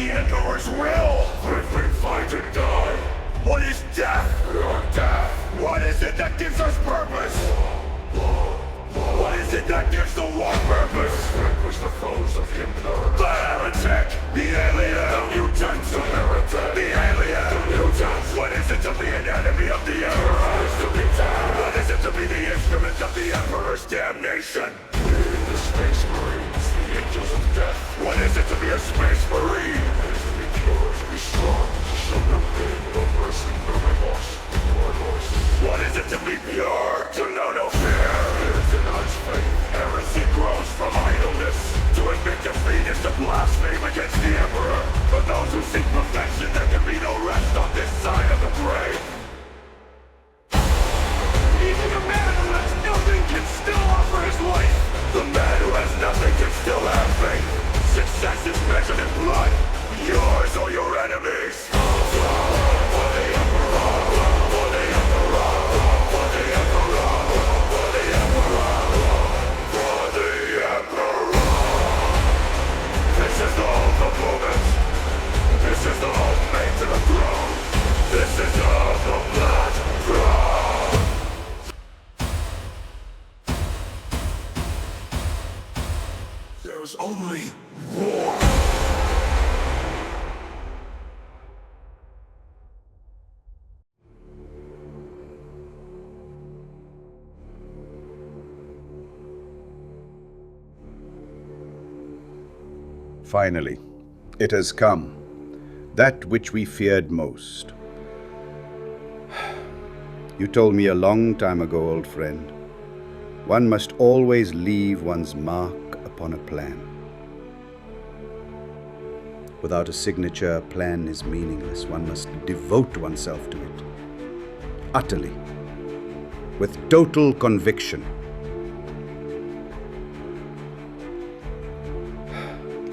the Emperor's will. If we fight and die. What is death? Death. What is it that gives us purpose? What is it that gives the war purpose? Vanquish the foes of Imperial. The heretic! The alien! The mutant! The heretic! The alien! The mutant! What is it to be an enemy of the Emperor? What is to be dead? What is it to be the instrument of the Emperor's damnation? The Space Marines, the angels of death. What is it to be a Space Marine? It is to be pure, to be strong, to show no pain, no mercy, no remorse, no remorse. What is it to be pure? To know no fear. It denies faith. Heresy grows from idleness. To admit defeat is to blaspheme against the Emperor. For those who seek perfection, there can be no rest on this side of the grave. Even a man who has nothing can still offer his life. The man who has nothing can still have faith. Success is measured in blood. Yours or your enemies. For the Emperor. For the Emperor. For the Emperor. For the Emperor. For the Emperor. This is the hope of moment. This is the hope made to the throne. This is the hope of Blackthrone. There's only war. Finally, it has come. That which we feared most. You told me a long time ago, old friend, one must always leave one's mark upon a plan. Without a signature, a plan is meaningless. One must devote oneself to it. Utterly. With total conviction.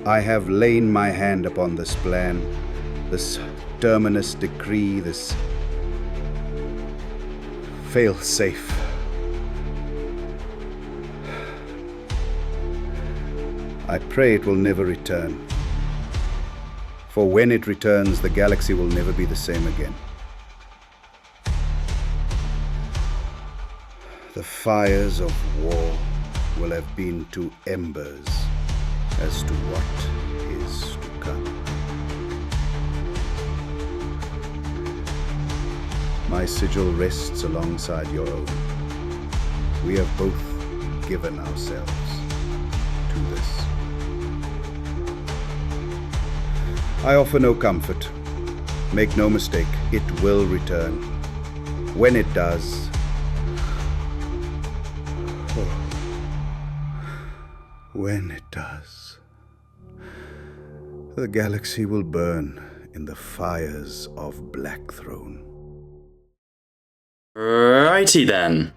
I have lain my hand upon this plan, this terminus decree, this fail-safe. I pray it will never return. For when it returns, the galaxy will never be the same again. The fires of war will have been to embers as to what is to come. My sigil rests alongside your own. We have both given ourselves to this. I offer no comfort. Make no mistake, it will return. When it does, when it does, the galaxy will burn in the fires of Blackthrone. Righty then.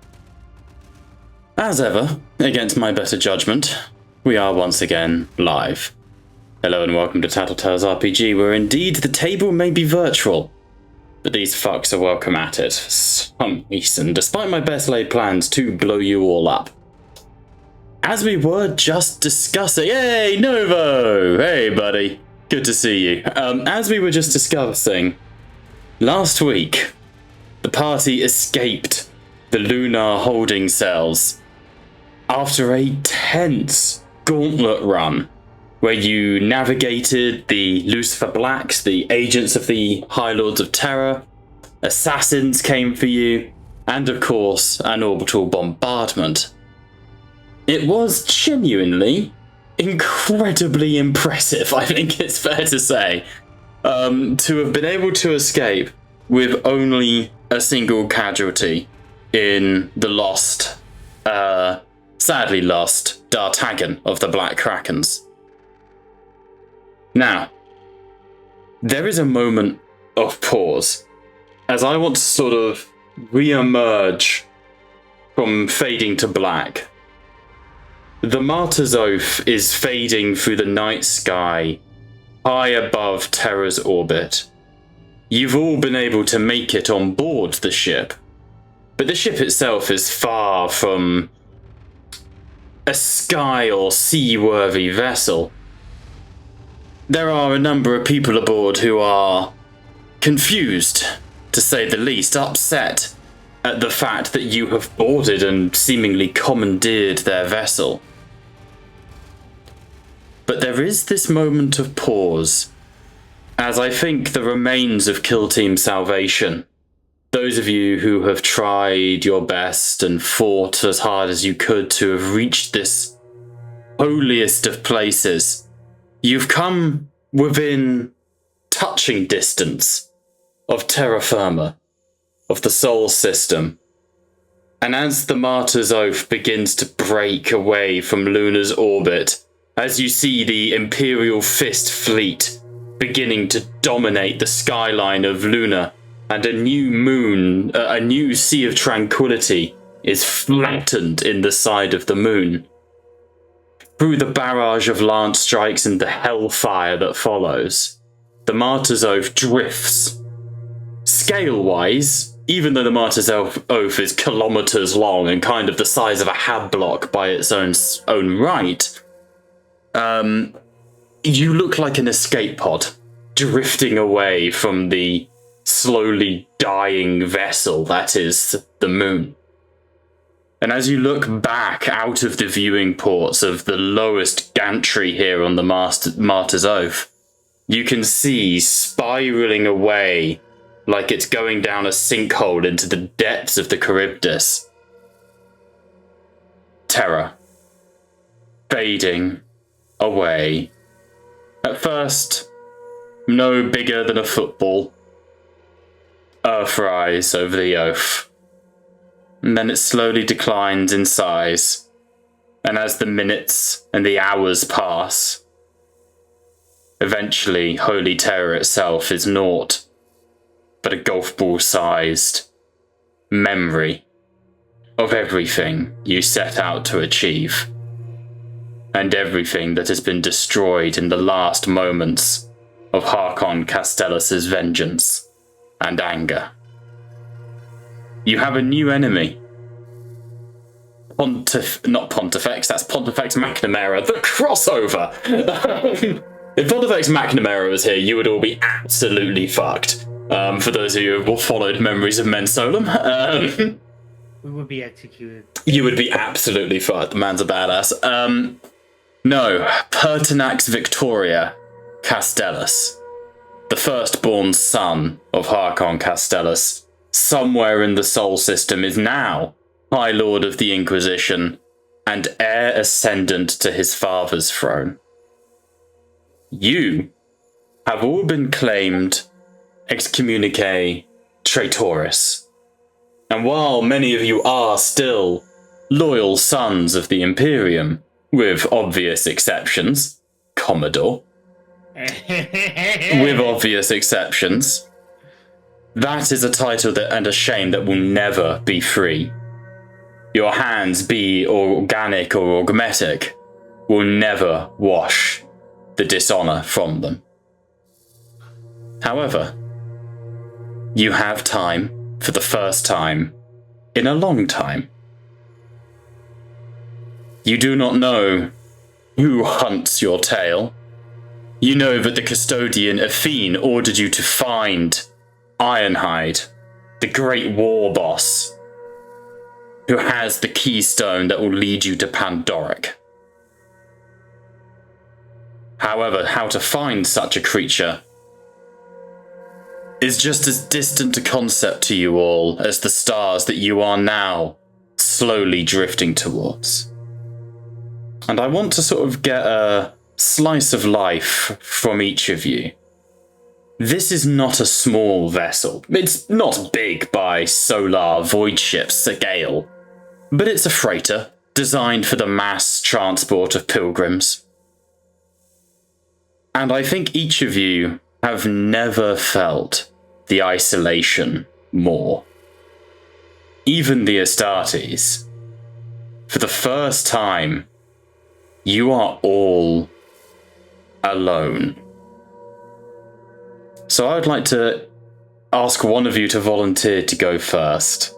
As ever, against my better judgment, we are once again live. Hello and welcome to Tattletales RPG, where indeed the table may be virtual, but these fucks are welcome at it for some reason, despite my best laid plans to blow you all up. As we were just discussing, hey Novo! Hey buddy, good to see you. As we were just discussing, last week, the party escaped the lunar holding cells after a tense gauntlet run, where you navigated the Lucifer Blacks, the agents of the High Lords of Terror, assassins came for you, and of course, an orbital bombardment. It was genuinely incredibly impressive, I think it's fair to say, to have been able to escape with only a single casualty in the lost, sadly lost, D'Artagnan of the Black Krakens. Now, there is a moment of pause, as I want to sort of re-emerge from fading to black. The Martyr's Oath is fading through the night sky, high above Terra's orbit. You've all been able to make it on board the ship, but the ship itself is far from a sky or seaworthy vessel. there are a number of people aboard who are confused, to say the least, upset at the fact that you have boarded and seemingly commandeered their vessel. But there is this moment of pause, as I think the remains of Kill Team Salvation, those of you who have tried your best and fought as hard as you could to have reached this holiest of places, you've come within touching distance of terra firma, of the Sol system. And as the Martyr's Oath begins to break away from Luna's orbit, as you see the Imperial Fist fleet beginning to dominate the skyline of Luna, and a new moon, a new sea of tranquility is flattened in the side of the moon. Through the barrage of lance strikes and the hellfire that follows, the Martyr's Oath drifts. Scale-wise, even though the Martyr's Oath is kilometers long and kind of the size of a hab block by its own right, you look like an escape pod drifting away from the slowly dying vessel that is the moon. And as you look back out of the viewing ports of the lowest gantry here on the Martyr's Oath, you can see spiraling away like it's going down a sinkhole into the depths of the Charybdis. Terror. Fading away. At first, no bigger than a football. Earthrise over the Oath. And then it slowly declines in size. And as the minutes and the hours pass, eventually Holy Terror itself is naught but a golf ball-sized memory of everything you set out to achieve, and everything that has been destroyed in the last moments of Harkon Castellus's vengeance and anger. You have a new enemy. Not Pontifex, that's Pontifex McNamara, the crossover! If Pontifex McNamara was here, you would all be absolutely fucked. For those of you who have followed Memories of Men Solum, we would be executed. You would be absolutely fucked. The man's a badass. No, Pertinax Victoria Castellus, the firstborn son of Harkon Castellus, somewhere in the Sol system, is now High Lord of the Inquisition and heir ascendant to his father's throne. You have all been claimed excommunique traitoris. And while many of you are still loyal sons of the Imperium, with obvious exceptions, Commodore, with obvious exceptions, that is a title and a shame that will never be free. Your hands, be organic or augmetic, will never wash the dishonor from them. However, you have time for the first time in a long time. You do not know who hunts your tail. You know that the custodian Athene ordered you to find Ironhide, the great war boss, who has the keystone that will lead you to Pandoric. However, how to find such a creature is just as distant a concept to you all as the stars that you are now slowly drifting towards. And I want to sort of get a slice of life from each of you. This is not a small vessel. It's not big by solar void ship's scale, but it's a freighter designed for the mass transport of pilgrims. And I think each of you have never felt the isolation more. Even the Astartes. For the first time, you are all alone. So I would like to ask one of you to volunteer to go first,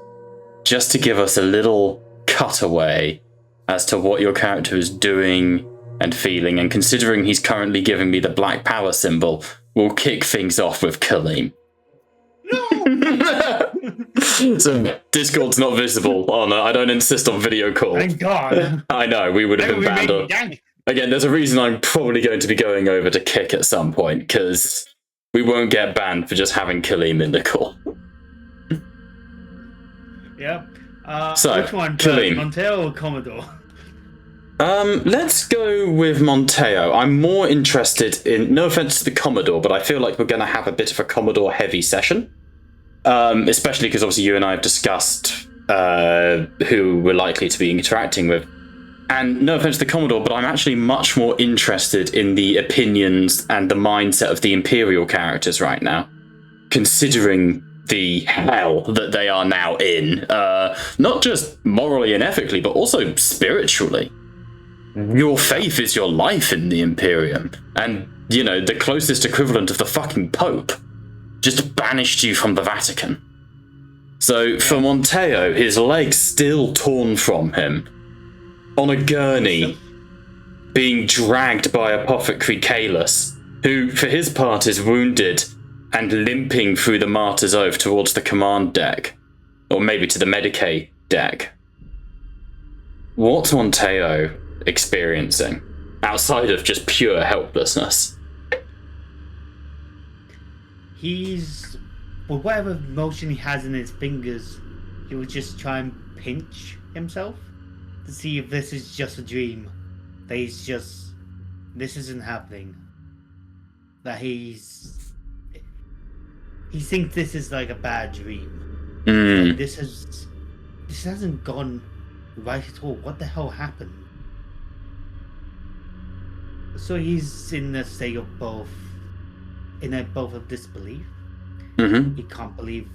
just to give us a little cutaway as to what your character is doing and feeling, and considering he's currently giving me the black power symbol, we'll kick things off with Kaleem. So Discord's not visible. Oh no, I don't insist on video call. Thank God. I know, we would have been banned. Again, there's a reason I'm probably going to be going over to kick at some point, because we won't get banned for just having Kaleem in the call. Yep. So, which one? Kaleem. Monteo or Commodore? Let's go with Monteo. I'm more interested in, no offense to the Commodore, but I feel like we're going to have a bit of a Commodore heavy session. Especially because obviously you and I have discussed who we're likely to be interacting with. And no offense to the Commodore, but I'm actually much more interested in the opinions and the mindset of the Imperial characters right now, considering the hell that they are now in, not just morally and ethically, but also spiritually. Your faith is your life in the Imperium, and, you know, the closest equivalent of the fucking Pope just banished you from the Vatican. So for Monteo, his legs still torn from him, on a gurney, being dragged by Apothecary Kalis, who for his part is wounded and limping through the Martyr's Oath towards the command deck, or maybe to the Medicae deck. What's Monteo experiencing, outside of just pure helplessness? He's, with whatever motion he has in his fingers, he will just try and pinch himself to see if this is just a dream. That this isn't happening. That he thinks this is like a bad dream. Like this hasn't gone right at all. What the hell happened? So he's in a state of both of disbelief. He can't believe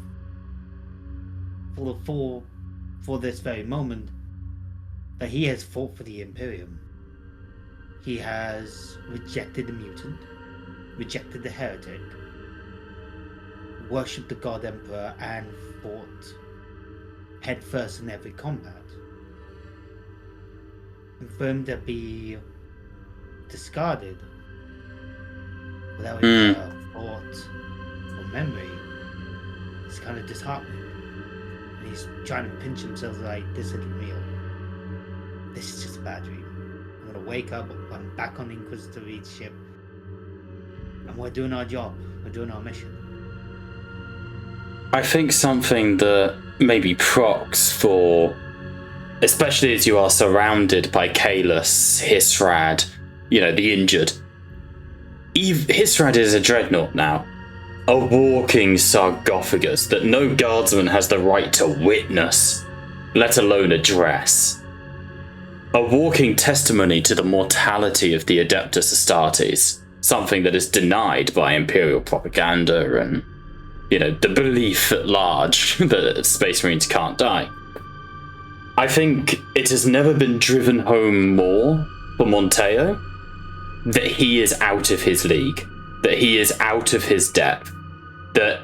for this very moment that he has fought for the Imperium. He has rejected the mutant, rejected the heretic, worshipped the God Emperor, and fought headfirst in every combat. And for him to be discarded without any thought or memory, it's kind of disheartening. And he's trying to pinch himself like, this isn't real. This is just a bad dream. I'm gonna wake up, I'm back on the Inquisitor Reed's ship, and we're doing our job, we're doing our mission. I think something that maybe procs for, especially as you are surrounded by Kalis, Hisrad, you know, the injured. Hisrad is a dreadnought now. A walking sarcophagus that no guardsman has the right to witness, let alone address. A walking testimony to the mortality of the Adeptus Astartes, something that is denied by Imperial propaganda and, you know, the belief at large that Space Marines can't die. I think it has never been driven home more for Monteo that he is out of his league, that he is out of his depth, that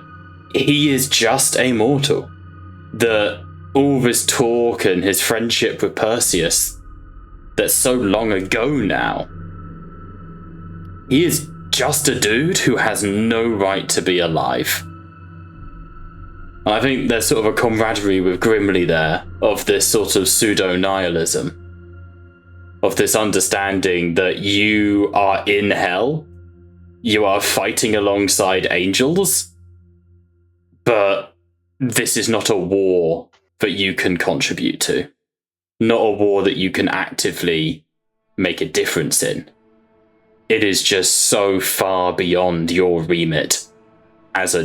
he is just a mortal, that all this talk and his friendship with Perseus, that's so long ago now, he is just a dude who has no right to be alive. And I think there's sort of a camaraderie with Grimly there, of this sort of pseudo-nihilism, of this understanding that you are in hell, you are fighting alongside angels, but this is not a war that you can contribute to. Not a war that you can actively make a difference in. It is just so far beyond your remit as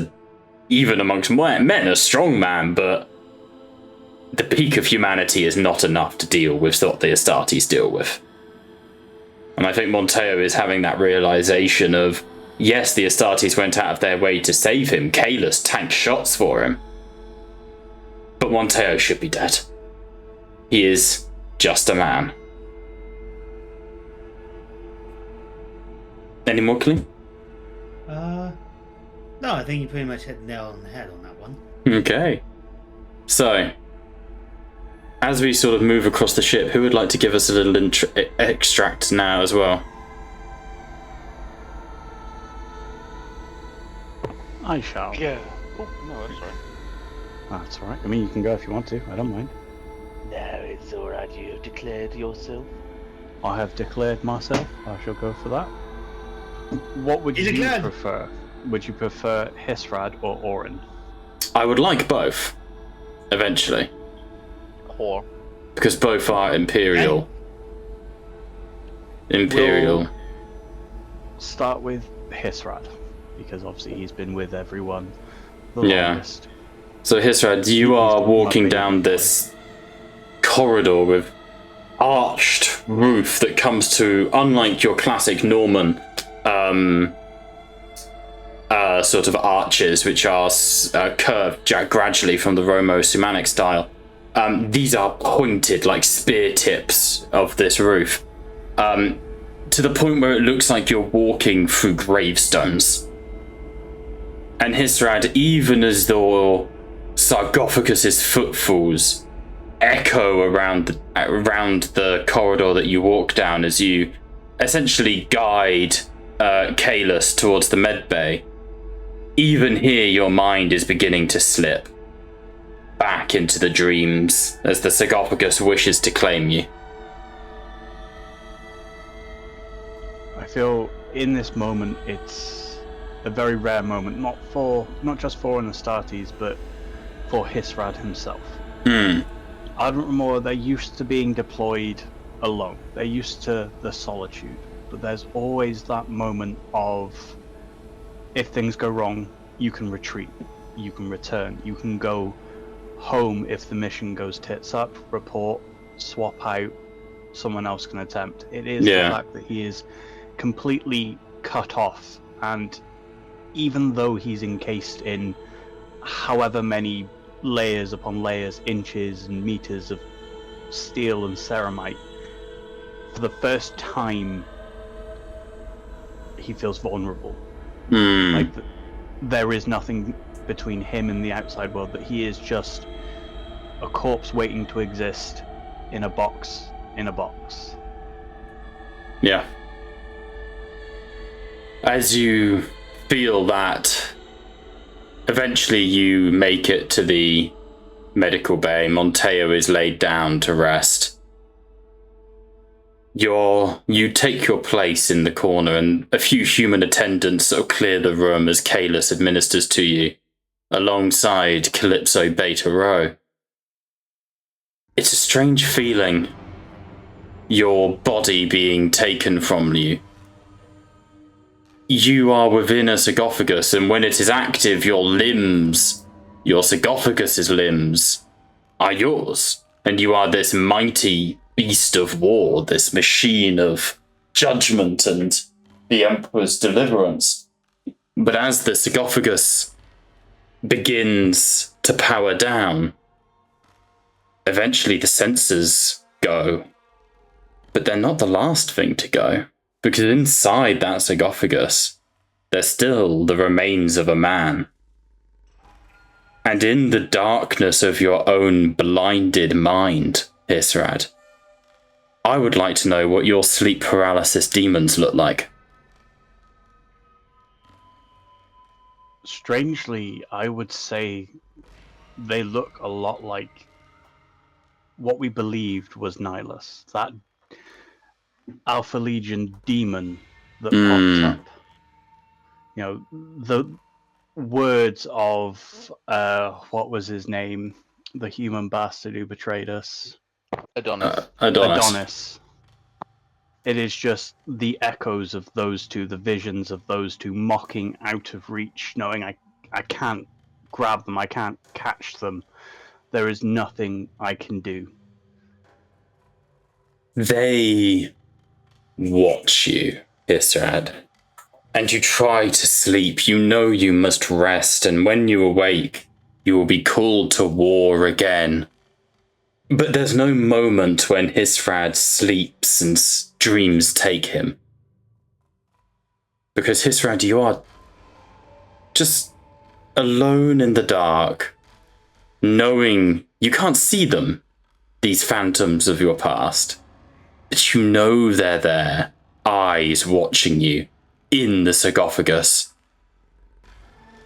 even amongst men, a strong man, but the peak of humanity is not enough to deal with what the Astartes deal with. And I think Monteo is having that realization of, yes, the Astartes went out of their way to save him, Kalis tanked shots for him, but Monteo should be dead. He is just a man. Any more, Kaleem? No, I think you pretty much hit the nail on the head on that one. Okay. So, as we sort of move across the ship, who would like to give us a little extract now as well? I shall. Yeah. Oh, no, that's right. That's all right. I mean, you can go if you want to. I don't mind. No, it's alright. You have declared yourself. I have declared myself. I shall go for that. What would you prefer? Would you prefer Hisrad or Orin? I would like both, eventually. Or Because both are Imperial. Imperial. We'll start with Hisrad, because obviously he's been with everyone the longest. So Hisrad, you are walking down this corridor with arched roof that comes to, unlike your classic Norman sort of arches, which are curved gradually from the Romo-Sumanic style. These are pointed like spear tips of this roof, to the point where it looks like you're walking through gravestones. And Hisrad, even as the sarcophagus's footfalls echo around the corridor that you walk down as you essentially guide Kalis towards the medbay, even here your mind is beginning to slip back into the dreams as the sarcophagus wishes to claim you. I feel in this moment it's a very rare moment, not just for Anastartes, but for Hisrad himself. Ardent Remora, they're used to being deployed alone. They're used to the solitude. But there's always that moment of, if things go wrong, you can retreat, you can return, you can go home if the mission goes tits up, report, swap out, someone else can attempt. It is the fact that he is completely cut off, and even though he's encased in however many layers upon layers, inches and meters of steel and ceramite, for the first time he feels vulnerable. Like there is nothing between him and the outside world, that he is just a corpse waiting to exist in a box in a box. Yeah. As you feel that, eventually you make it to the medical bay. Monteo is laid down to rest. You take your place in the corner, and a few human attendants sort of clear the room as Kalis administers to you, alongside Calypso Beta Rho. It's a strange feeling, your body being taken from you. You are within a sarcophagus, and when it is active, your limbs, your sarcophagus's limbs, are yours. And you are this mighty beast of war, this machine of judgment and the Emperor's deliverance. But as the sarcophagus begins to power down, eventually the sensors go. But they're not the last thing to go, because inside that sarcophagus, there's still the remains of a man. And in the darkness of your own blinded mind, Hisrad, I would like to know what your sleep paralysis demons look like. Strangely, I would say they look a lot like what we believed was Nihilus, that Alpha Legion demon that popped up. You know, the words of, what was his name? The human bastard who betrayed us. Adonis. It is just the echoes of those two, the visions of those two mocking out of reach, knowing I can't grab them, I can't catch them. There is nothing I can do. They watch you, Hisrad, and you try to sleep. You know you must rest, and when you awake, you will be called to war again. But there's no moment when Hisrad sleeps and dreams take him. Because Hisrad, you are just alone in the dark, knowing you can't see them, these phantoms of your past, but you know they're there, eyes watching you in the sarcophagus.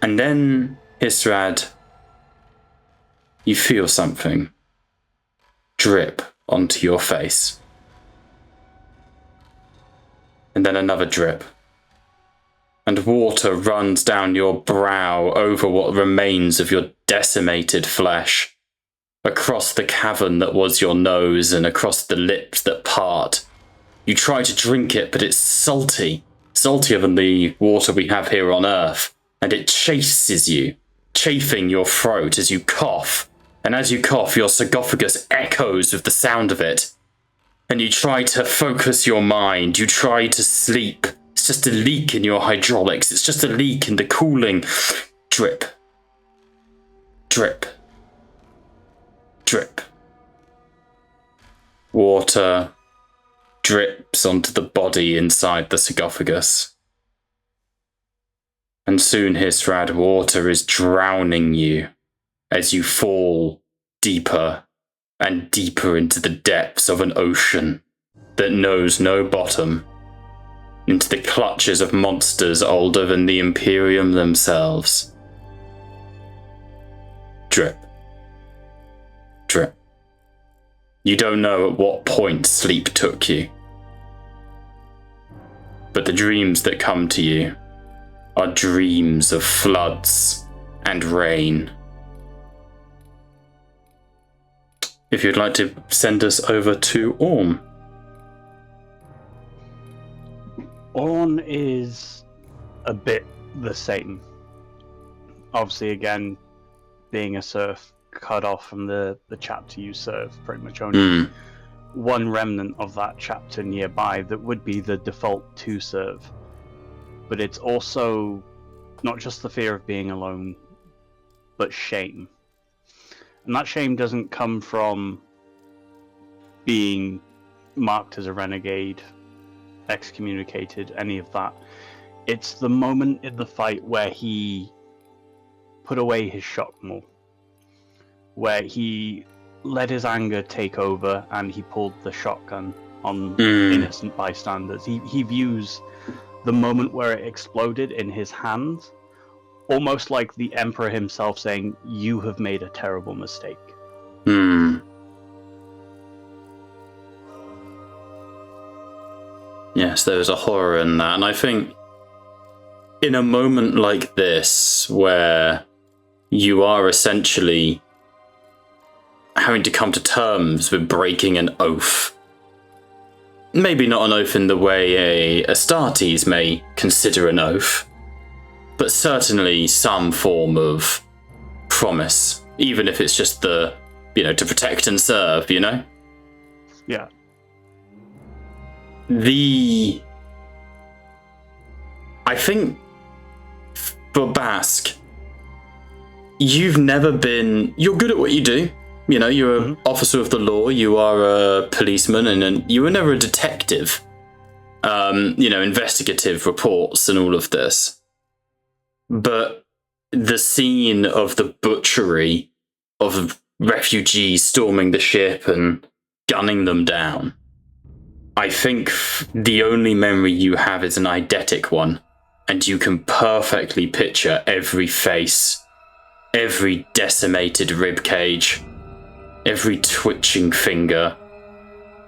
And then, Hisrad, you feel something drip onto your face. And then another drip. And water runs down your brow over what remains of your decimated flesh, across the cavern that was your nose and across the lips that part. You try to drink it, but it's salty, saltier than the water we have here on Earth, and it chases you, chafing your throat as you cough. And as you cough, your sarcophagus echoes with the sound of it. And you try to focus your mind, you try to sleep. It's just a leak in your hydraulics, it's just a leak in the cooling. Drip. Drip. Drip. Water drips onto the body inside the sarcophagus. And soon, Hisrad, water is drowning you as you fall deeper and deeper into the depths of an ocean that knows no bottom, into the clutches of monsters older than the Imperium themselves. Drip. Drip. You don't know at what point sleep took you, but the dreams that come to you are dreams of floods and rain. If you'd like to send us over to Orm. Orn is a bit the same. Obviously, again, being a serf, cut off from the chapter you serve, pretty much only one remnant of that chapter nearby that would be the default to serve. But it's also not just the fear of being alone, but shame. And that shame doesn't come from being marked as a renegade, excommunicated, any of that. It's the moment in the fight where he put away his shockmaul, where he let his anger take over and he pulled the shotgun on innocent bystanders. He views the moment where it exploded in his hands almost like the Emperor himself saying, "You have made a terrible mistake." Yes, there's a horror in that. And I think in a moment like this, where you are essentially having to come to terms with breaking an oath, maybe not an oath in the way a Astartes may consider an oath, but certainly some form of promise, even if it's just to protect and serve, Yeah. I think for Bask, you're good at what you do. You're an officer of the law, you are a policeman, and you were never a detective. Investigative reports and all of this. But the scene of the butchery of refugees storming the ship and gunning them down, I think the only memory you have is an eidetic one, and you can perfectly picture every face, every decimated ribcage, every twitching finger,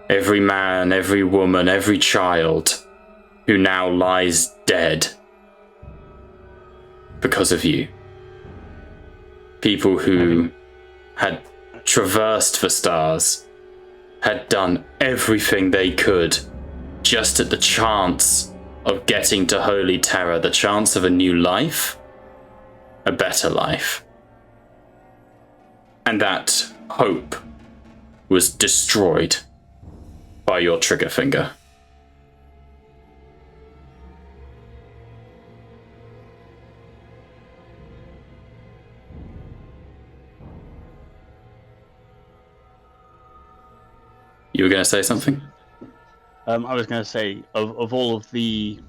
every man, every woman, every child who now lies dead because of you. People who had traversed the stars, had done everything they could just at the chance of getting to Holy Terror, the chance of a new life, a better life. And that hope was destroyed by your trigger finger. You were going to say something? I was going to say, of all of the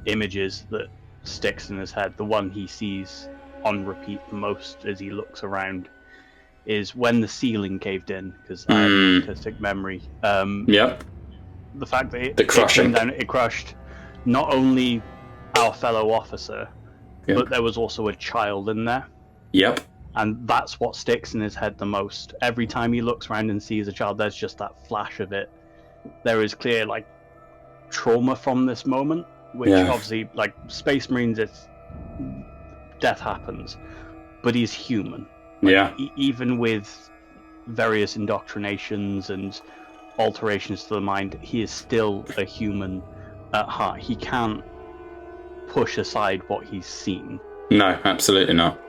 images that sticks in his head, the one he sees on repeat the most as he looks around is when the ceiling caved in, because I have an artistic memory. Yep. The fact that The crushing. it came down, it crushed not only our fellow officer, Yep. but there was also a child in there. Yep. And that's what sticks in his head the most. Every time he looks around and sees a child, there's just that flash of it. There is clear, like, trauma from this moment, which obviously, like, Space Marines, it's death happens, but he's human. Like, even with various indoctrinations and alterations to the mind, he is still a human at heart. He can't push aside what he's seen. No, absolutely not.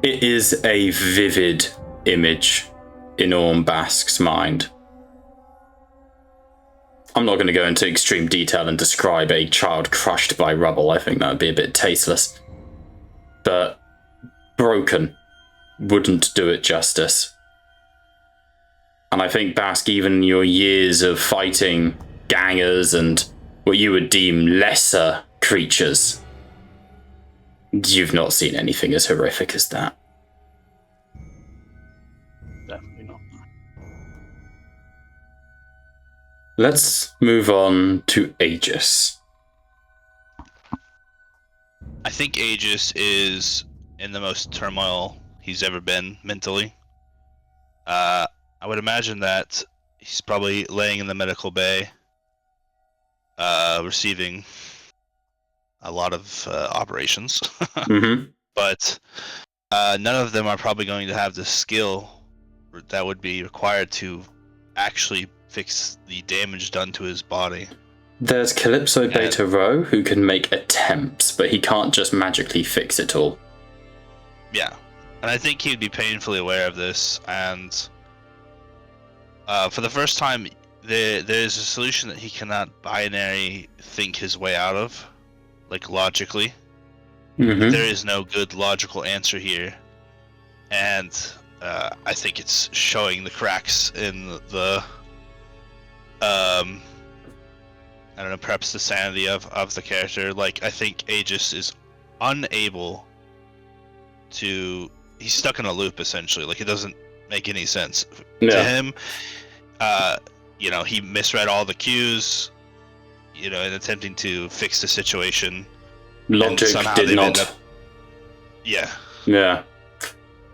It is a vivid image in Orm Bask's mind. I'm not going to go into extreme detail and describe a child crushed by rubble. I think that would be a bit tasteless. But broken wouldn't do it justice. And I think, Bask, even in your years of fighting gangers and what you would deem lesser creatures, you've not seen anything as horrific as that. Definitely not. Let's move on to Aegis. I think Aegis is in the most turmoil he's ever been mentally. I would imagine that he's probably laying in the medical bay, receiving a lot of operations. But none of them are probably going to have the skill that would be required to actually fix the damage done to his body. There's Calypso Beta Rho, who can make attempts, but he can't just magically fix it all. Yeah, and I think he'd be painfully aware of this, and for the first time, there's a solution that he cannot binary think his way out of, like logically. There is no good logical answer here, and I think it's showing the cracks in the I don't know, perhaps the sanity of the character. Like, I think Aegis is unable to... He's stuck in a loop, essentially. Like, it doesn't make any sense. To him, you know, he misread all the cues, you know, in attempting to fix the situation. Logic did not. Yeah. Yeah.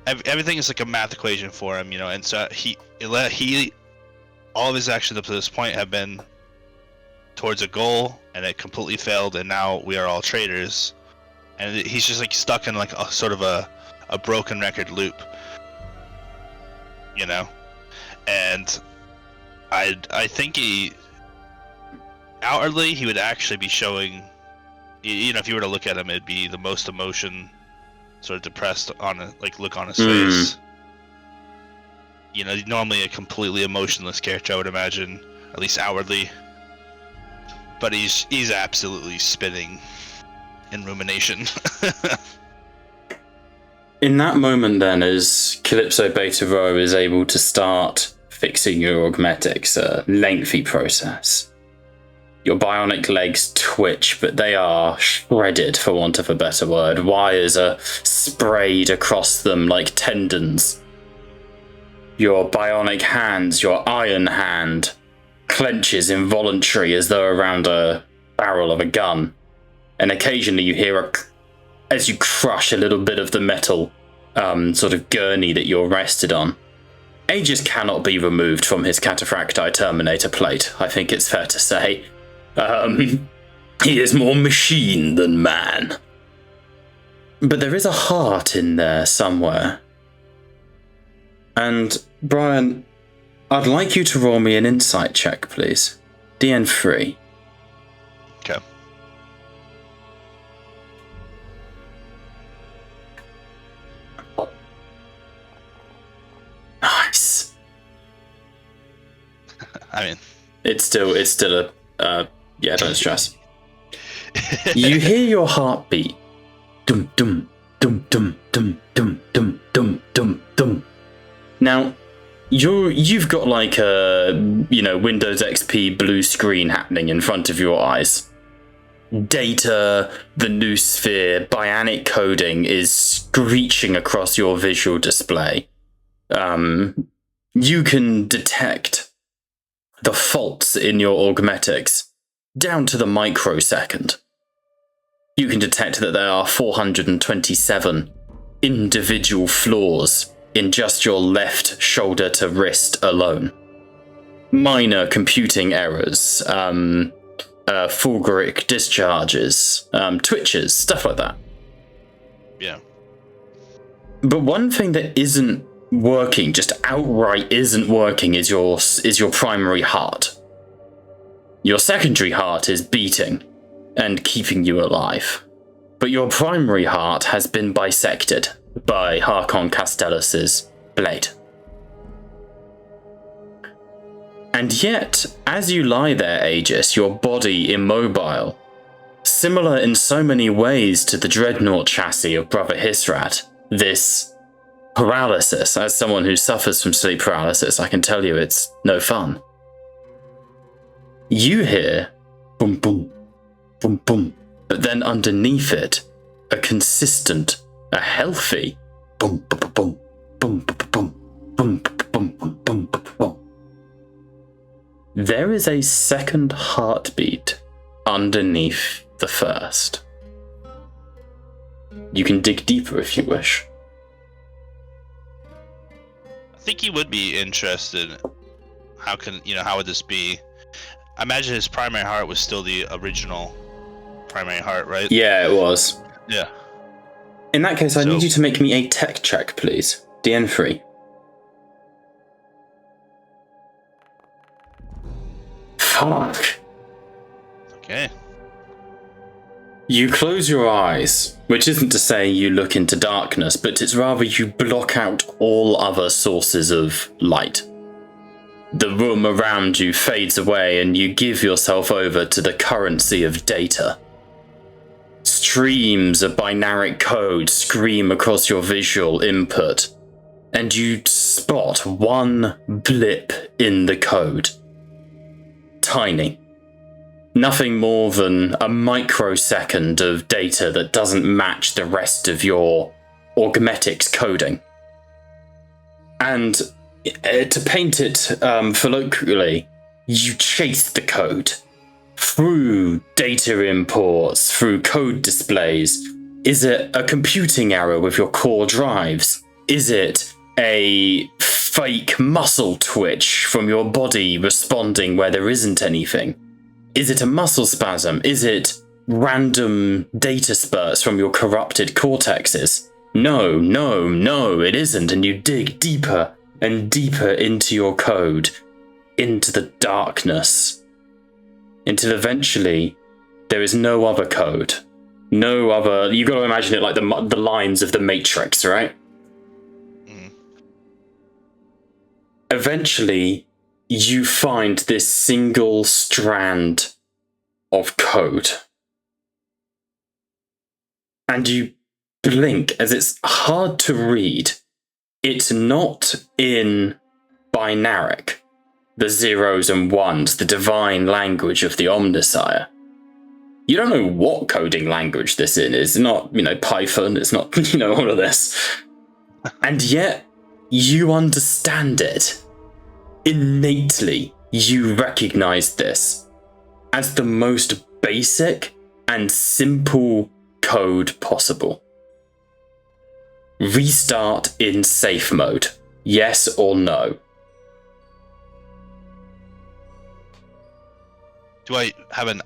Everything is like a math equation for him, you know, and so he all of his actions up to this point have been towards a goal, and it completely failed, and now we are all traitors, and he's just like stuck in like a sort of a broken record loop, you know. And I think outwardly he would actually be showing, you know, if you were to look at him, it'd be the most emotion, sort of depressed on a look on his face. You know, normally a completely emotionless character, I would imagine, at least outwardly. But he's absolutely spinning in rumination. In that moment, then, as Calypso Beta Rho is able to start fixing your augmetics, a lengthy process. Your bionic legs twitch, but they are shredded, for want of a better word. Wires are sprayed across them like tendons. Your bionic hands, your iron hand, clenches involuntary as though around a barrel of a gun. And occasionally you hear as you crush a little bit of the metal sort of gurney that you're rested on. Aegis cannot be removed from his cataphracti Terminator plate, I think it's fair to say. He is more machine than man. But there is a heart in there somewhere. And, Brian, I'd like you to roll me an insight check, please. DN3. Okay. Nice. I mean, it's still a yeah, don't stress. You hear your heartbeat. Dum dum dum dum dum dum dum dum dum dum. Now, you've got like a, you know, Windows XP blue screen happening in front of your eyes. data, the new sphere, bionic coding is screeching across your visual display. You can detect the faults in your augmetics down to the microsecond. You can detect that there are 427 individual flaws in just your left shoulder to wrist alone. Minor computing errors, fulguric discharges, twitches, stuff like that. Yeah. But one thing that isn't working, just outright isn't working, is your primary heart. Your secondary heart is beating and keeping you alive. But your primary heart has been bisected by Harkon Castellus's blade. And yet, as you lie there, Aegis, your body immobile, similar in so many ways to the dreadnought chassis of Brother Hisrat, this paralysis, as someone who suffers from sleep paralysis, I can tell you it's no fun. You hear boom, boom, boom, boom, but then underneath it, a consistent, a healthy boom, boom, boom, boom, boom, boom, boom, boom, boom, boom, boom. There is a second heartbeat underneath the first. You can dig deeper if you wish. I think he would be interested. How would this be? I imagine his primary heart was still the original primary heart, right? Yeah, it was. Yeah. In that case, I need you to make me a tech check, please. DN3. Fuck. Okay. You close your eyes, which isn't to say you look into darkness, but it's rather you block out all other sources of light. The room around you fades away and you give yourself over to the currency of data. Streams of binary code scream across your visual input, and you spot one blip in the code. Tiny. Nothing more than a microsecond of data that doesn't match the rest of your augmetics coding. And to paint it colloquially, you chase the code through data imports, through code displays. Is it a computing error with your core drives? Is it a fake muscle twitch from your body responding where there isn't anything? Is it a muscle spasm? Is it random data spurts from your corrupted cortexes? No, it isn't, and you dig deeper and deeper into your code, into the darkness, until eventually there is no other code. No other... You've got to imagine it like the lines of the Matrix, right? Mm. Eventually, you find this single strand of code. And you blink as it's hard to read. It's not in binaric, the zeros and ones, the divine language of the Omnisire. You don't know what coding language this is. It's not, Python. It's not, all of this. And yet, you understand it. Innately, you recognize this as the most basic and simple code possible. Restart in safe mode. Yes or no? Do I have an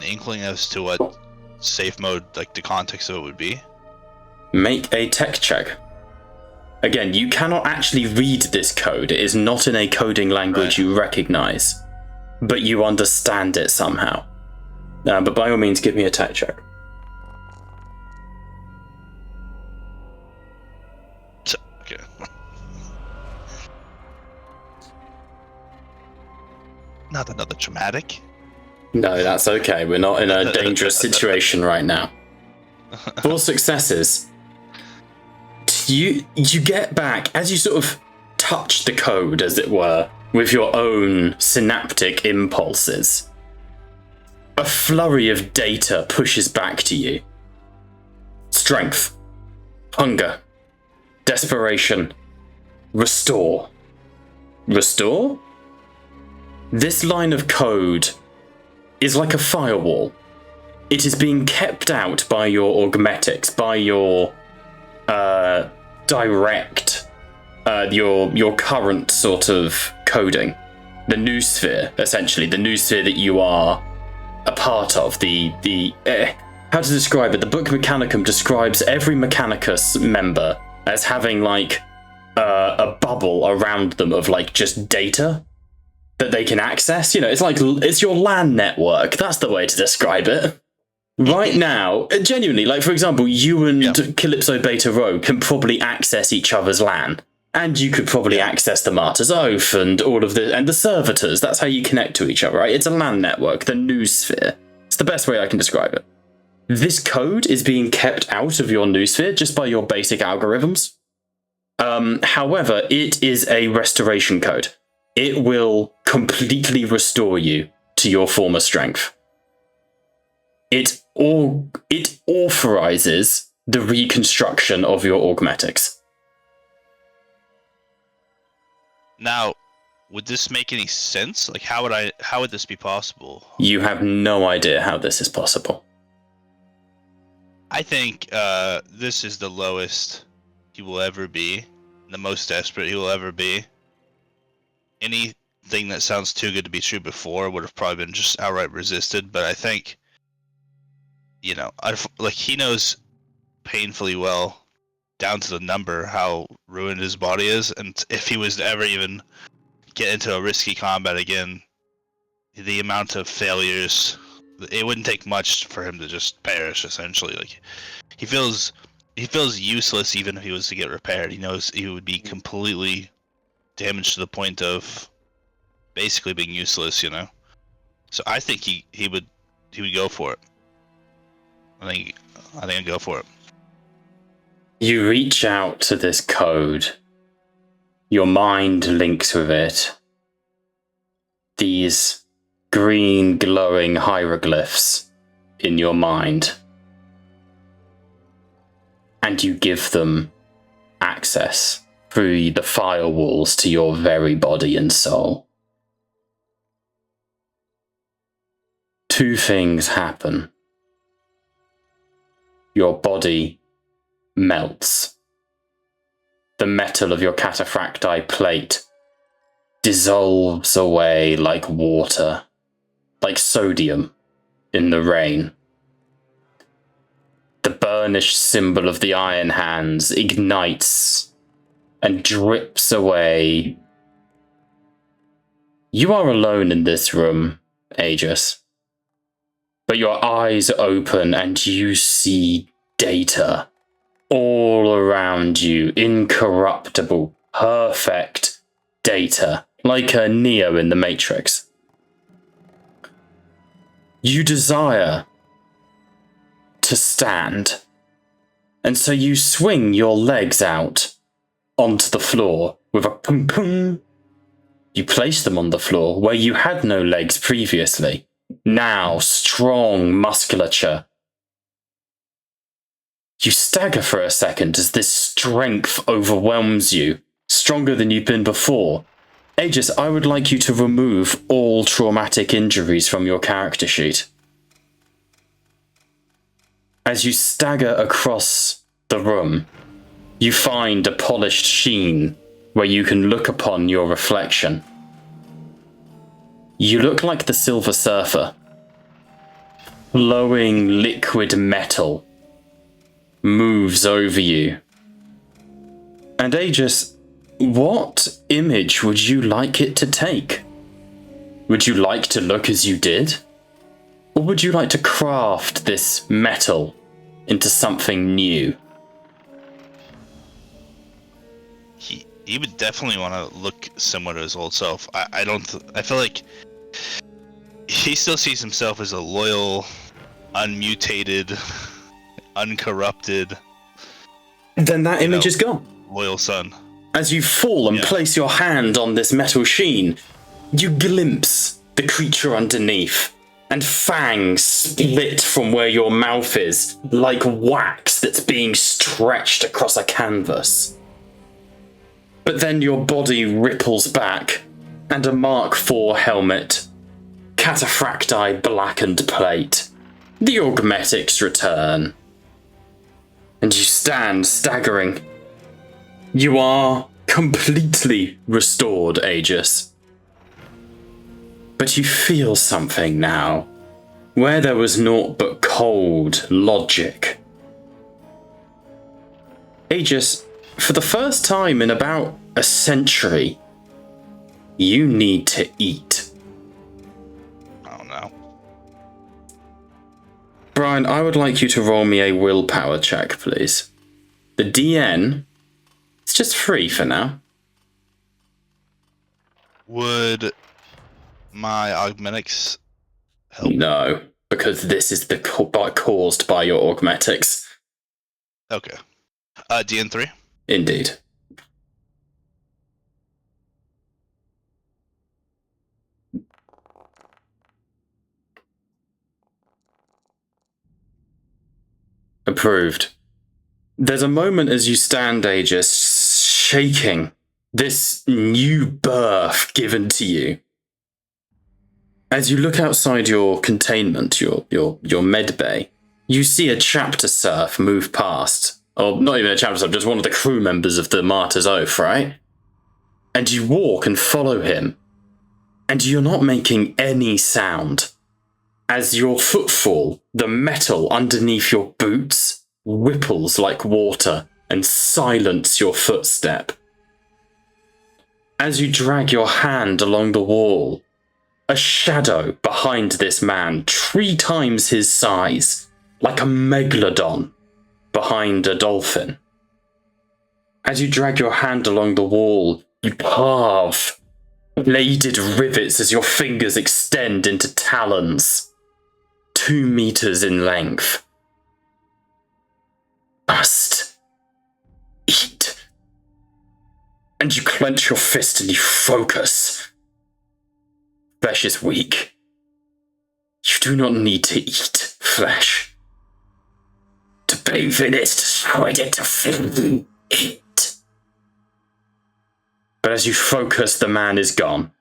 inkling as to what safe mode, like the context of it, would be? Make a tech check. Again, you cannot actually read this code. It is not in a coding language you recognize, but you understand it somehow. But by all means, give me a tech check. Okay. Not another traumatic. No, that's okay. We're not in a dangerous situation right now. 4 successes. You get back, as you sort of touch the code, as it were, with your own synaptic impulses. A flurry of data pushes back to you. Strength, hunger, desperation, restore. Restore? This line of code is like a firewall. It is being kept out by your augmetics, by your direct, your current sort of coding. The new sphere, essentially, the new sphere that you are a part of. How to describe it? The book Mechanicum describes every Mechanicus member as having like a bubble around them of like just data that they can access. You know, it's your LAN network. That's the way to describe it. Right now, genuinely, like for example, you and Calypso Beta Rho can probably access each other's LAN. And you could probably access the Martyr's Oath and all of and the servitors. That's how you connect to each other, right? It's a LAN network, the noosphere. It's the best way I can describe it. This code is being kept out of your noosphere just by your basic algorithms. However, it is a restoration code. It will completely restore you to your former strength. It authorizes the reconstruction of your augmetics. Now, would this make any sense? Like, how would this be possible? You have no idea how this is possible. I think this is the lowest he will ever be, the most desperate he will ever be. Anything that sounds too good to be true before would have probably been just outright resisted, but I think, you know, he knows painfully well, down to the number, how ruined his body is, and if he was to ever even get into a risky combat again, the amount of failures, it wouldn't take much for him to just perish, essentially. Like, he feels useless even if he was to get repaired. He knows he would be completely damaged to the point of basically being useless, you know? So I think he would go for it. I think I'd go for it. You reach out to this code. Your mind links with it. These green glowing hieroglyphs in your mind. And you give them access through the firewalls to your very body and soul. Two things happen. Your body melts. The metal of your cataphracti plate dissolves away like water, like sodium in the rain. The burnished symbol of the Iron Hands ignites and drips away. You are alone in this room, Aegis. But your eyes open and you see data all around you, incorruptible, perfect data, like a Neo in the Matrix. You desire to stand, and so you swing your legs out onto the floor with a pum pum. You place them on the floor where you had no legs previously. Now strong musculature. You stagger for a second as this strength overwhelms you, stronger than you've been before. Aegis, I would like you to remove all traumatic injuries from your character sheet. As you stagger across the room, you find a polished sheen where you can look upon your reflection. You look like the Silver Surfer. Flowing liquid metal moves over you. And Aegis, what image would you like it to take? Would you like to look as you did? Or would you like to craft this metal into something new? He would definitely want to look similar to his old self. I feel like he still sees himself as a loyal, unmutated, uncorrupted. Then that image is gone. Loyal son. As you fall and place your hand on this metal sheen, you glimpse the creature underneath, and fangs split from where your mouth is, like wax that's being stretched across a canvas. But then your body ripples back, and a Mark IV helmet, cataphracti blackened plate, the augmetics return. And you stand staggering. You are completely restored, Aegis. But you feel something now, where there was naught but cold logic. Aegis, for the first time in about a century, you need to eat. Oh no. Brian, I would like you to roll me a willpower check, please. The DN, it's just free for now. Would my augmetics help? No, because this is the caused by your augmetics. Okay. DN3? Indeed. Approved. There's a moment as you stand, Aegis, shaking, this new birth given to you. As you look outside your containment, your med bay, you see a chapter serf move past. Or not even a chapter serf, just one of the crew members of the Martyr's Oath, right? And you walk and follow him. And you're not making any sound. As your footfall, the metal underneath your boots, ripples like water and silence your footstep. As you drag your hand along the wall, a shadow behind this man, 3 times his size, like a megalodon behind a dolphin. As you drag your hand along the wall, you carve bladed rivets as your fingers extend into talons, 2 meters in length. Must eat. And you clench your fist and you focus. Flesh is weak. You do not need to eat flesh. To bathe in it, to spread it, to fill it. But as you focus, the man is gone.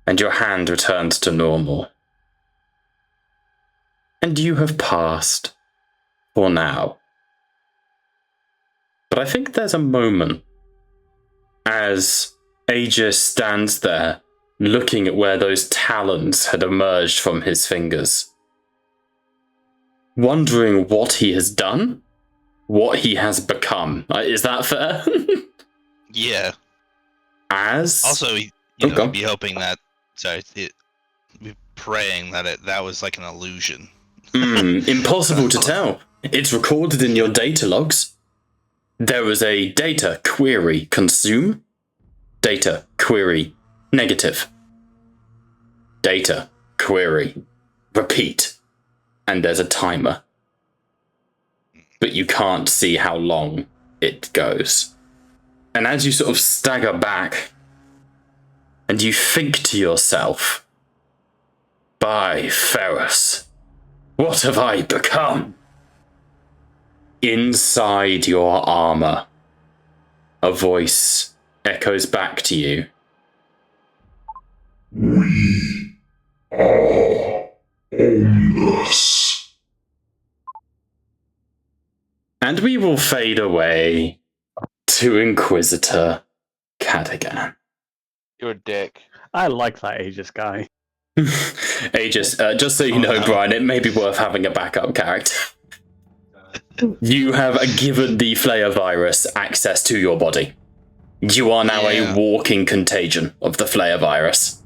And your hand returns to normal. And you have passed. For now. But I think there's a moment as Aegis stands there, looking at where those talons had emerged from his fingers, wondering what he has done, what he has become. Is that fair? Yeah. As Also, he'd be hoping that. Sorry, he'd be praying that that was like an illusion. Impossible to tell. It's recorded in your data logs. There was a data query consume, data query negative, data query repeat, and there's a timer. But you can't see how long it goes. And as you sort of stagger back, and you think to yourself, by Ferrus, what have I become? Inside your armor, a voice echoes back to you. We are Omnus. And we will fade away to Inquisitor Cadigan. You're a dick. I like that Aegis guy. Aegis, just so you know, Brian, it may be worth having a backup character. You have given the Flayer virus access to your body. You are now a walking contagion of the Flayer virus.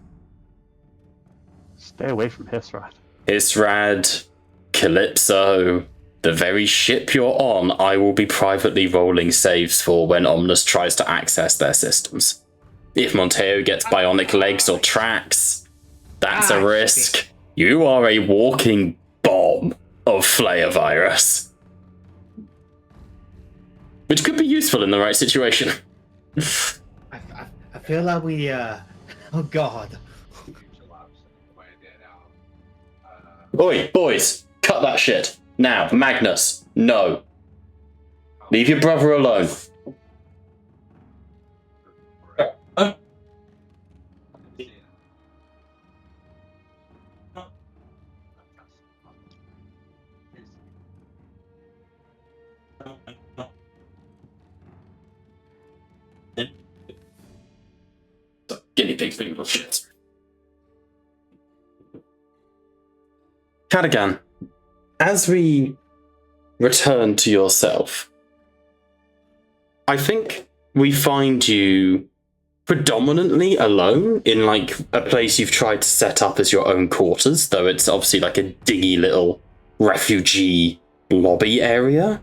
Stay away from Hisrad. Hisrad, Calypso, the very ship you're on, I will be privately rolling saves for when Omnus tries to access their systems. If Monteo gets bionic legs or tracks, that's a risk. Shit. You are a walking bomb of Flayer virus. Which could be useful in the right situation. I feel like we, oh god. Oi, boys, cut that shit. Now, Magnus, no. Leave your brother alone. Guinea pig people shit. Cadigan, as we return to yourself, I think we find you predominantly alone in like a place you've tried to set up as your own quarters, though it's obviously like a dingy little refugee lobby area.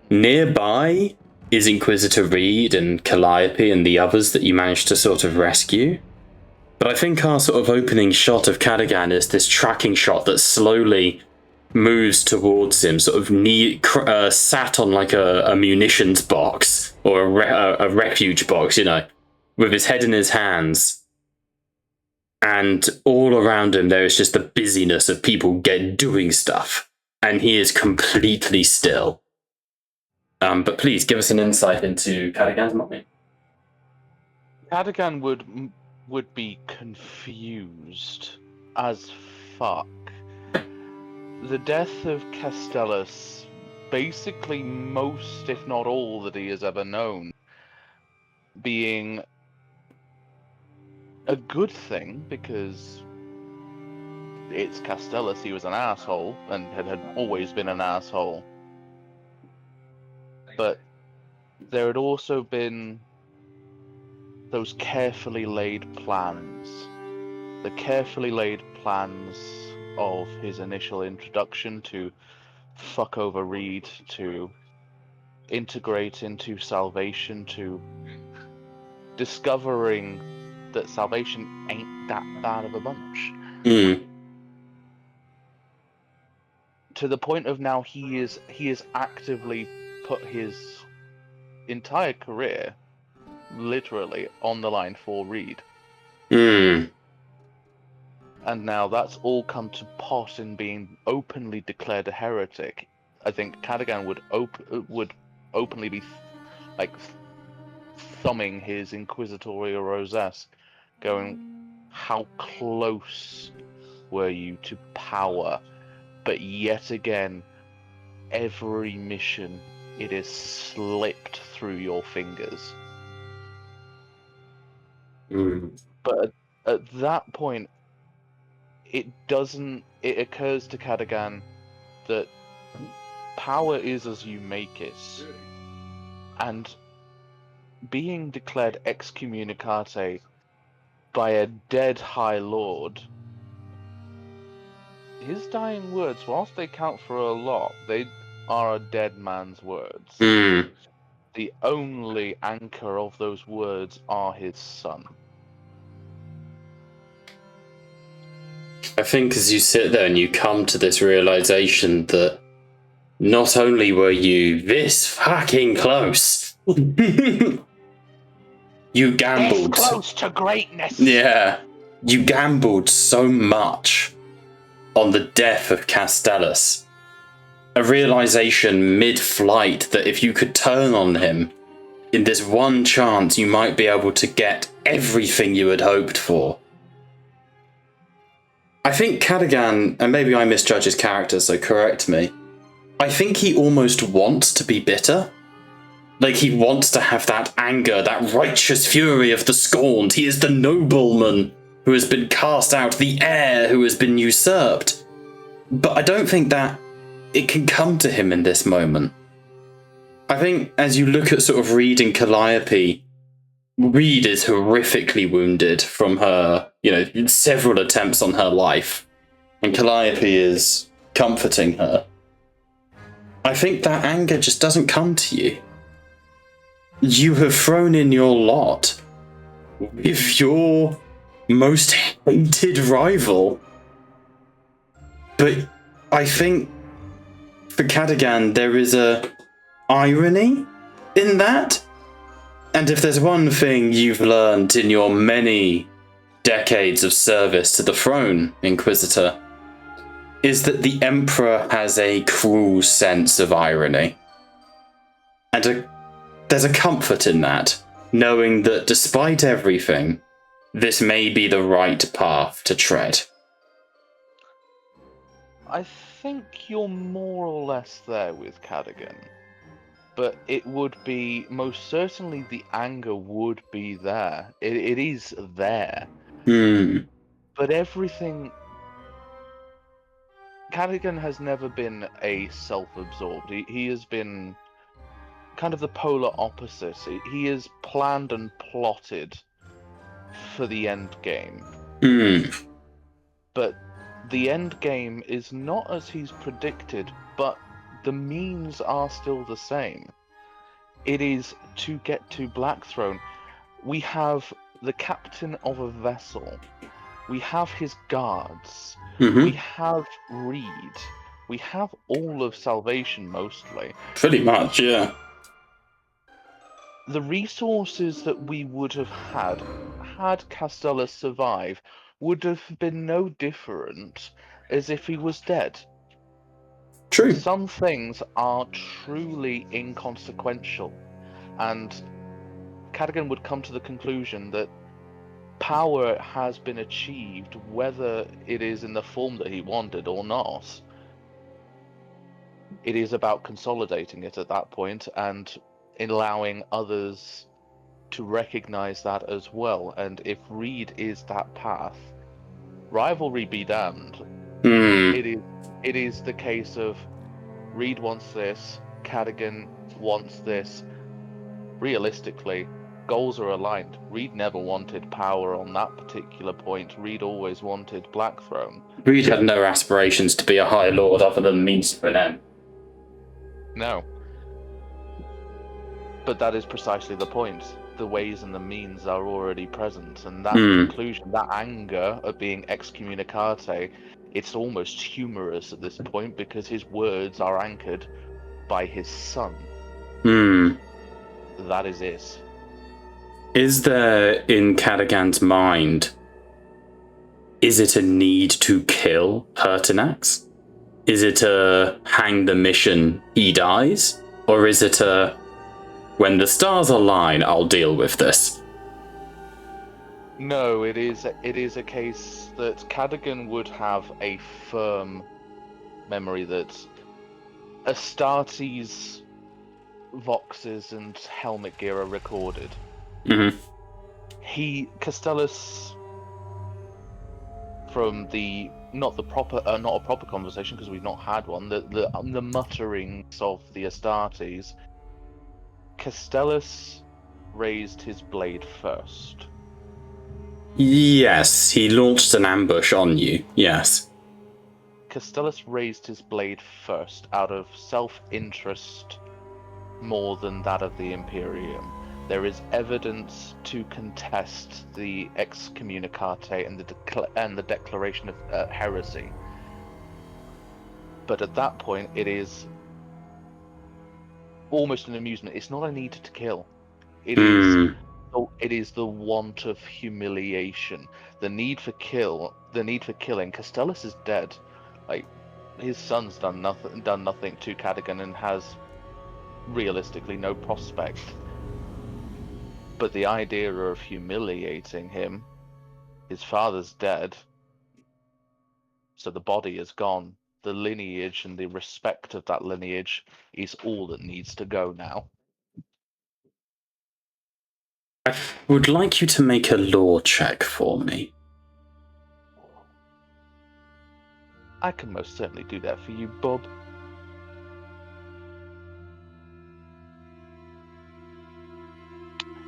Nearby is Inquisitor Reed and Calliope and the others that you managed to sort of rescue. But I think our sort of opening shot of Cadigan is this tracking shot that slowly moves towards him, sort of sat on like a munitions box or a refuge box, you know, with his head in his hands. And all around him there is just the busyness of people doing stuff. And he is completely still. But please give us an insight into Cadigan's mind. Cadigan would be confused as fuck. The death of Castellus, basically most, if not all, that he has ever known, being a good thing because it's Castellus. He was an asshole and had always been an asshole. But there had also been those carefully laid plans. The carefully laid plans of his initial introduction to fuck over Reed, to integrate into Salvation, to discovering that Salvation ain't that bad of a bunch. To the point of now he is actively put his entire career literally on the line for Reed. And now that's all come to pot in being openly declared a heretic. I think Cadigan would openly be like thumbing his inquisitorial rosette, going, how close were you to power? But yet again, every mission, it is slipped through your fingers. But at that point, it occurs to Cadigan that power is as you make it. And being declared excommunicate by a dead High Lord, his dying words, whilst they count for a lot, they are a dead man's words. The only anchor of those words are his son. I think as you sit there and you come to this realization that not only were you this fucking close, you gambled. This close to greatness! Yeah. You gambled so much on the death of Castellus. A realization mid-flight that if you could turn on him, in this one chance you might be able to get everything you had hoped for. I think Cadigan, and maybe I misjudge his character, so correct me, I think he almost wants to be bitter. Like, he wants to have that anger, that righteous fury of the scorned. He is the nobleman who has been cast out, the heir who has been usurped. But I don't think that it can come to him in this moment. I think as you look at sort of Reed and Calliope, Reed is horrifically wounded from her, several attempts on her life, and Calliope is comforting her. I think that anger just doesn't come to you. You have thrown in your lot with your most hated rival. But I think for Cadigan there is a irony in that. And if there's one thing you've learned in your many decades of service to the throne, Inquisitor, is that the Emperor has a cruel sense of irony. And there's a comfort in that, knowing that despite everything, this may be the right path to tread. I think you're more or less there with Cadogan. But it would be, most certainly the anger would be there. It is there. But everything... Cadogan has never been a self-absorbed. He has been kind of the polar opposite. He has planned and plotted for the end game. But the end game is not as he's predicted, but the means are still the same. It is to get to Blackthrone. We have the captain of a vessel. We have his guards. We have Reed. We have all of Salvation, mostly. Pretty much, yeah. The resources that we would have had Castellus survive would have been no different as if he was dead. True. Some things are truly inconsequential, and Cadogan would come to the conclusion that power has been achieved, whether it is in the form that he wanted or not. It is about consolidating it at that point and allowing others to recognize that as well. And if Reed is that path, rivalry be damned. It is the case of Reed wants this, Cadogan wants this. Realistically, goals are aligned. Reed never wanted power on that particular point. Reed always wanted Blackthrone. Reed had no aspirations to be a High Lord other than means to an end. No. But that is precisely the point. The ways and the means are already present, and that conclusion, that anger of being excommunicate, it's almost humorous at this point because his words are anchored by his son. That is it. Is there, in Cadogan's mind, is it a need to kill Pertinax? Is it a hang the mission, he dies? Or is it a when the stars align, I'll deal with this? No, it is a case that Cadogan would have a firm memory that Astartes, Voxes, and helmet gear are recorded. Castellus, from the not a proper conversation because we've not had one, the mutterings of the Astartes, Castellus raised his blade first. Yes, he launched an ambush on you, yes. Castellus raised his blade first out of self-interest more than that of the Imperium. There is evidence to contest the excommunicate and the declaration of heresy. But at that point, it is almost an amusement. It's not a need to kill. It is the want of humiliation. The need for killing. Castellus is dead. Like, his son's done nothing to Cadogan and has realistically no prospect. But the idea of humiliating him, his father's dead, so the body is gone. The lineage and the respect of that lineage is all that needs to go now. I would like you to make a law check for me. I can most certainly do that for you, Bob.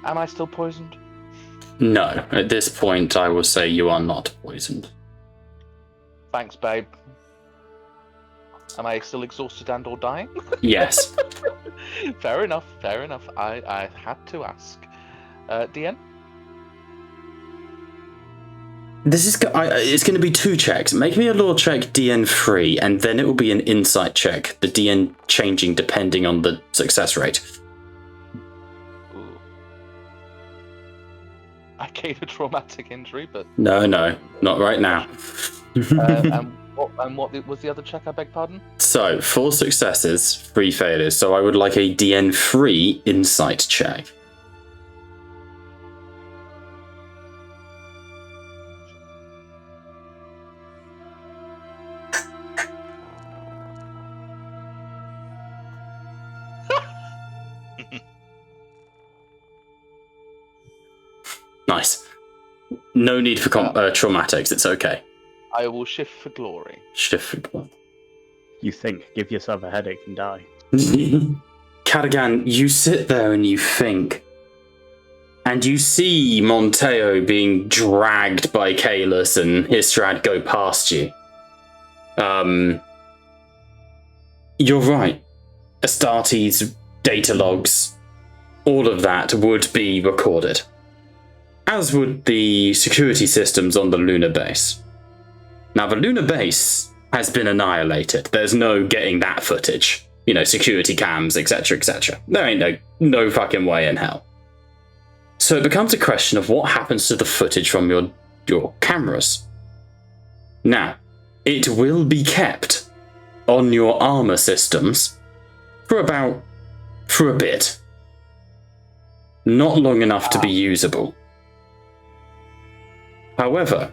Am I still poisoned? No, at this point I will say you are not poisoned. Thanks, babe. Am I still exhausted and or dying? Yes. Fair enough. I had to ask. DN? This is it's going to be 2 checks. Make me a law check DN3, and then it will be an insight check, the DN changing depending on the success rate. Ooh. I gained a traumatic injury, but... No, not right now. And What was the other check? I beg pardon. So, 4 successes, 3 failures. So I would like a DN3 insight check. Nice. No need for traumatics, it's okay. I will shift for glory. Shift for glory. You think, give yourself a headache and die. Cadigan, you sit there and you think. And you see Monteo being dragged by Kalis and Histrad go past you. You're right. Astartes, data logs, all of that would be recorded. As would the security systems on the lunar base. Now, the lunar base has been annihilated. There's no getting that footage. You know, security cams, etc., etc. There ain't no fucking way in hell. So it becomes a question of what happens to the footage from your cameras. Now, it will be kept on your armor systems for a bit. Not long enough to be usable. However,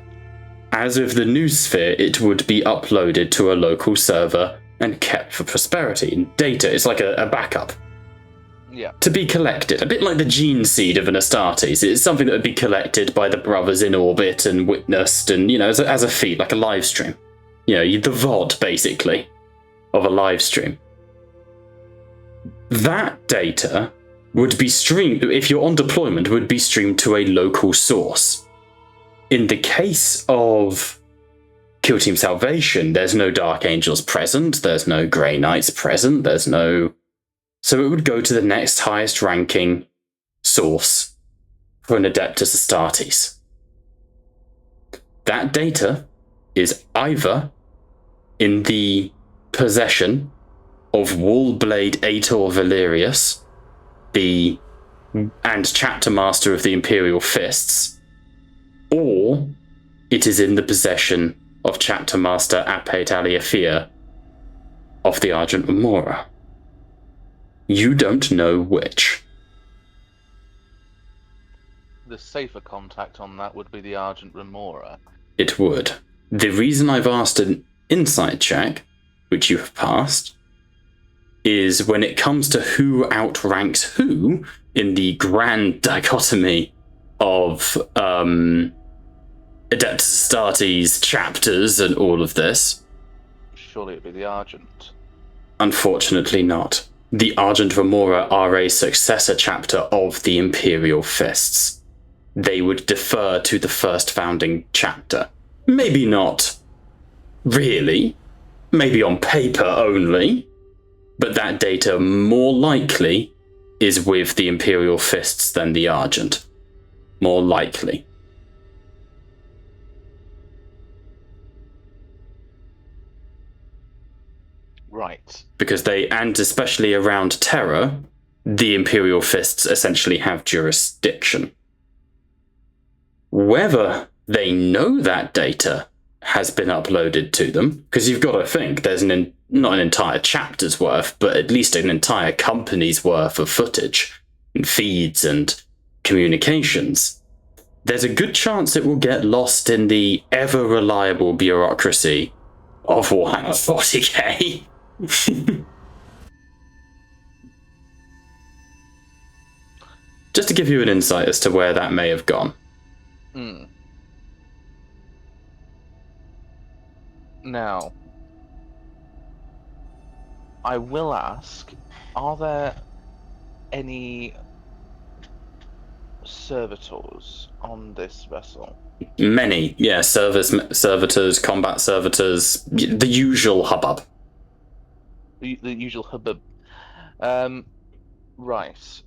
as with the Noosphere, it would be uploaded to a local server and kept for prosperity. And data is like a backup. Yeah. To be collected, a bit like the gene seed of an Astartes. It's something that would be collected by the brothers in orbit and witnessed, and as a feed, like a live stream. The VOD basically of a live stream. That data would be streamed, if you're on deployment, would be streamed to a local source. In the case of Kill Team Salvation, there's no Dark Angels present, there's no Grey Knights present, so it would go to the next highest ranking source for an Adeptus Astartes. That data is either in the possession of Wallblade Aetor Valerius, and Chapter Master of the Imperial Fists, or it is in the possession of Chapter Master Apate Aliafia of the Argent Remora. You don't know which. The safer contact on that would be the Argent Remora. It would. The reason I've asked an insight check, which you have passed, is when it comes to who outranks who in the grand dichotomy of Adeptus Astartes chapters and all of this. Surely it'd be the Argent. Unfortunately not. The Argent Remora are a successor chapter of the Imperial Fists. They would defer to the first founding chapter. Maybe not really. Maybe on paper only. But that data more likely is with the Imperial Fists than the Argent. More likely. Right. Because and especially around Terra, the Imperial Fists essentially have jurisdiction. Whether they know that data has been uploaded to them, because you've got to think there's not an entire chapter's worth, but at least an entire company's worth of footage and feeds and communications. There's a good chance it will get lost in the ever-reliable bureaucracy of Warhammer 40k. Just to give you an insight as to where that may have gone. Now, I will ask, are there any servitors on this vessel? Many, yeah. Servitors, combat servitors, the usual hubbub. The usual hubbub. Right.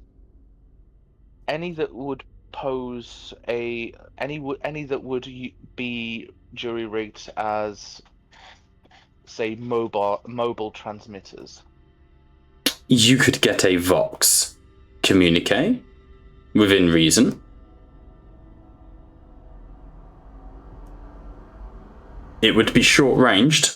Any that would pose any that would be jury-rigged as, say, mobile transmitters. You could get a vox communique within reason. It would be short-ranged.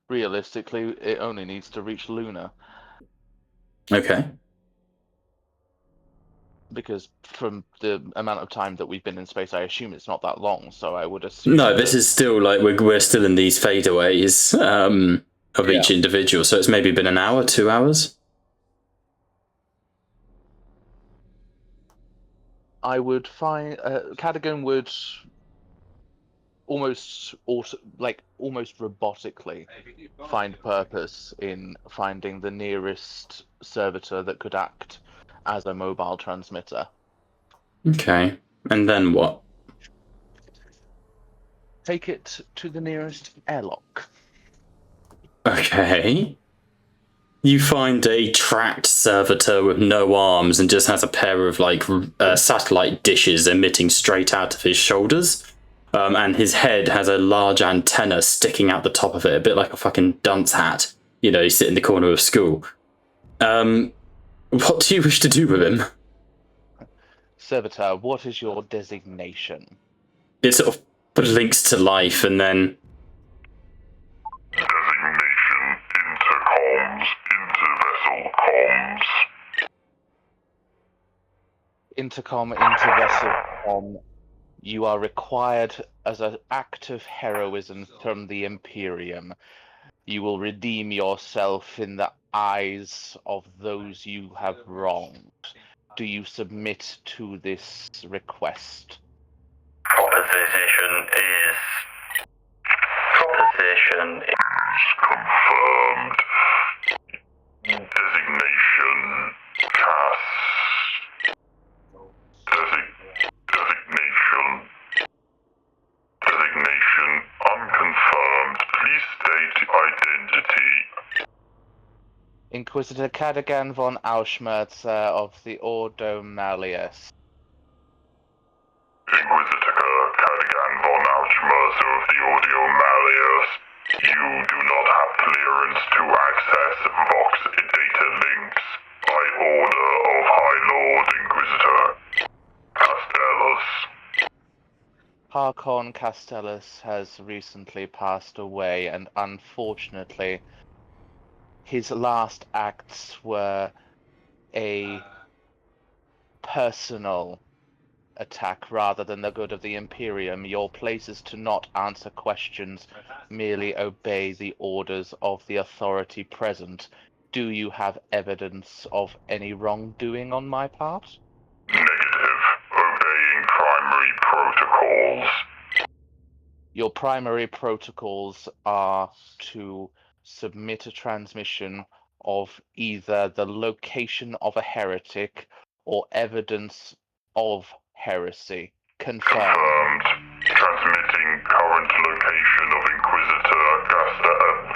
Realistically, it only needs to reach Luna. Okay. Because from the amount of time that we've been in space, I assume it's not that long, so I would assume... No, this is still, like, we're still in these fadeaways of each individual, so it's maybe been an hour, 2 hours? I would find... Cadogan would almost robotically find purpose in finding the nearest servitor that could act as a mobile transmitter. Okay. And then what? Take it to the nearest airlock. Okay. You find a tracked servitor with no arms and just has a pair of, like, satellite dishes emitting straight out of his shoulders. And his head has a large antenna sticking out the top of it, a bit like a fucking dunce hat. You know, you sit in the corner of school. What do you wish to do with him? Servitor, what is your designation? It sort of blinks to life and then... Designation, intercoms, intervessel comms. Intercom, intervessel com. You are required as an act of heroism from the Imperium. You will redeem yourself in the eyes of those you have wronged. Do you submit to this request? Proposition is confirmed. Designation cast. Designation unconfirmed. Please state identity. Inquisitor Cadogan von Auschmerzer of the Ordo Malleus. Inquisitor Cadogan von Auschmerzer of the Ordo Malleus. You do not have clearance to access Vox data links by order of High Lord Inquisitor Castellus. Harkon Castellus has recently passed away, and unfortunately, his last acts were a personal attack rather than the good of the Imperium. Your place is to not answer questions, merely obey the orders of the authority present. Do you have evidence of any wrongdoing on my part? Negative. Obeying primary protocols. Your primary protocols are to submit a transmission of either the location of a heretic or evidence of heresy. Confirmed. Transmitting current location of Inquisitor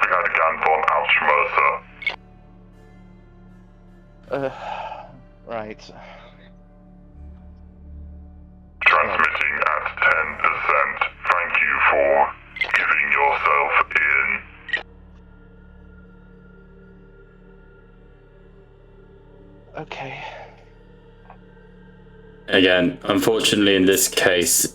Cadogan von Auschmerzer. Right. Transmitting at 10%. Thank you for giving yourself in. Okay. Again, unfortunately in this case,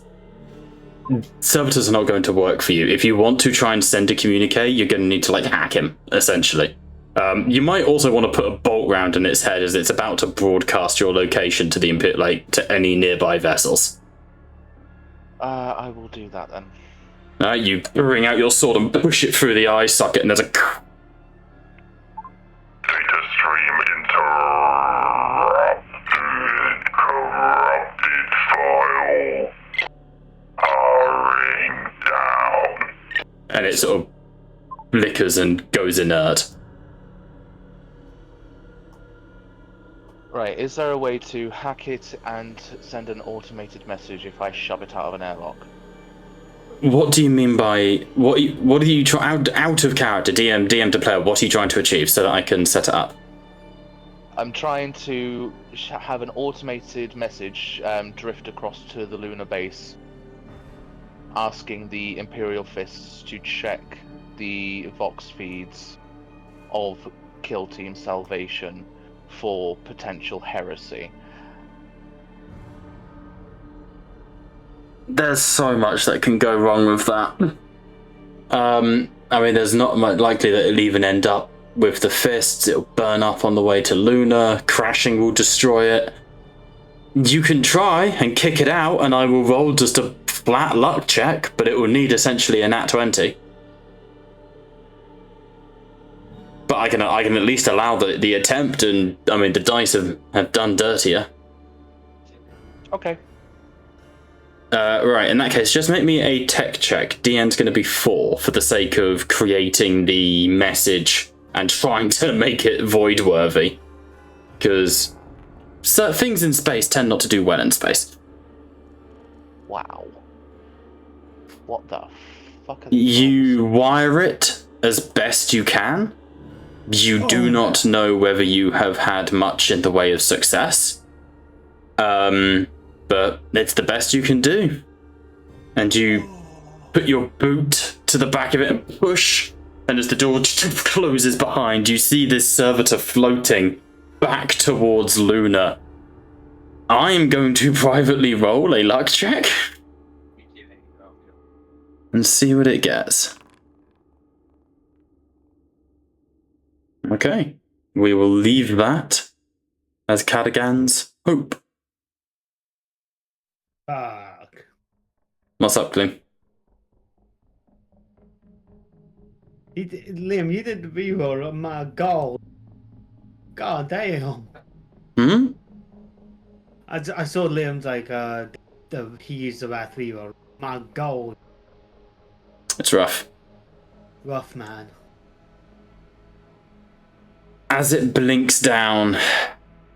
servitors are not going to work for you. If you want to try and send a communique, you're going to need to, like, hack him, essentially. You might also want to put a bolt round in its head as it's about to broadcast your location to the to any nearby vessels. I will do that then. You bring out your sword and push it through the eye socket, and there's a... Data stream interrupted. Corrupted file. Powering down. And it sort of flickers and goes inert. Right, is there a way to hack it and send an automated message if I shove it out of an airlock? What do you mean by... What are you trying... Out of character, DM to player, what are you trying to achieve so that I can set it up? I'm trying to have an automated message drift across to the lunar base, asking the Imperial Fists to check the Vox feeds of Kill Team Salvation for potential heresy. There's so much that can go wrong with that. I mean, there's not much likely that it'll even end up with the fists. It'll burn up on the way to Luna. Crashing will destroy it. You can try and kick it out, and I will roll just a flat luck check, but it will need essentially a nat 20. But I can at least allow the attempt, and I mean, the dice have done dirtier. Okay. Right, in that case, just make me a tech check. DN's going to be 4 for the sake of creating the message and trying to make it void-worthy. Because things in space tend not to do well in space. Wow. What the fuck? You wire it as best you can. You do not know whether you have had much in the way of success. But it's the best you can do. And you put your boot to the back of it and push, and as the door closes behind, you see this servitor floating back towards Luna. I am going to privately roll a luck check and see what it gets. Okay, we will leave that as Cadigan's hope. Fuck. What's up, Gloom? Liam, you did the reroll on my goal. God damn. Hmm? I saw Liam's like he used the last reroll. My goal. It's rough. Rough, man. As it blinks down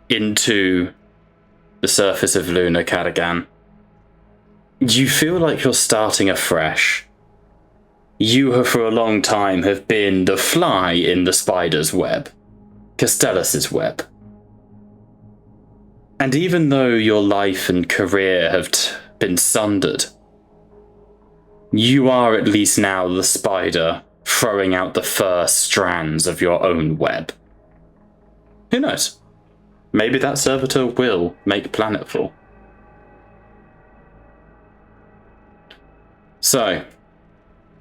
into the surface of Luna, Cadigan, you feel like you're starting afresh. You have for a long time have been the fly in the spider's web, Castellus's web. And even though your life and career have been sundered, you are at least now the spider throwing out the first strands of your own web. Who knows? Maybe that servitor will make planetfall. So,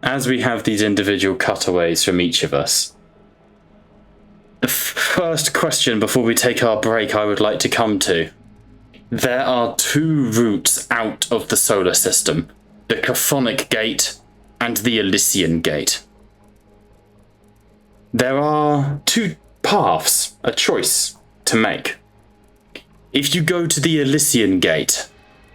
as we have these individual cutaways from each of us, the first question before we take our break I would like to come to. There are 2 routes out of the solar system, the Chthonic Gate and the Elysian Gate. There are 2 paths, a choice to make. If you go to the Elysian Gate,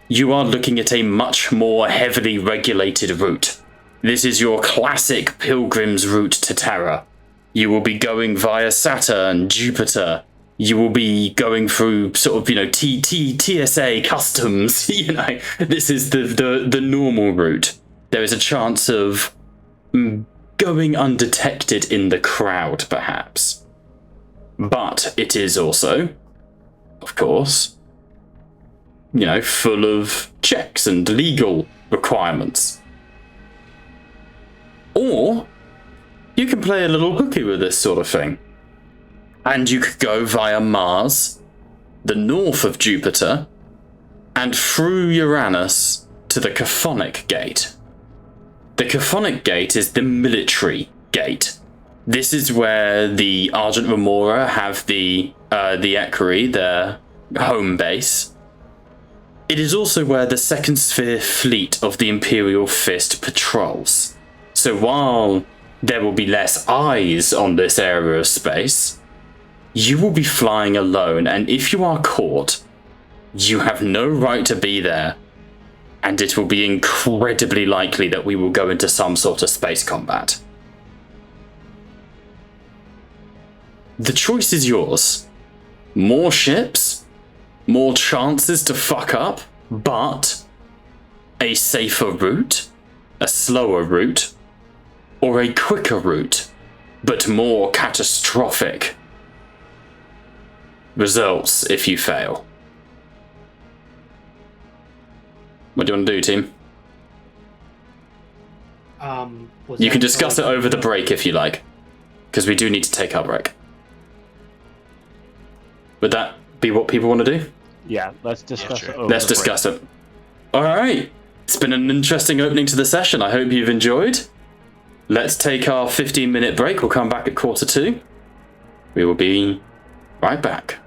you are looking at a much more heavily regulated route. This is your classic pilgrim's route to Terra. You will be going via Saturn, Jupiter. You will be going through sort of, TSA customs. This is the normal route. There is a chance of going undetected in the crowd, perhaps. But it is also, of course, full of checks and legal requirements. Or you can play a little hooky with this sort of thing. And you could go via Mars, the north of Jupiter, and through Uranus to the Chthonic Gate. The Chthonic Gate is the military gate. This is where the Argent Remora have the Equerry, their home base. It is also where the Second Sphere fleet of the Imperial Fist patrols. So while there will be less eyes on this area of space, you will be flying alone, and if you are caught, you have no right to be there, and it will be incredibly likely that we will go into some sort of space combat. The choice is yours. More ships, more chances to fuck up, but a safer route, a slower route, or a quicker route, but more catastrophic results if you fail. What do you want to do, team? You can discuss it over the break if you like, because we do need to take our break. Would that be what people want to do? Yeah, let's discuss it over Let's the discuss it. Alright, It's been an interesting opening to the session. I hope you've enjoyed. Let's take our 15-minute break. We'll come back at 1:45. We will be right back.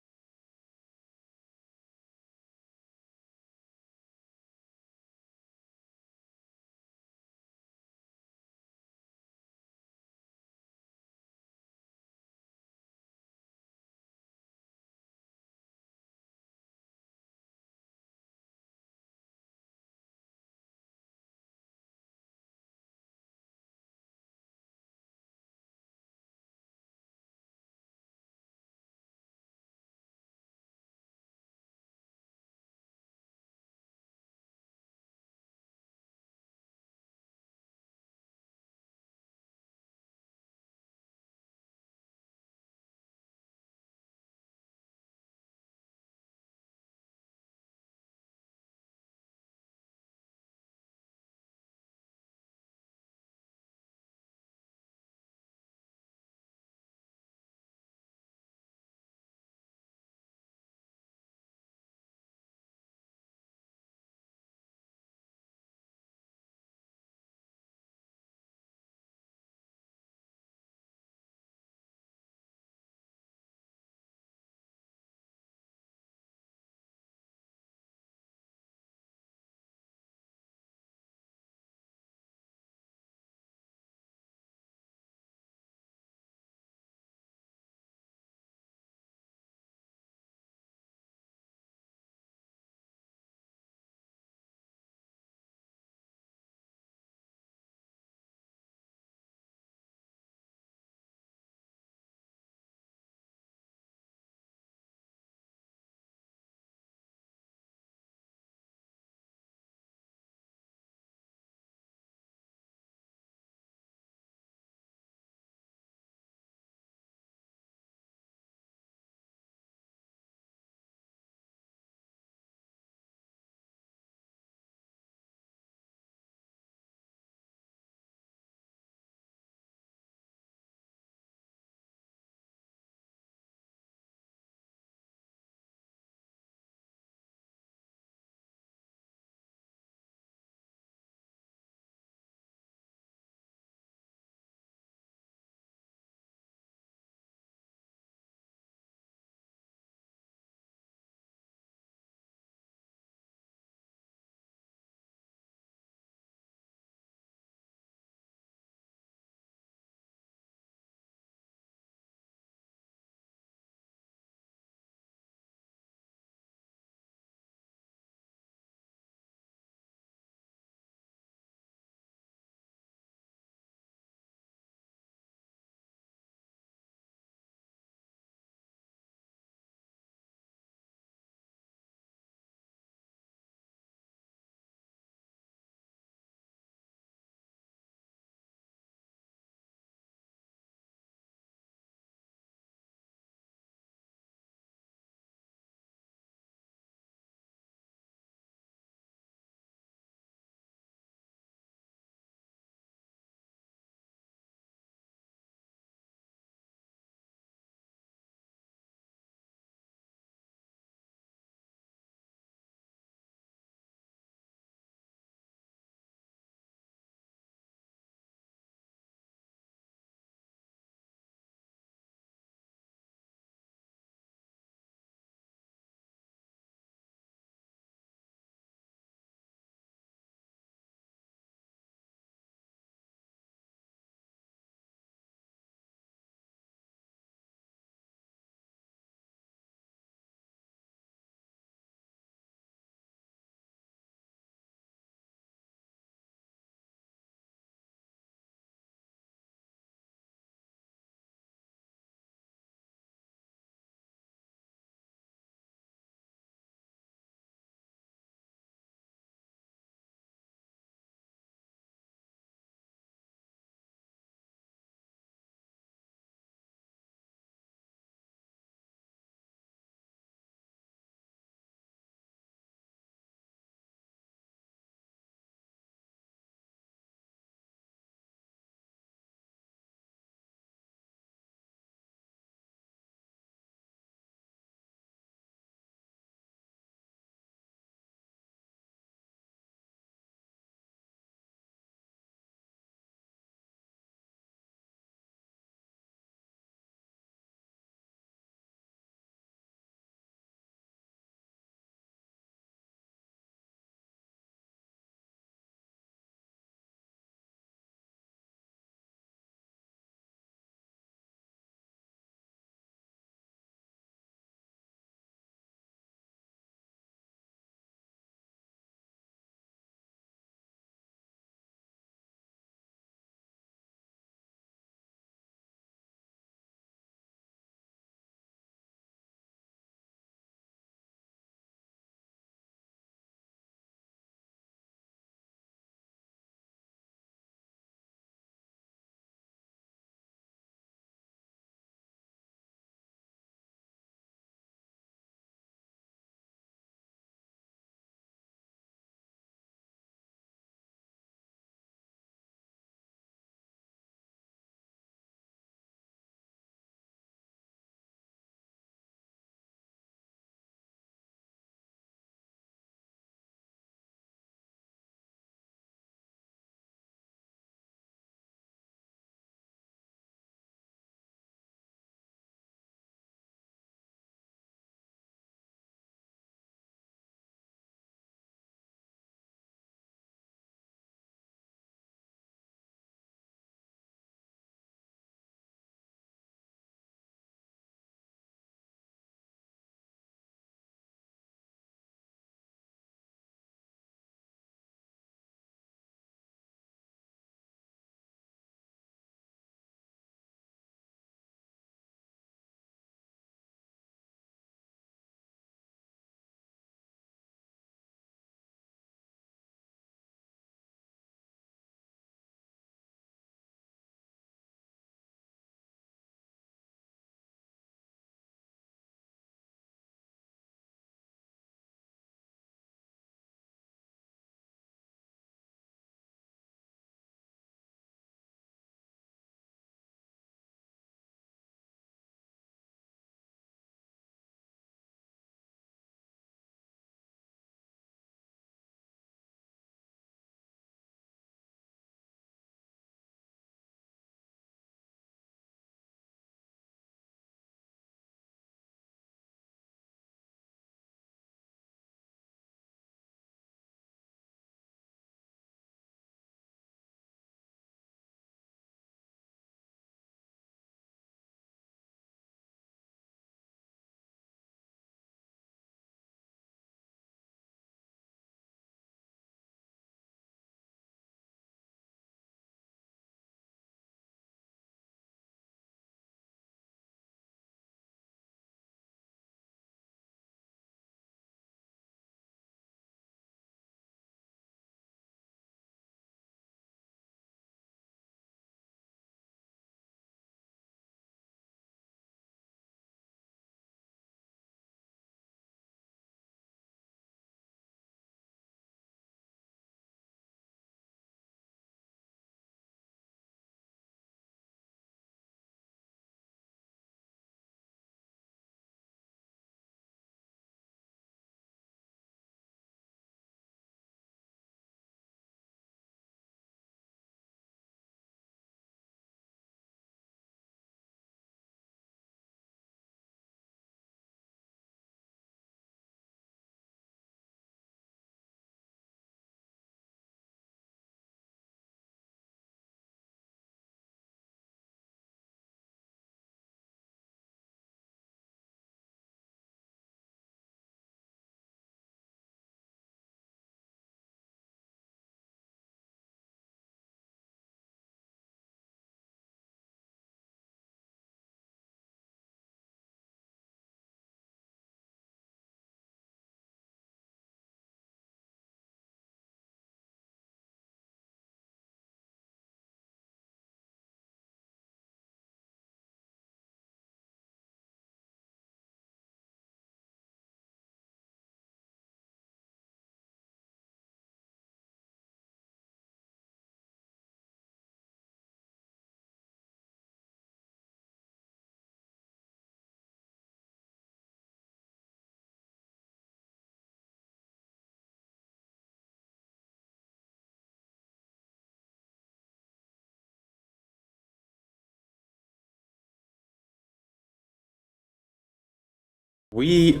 We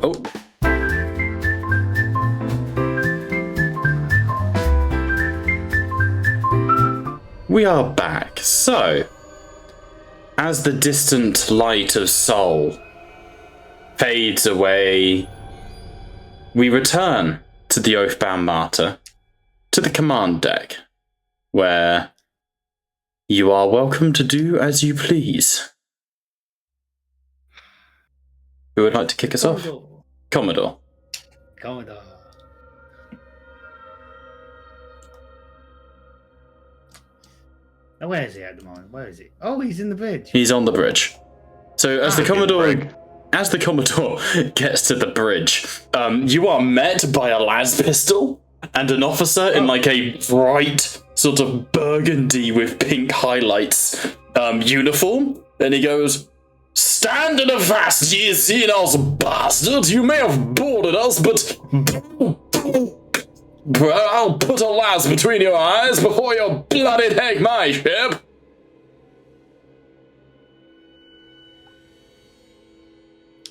are back. So, as the distant light of Sol fades away, we return to the Oathbound Martyr, to the command deck, where you are welcome to do as you please. Who would like to kick us off? Commodore. Commodore. Now, where is he at the moment? Where is he? Oh, he's in the bridge. He's on the bridge. So as the Commodore gets to the bridge, you are met by a las pistol and an officer in like a bright sort of burgundy with pink highlights uniform, and he goes, "Stand and avast, ye Xenos bastards! You may have boarded us, but I'll put a las between your eyes before you bloody take my ship."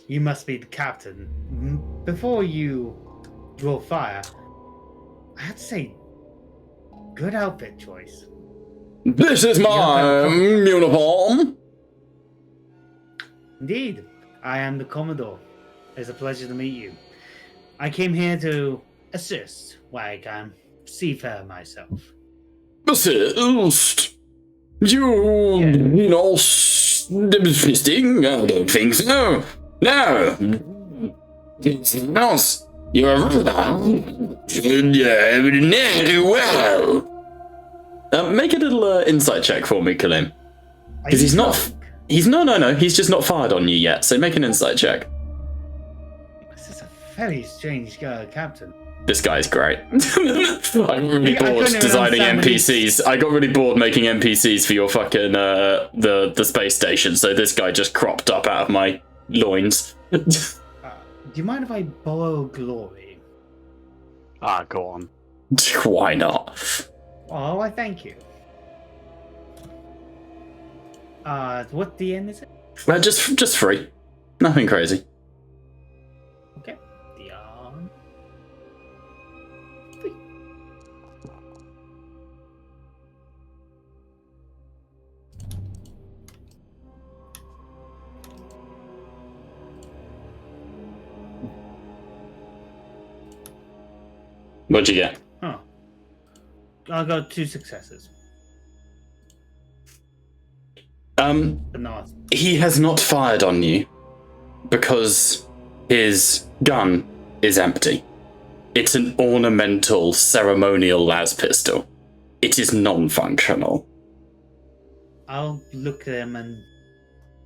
You must be the captain. Before you draw fire, I have to say, good outfit choice. This is my uniform. Indeed, I am the Commodore. It's a pleasure to meet you. I came here to assist where I can, seafarer myself. Assist? You know, fisting? I don't think so. No. No. You're well. Make a little insight check for me, Kalim. Because he's not. No. He's just not fired on you yet. So make an insight check. This is a very strange captain. This guy's great. I got really bored designing NPCs. I got really bored making NPCs for your fucking the space station. So this guy just cropped up out of my loins. Do you mind if I borrow glory? Go on. Why not? Oh, I thank you. What DN is it? Just free. Nothing crazy. Okay. DN. What'd you get? Oh. I got 2 successes. He has not fired on you because his gun is empty. It's an ornamental, ceremonial las pistol. It is non-functional. I'll look at him and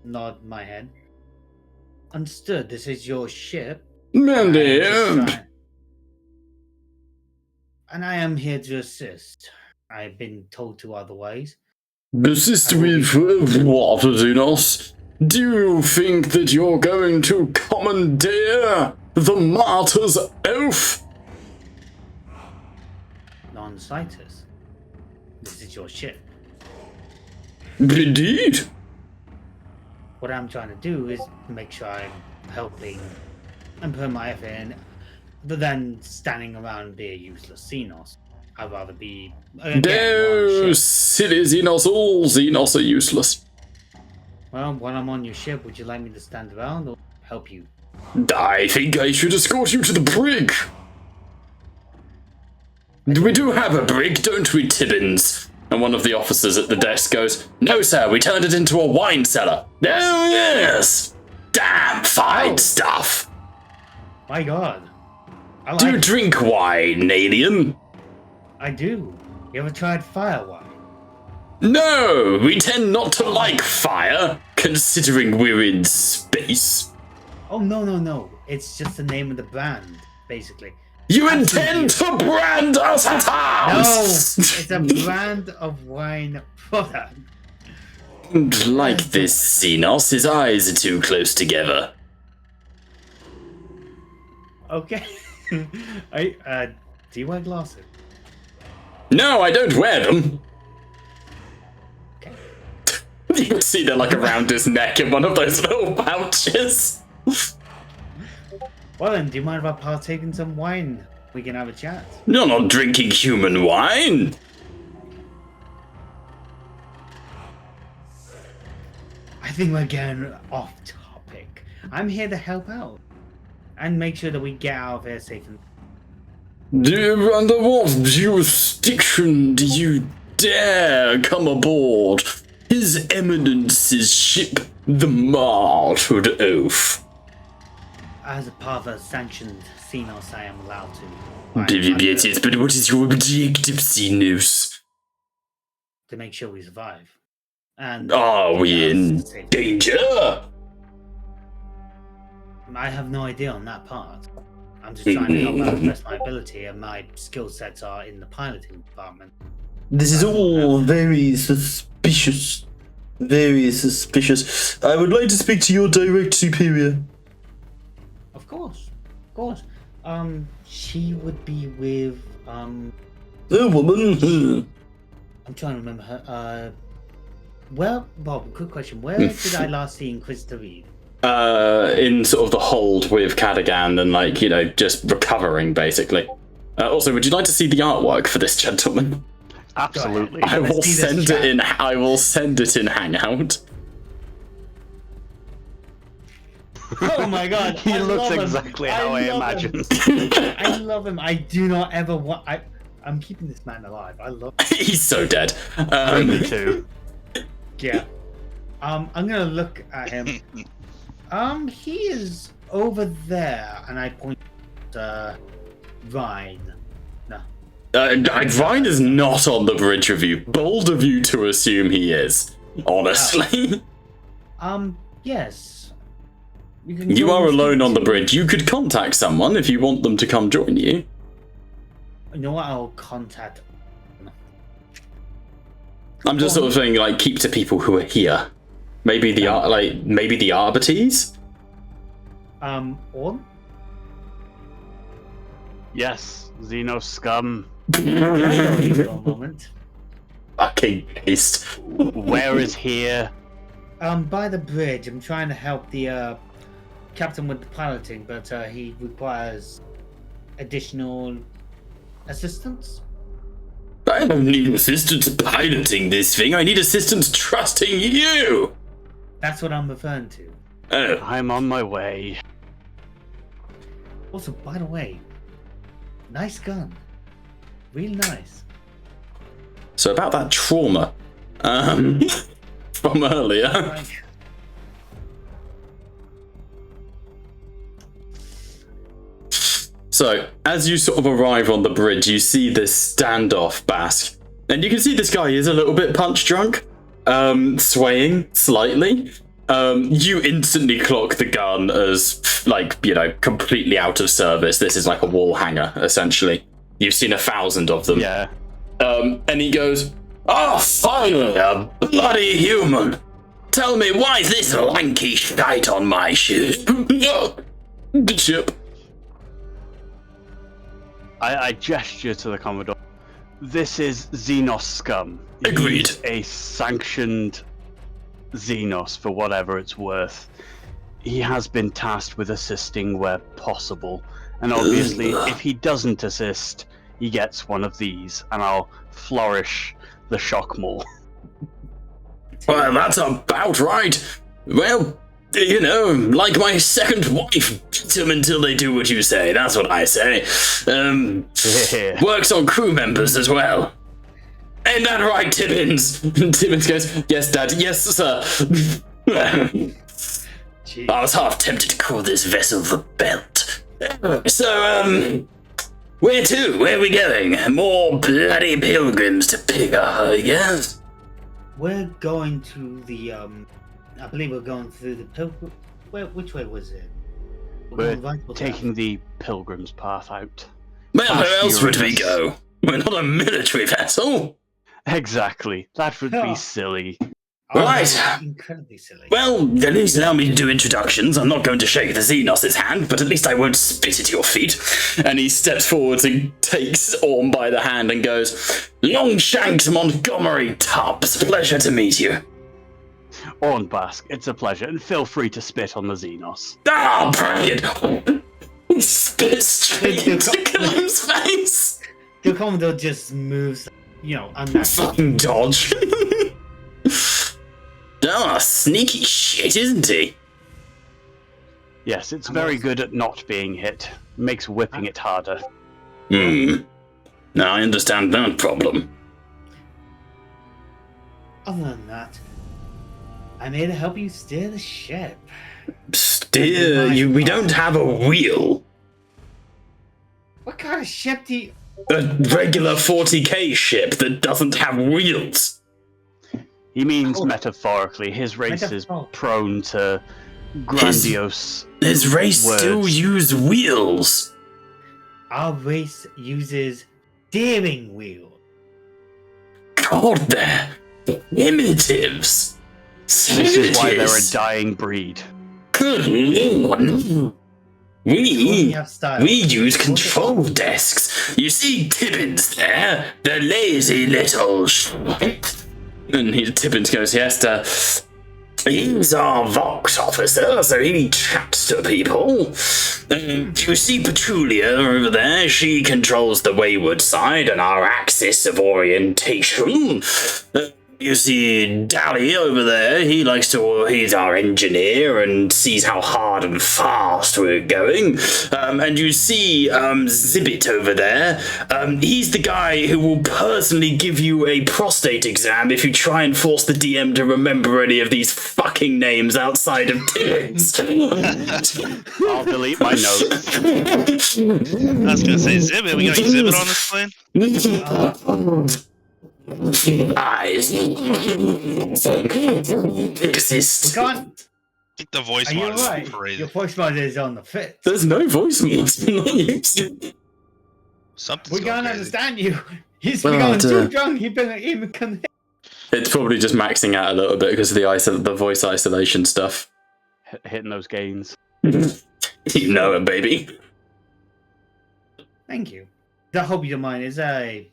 nod my head. Understood, this is your ship. Mandy. And I am here to assist. I've been told to otherwise. Assist with what, Xenos? Do you think that you're going to commandeer the martyr's oath? Non-slightest. This is your ship. Indeed. What I'm trying to do is make sure I'm helping and put my effort in, other than standing around and be a useless Xenos. I'd rather be... No, silly Xenos, all Xenos are useless. Well, while I'm on your ship, would you like me to stand around or help you? I think I should escort you to the brig. We do have a brig, don't we, Tibbins? And one of the officers at the desk goes, "No, sir, we turned it into a wine cellar." Oh, yes. Damn fine stuff. My God. Do you drink wine, alien? I do. You ever tried fire wine? No, we tend not to like fire, considering we're in space. Oh, no. It's just the name of the brand, basically. You intend to brand us at arms? No, it's a brand of wine product. Like this, Xenos, his eyes are too close together. Okay. Do you wear glasses? No, I don't wear them. Okay. You can see they're like around his neck in one of those little pouches. Well then, do you mind if I partake in some wine? We can have a chat. You're not drinking human wine. I think we're getting off topic. I'm here to help out. And make sure that we get out of here safe and... Under what jurisdiction do you dare come aboard His Eminence's ship, the Martyred Oath? As a part of a sanctioned Xenos, I am allowed to. Yes, but what is your objective, Xenos? To make sure we survive. And Are we in danger? I have no idea on that part. I'm just trying to help out the best of my ability, and my skill sets are in the piloting department. This is all very suspicious. Very suspicious. I would like to speak to your direct superior. Of course. She would be with, The woman. I'm trying to remember her, well, Bob, good question. Where did I last see Inquisitor Reed? In sort of the hold with Cadigan and, like, you know, just recovering, basically. Also, would you like to see the artwork for this gentleman? Absolutely. I will send it in. I will send it in Hangout. Oh my god. He looks exactly how I imagined. I love him. I do not ever want... I'm keeping this man alive. I love him. He's so dead. Me too. Yeah. I'm gonna look at him. He is over there, and I point at Rhine. No. Ryan is not on the bridge with you. Bold of you to assume he is. Honestly. Yes. You are alone on the bridge. You could contact someone if you want them to come join you. You know what? I'll contact. I'm just sort of saying, like, keep to people who are here. Maybe the maybe the Arbites. On? Yes, Xenos scum. For a moment. Fucking haste. Where is here? By the bridge. I'm trying to help the captain with the piloting, but he requires additional assistance. I don't need assistance piloting this thing. I need assistance trusting you. That's what I'm referring to. Oh. I'm on my way. Also, by the way, nice gun. Really nice. So about that trauma, from earlier. Like, So, as you sort of arrive on the bridge, you see this standoff, Bask. And you can see this guy is a little bit punch drunk, swaying slightly. You instantly clock the gun as, like, you know, completely out of service. This is like a wall hanger, essentially. You've seen 1,000 of them. Yeah. And he goes, "Oh, finally, a bloody human. Tell me, why is this lanky shite on my ship?" The ship. I gesture to the Commodore. This is Xenos scum. Agreed. He's a sanctioned Xenos for whatever it's worth. He has been tasked with assisting where possible. And obviously, if he doesn't assist, he gets one of these, and I'll flourish the shock maul. Well, that's about right. Well, you know, like my second wife, beat them until they do what you say. That's what I say. Works on crew members as well. Ain't that right, Tibbins? Tibbins goes, "Yes, Dad. Yes, sir." I was half tempted to call this vessel the Belt. So, where to? Where are we going? More bloody pilgrims to pick up, I guess. we're going to the I believe we're going through the pilgrim. Which way was it? We're going right or taking left? the pilgrim's path out. Well, Past where else would we Uranus. go? We're not a military vessel. Exactly. That would Yeah. be silly. Oh, Right. that's incredibly silly. Well, at least allow me to do introductions. I'm not going to shake the Xenos' hand, but at least I won't spit at your feet. And he steps forwards and takes Orm by the hand and goes, "Longshanks Montgomery Tubbs, pleasure to meet you." Orn Bask, it's a pleasure, and feel free to spit on the Xenos. Ah, brilliant. He spits straight into Cunning's face. The Commodore just moves, unnaturally. Fucking dodge. Ah, sneaky shit, isn't he? Yes, it's very good at not being hit. Makes whipping it harder. Now I understand that problem. Other than that, I'm here to help you steer the ship. Steer? We don't have a wheel. What kind of ship do you... A regular 40k ship that doesn't have wheels. He means metaphorically. His race is prone to grandiose His race words. still use wheels. Our race uses steering wheel. God, they're primitives. This is why they're a dying breed. Good Lord. We use control desks. You see Tibbins there? The lazy little shit. And Tibbins goes, yes, he's our Vox officer, so he chats to people. You see Petrulia over there? She controls the wayward side and our axis of orientation. You see Dally over there, he's our engineer and sees how hard and fast we're going. And you see Zibbit over there, he's the guy who will personally give you a prostate exam if you try and force the DM to remember any of these fucking names outside of Tibbins. I'll delete my notes. I was gonna say Zibbit, we got Zibbit on this plane? Eyes exist. I think the voice Are you mod is right? crazy. Your voice mod is on the fit. There's no voice mods. Something's We going can't crazy. understand you. He's Well, becoming too drunk. He's been even. It's probably just maxing out a little bit because of the voice isolation stuff. Hitting those gains. You know it, baby. Thank you. The hope you don't mind is a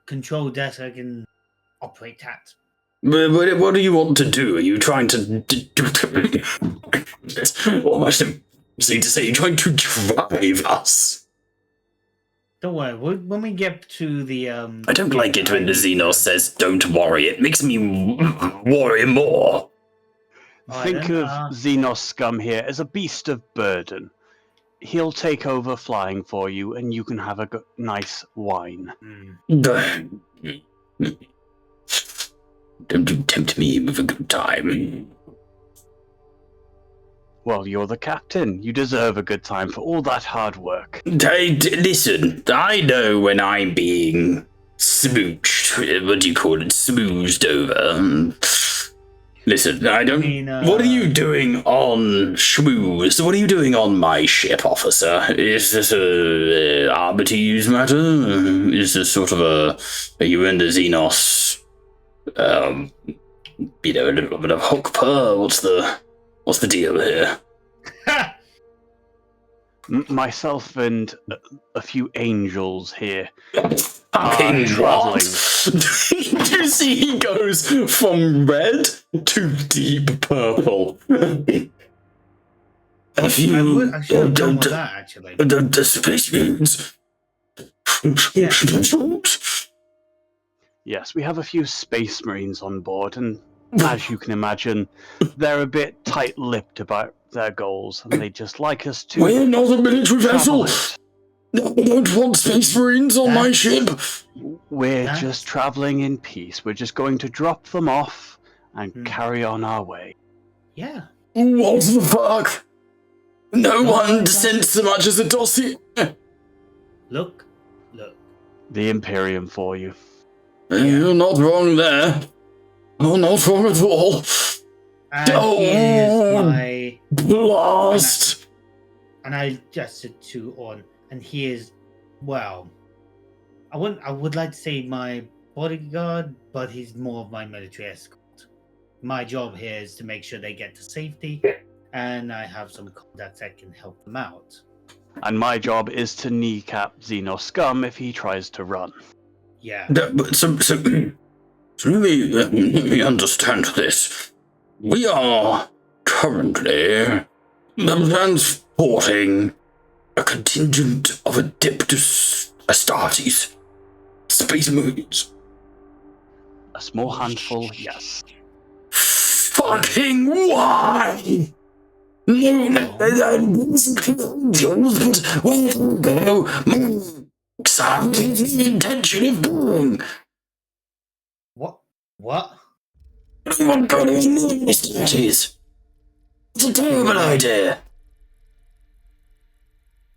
control desk I can operate at. What do you want to do? Are you trying to... Almost easy to say, you're trying to drive us. Don't worry, when we get to the... I don't like it when the Xenos says, don't worry. It makes me worry more. Think of Xenos Scum here as a beast of burden. He'll take over flying for you, and you can have a nice wine. Don't you tempt me with a good time. Well, you're the captain. You deserve a good time for all that hard work. Listen, I know when I'm being smooched. What do you call it? Smoozed over. Listen, I don't... what are you doing on Schmooze? What are you doing on my ship, officer? Is this a Arbites matter? Is this sort of a... Are you in the Xenos... a little bit of Hokpa? What's the deal here? Myself and a few angels here Fucking traveling. You see he goes from red to deep purple. A few... I should have done with that, actually. The space marines. Yes, we have a few space marines on board, and as you can imagine, they're a bit tight-lipped about their goals, and they just like us to... We're not a military vessel. travel it. I don't want space marines on my ship. We're just traveling in peace. We're just going to drop them off and carry on our way. Yeah. What the fuck? No one sent so much as a dossier. Look. The Imperium for you. You're not wrong there. You're not wrong at all. And here's my... Blast! And I gestured to On, and he is, well, I would like to say my bodyguard, but he's more of my military escort. My job here is to make sure they get to safety, and I have some contacts that can help them out. And my job is to kneecap Xenos Scum if he tries to run. Yeah. So let me understand this. We are currently transporting a contingent of Adeptus Astartes, Space Marines. A small handful, yes. Fucking why? No, but where to go? Monks are the intention of doing. What? Anyone got any Astartes? It's a terrible idea.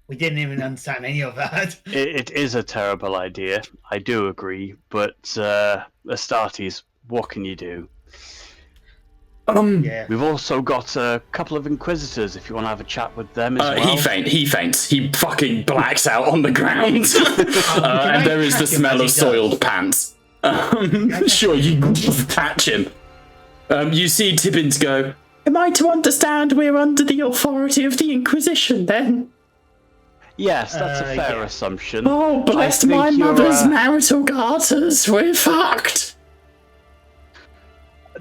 We didn't even understand any of that. It is a terrible idea, I do agree, but Astartes, what can you do? Yeah. We've also got a couple of Inquisitors if you want to have a chat with them as well. He faints. He fucking blacks out on the ground. And there is the smell of soiled pants. Sure, you catch him. You see Tibbins go, am I to understand we're under the authority of the Inquisition then? Yes, that's a fair assumption. Oh, bless my mother's marital garters, we're fucked.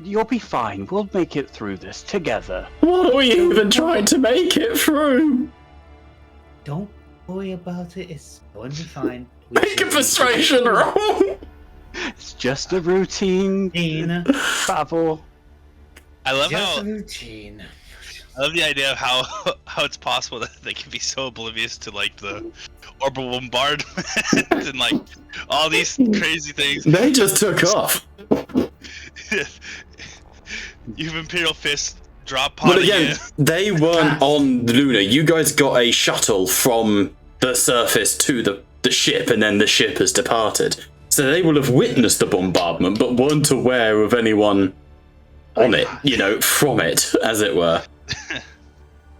You'll be fine. We'll make it through this together. What are we even trying to make it through? Don't worry about it. It's going to be fine. Make a persuasion roll. It's just a routine travel. I love Just how a routine. I love the idea of how it's possible that they can be so oblivious to like the orbital bombardment and like all these crazy things. They just took off. You've Imperial Fists drop pod. But again, they weren't on the Luna. You guys got a shuttle from the surface to the ship, and then the ship has departed. So they will have witnessed the bombardment, but weren't aware of anyone on it, from it, as it were.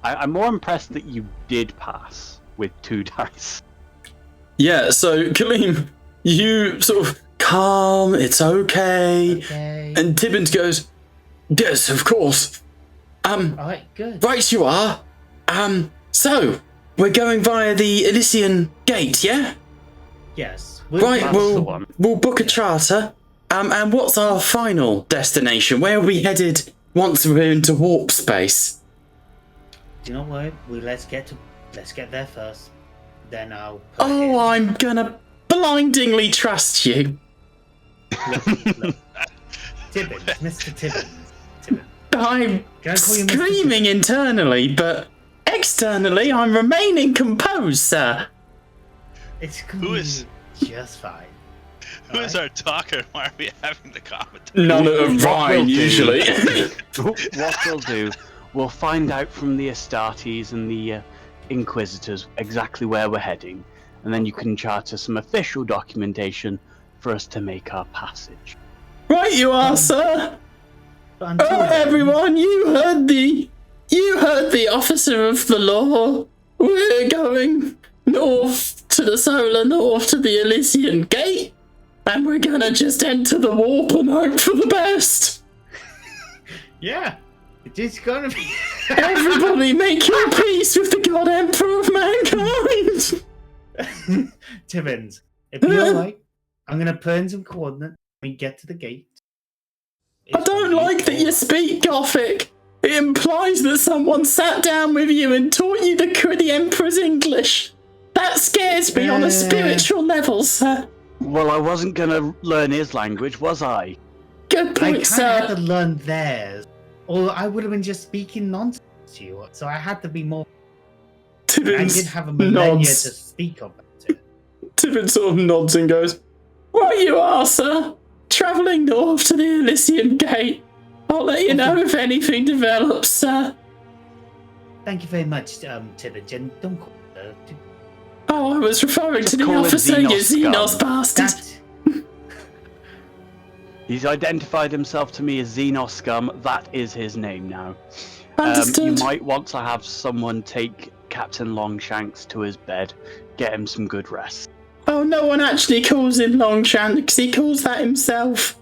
I'm more impressed that you did pass with 2 dice. Yeah, so Kaleem, you sort of calm, it's okay. And Tibbins goes, yes, of course. Alright, good. Right you are. So, we're going via the Elysian Gate, yeah? Yes. Right, we'll book a charter. And what's our final destination? Where are we headed once we're into warp space? Do you know what? Let's get there first. Then I'll. I'm gonna blindingly trust you. Look. Tibbins, Mr. Tibbins. I'm Can I call you Mr. screaming internally, but externally I'm remaining composed, sir. It's Who is just fine. who is our talker? Why are we having the commentary? None of Ryan usually. What we'll do, we'll find out from the Astartes and the Inquisitors exactly where we're heading, and then you can charter some official documentation for us to make our passage. Right you are, sir. Until then, Everyone, you heard the officer of the law. We're going north to the solar north to the Elysian Gate, and we're gonna just enter the warp and hope for the best. Yeah, it is gonna be. Everybody make your peace with the God Emperor of mankind. Tibbins, if you're alright, I'm gonna put in some coordinates when we get to the gate. I don't like that you speak Gothic. It implies that someone sat down with you and taught you the Emperor's English. That scares me on a spiritual level, sir. Well, I wasn't gonna learn his language, was I? Good I point, kind of had to sir. learn theirs, or I would have been just speaking nonsense to you. So I had to be more. I did Tibbins have a millennia nods. to speak about it. Tibbins sort of nods and goes, right you are, sir. Travelling north to the Elysian Gate. I'll let you know if anything develops, sir. Thank you very much, Tibbins. And don't call her. Oh, I was referring Just to the call him officer, you Xenos Xenos bastard. That, He's identified himself to me as Xenos Scum. That is his name now. You Understood. might want to have someone take Captain Longshanks to his bed, get him some good rest. Oh, no one actually calls him Longshanks. He calls that himself.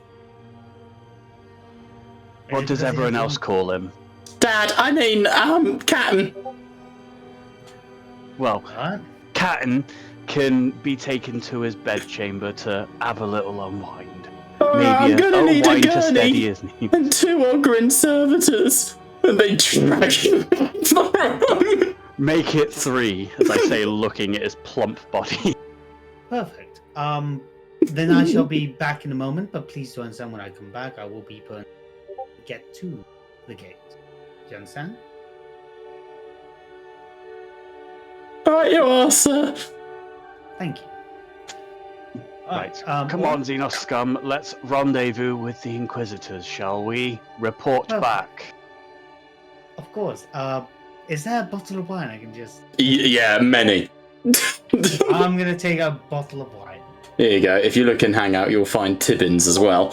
What does everyone else call him? Dad, I mean, Captain. Well, What? Catton can be taken to his bedchamber to have a little unwind. Oh, I'm Maybe gonna a need a wine to steady gurney his knee. and 2 ogren servitors. And they drag him. Make it 3, as I say, looking at his plump body. Perfect. Then I shall be back in a moment, but please do understand when I come back, I will be put get to the gate. Do you understand? Right, you are, sir. Thank you. Right, come well, on, Xenos scum, let's rendezvous with the Inquisitors, shall we? Report Perfect. back. Of course. Is there a bottle of wine I can just... Yeah, many. I'm gonna take a bottle of wine. Here you go. If you look in Hangout, you'll find Tibbins as well.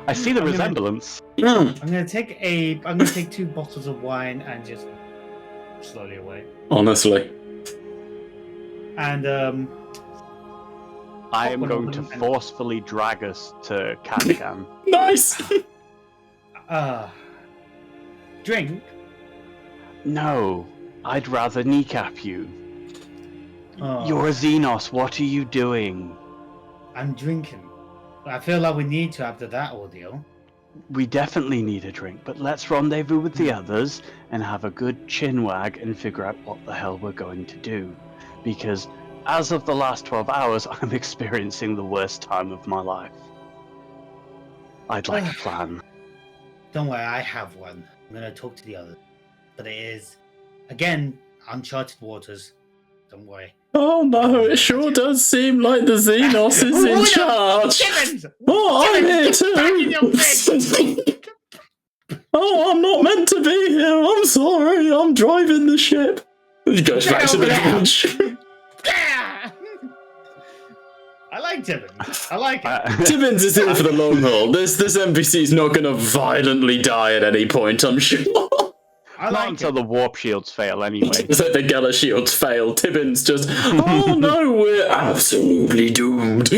I see the resemblance. Mm. I'm gonna take 2 bottles of wine and just slowly away. Honestly. And I am going to forcefully drag us to Kafkan. Nice! Drink? No, I'd rather kneecap you. Oh, You're a Xenos, what are you doing? I'm drinking. I feel like we need to after that ordeal. We definitely need a drink, but let's rendezvous with the others and have a good chinwag and figure out what the hell we're going to do. Because as of the last 12 hours, I'm experiencing the worst time of my life. I'd like a plan. Don't worry, I have one. I'm gonna talk to the others. But it is, again, uncharted waters. Don't worry. Oh no, it sure does seem like the Xenos is in charge. Tibbins! Oh, I'm here Tibbins, back in your too. Oh, I'm not meant to be here. I'm sorry. I'm driving the ship. He goes back to the bridge. Yeah! I like Tibbins. I like it. Tibbins is in for the long haul. This NPC's not going to violently die at any point, I'm sure. I Not like until it. the warp shields fail anyway. So the Geller shields fail. Tibbins just, oh no, we're absolutely doomed.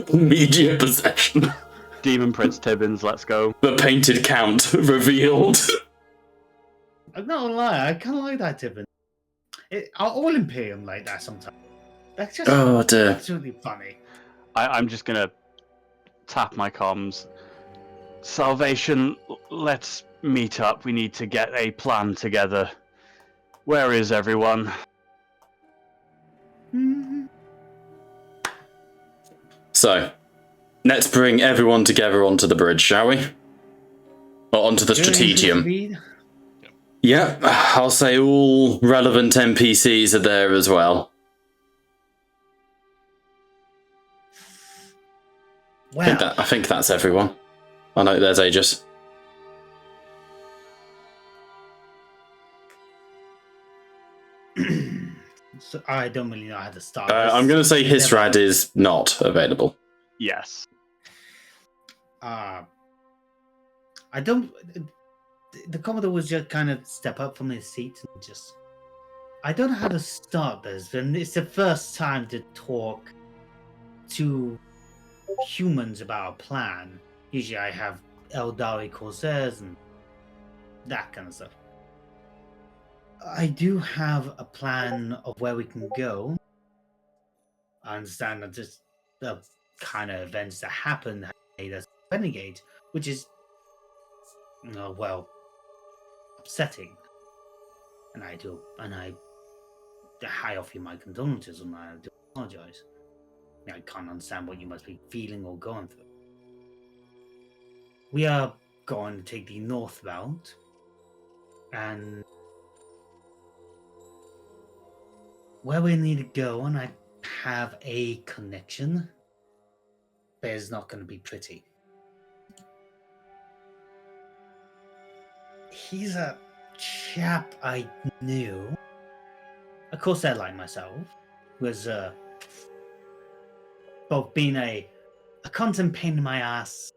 Immediate possession. Demon Prince Tibbins, let's go. The painted count revealed. I'm not gonna lie, I kind of like that Tibbins. All Imperium like that sometimes. That's just Oh dear. absolutely funny. I'm just gonna tap my comms. Salvation, let's meet up. We need to get a plan together. Where is everyone? So, let's bring everyone together onto the bridge, shall we? Or onto the strategium. Yeah, I'll say all relevant NPCs are there as well. Well, I think that's everyone. I know there's Aegis. so I don't really know how to start. this. I'm going to say Hisrad is not available. Yes. I don't. The Commodore was just kind of step up from his seat and just. I don't know how to start this, and it's the first time to talk to humans about a plan. Usually, I have Eldari Corsairs and that kind of stuff. I do have a plan of where we can go. I understand that just the kind of events that happen that made us renegade, which is, well, upsetting. And I offer you my condolences, and I do apologize. I can't understand what you must be feeling or going through. We are going to take the north route, and where we need to go, and I have a connection, but it's not going to be pretty. He's a chap I knew. Of course, I like myself. Was both being a constant pain in my ass,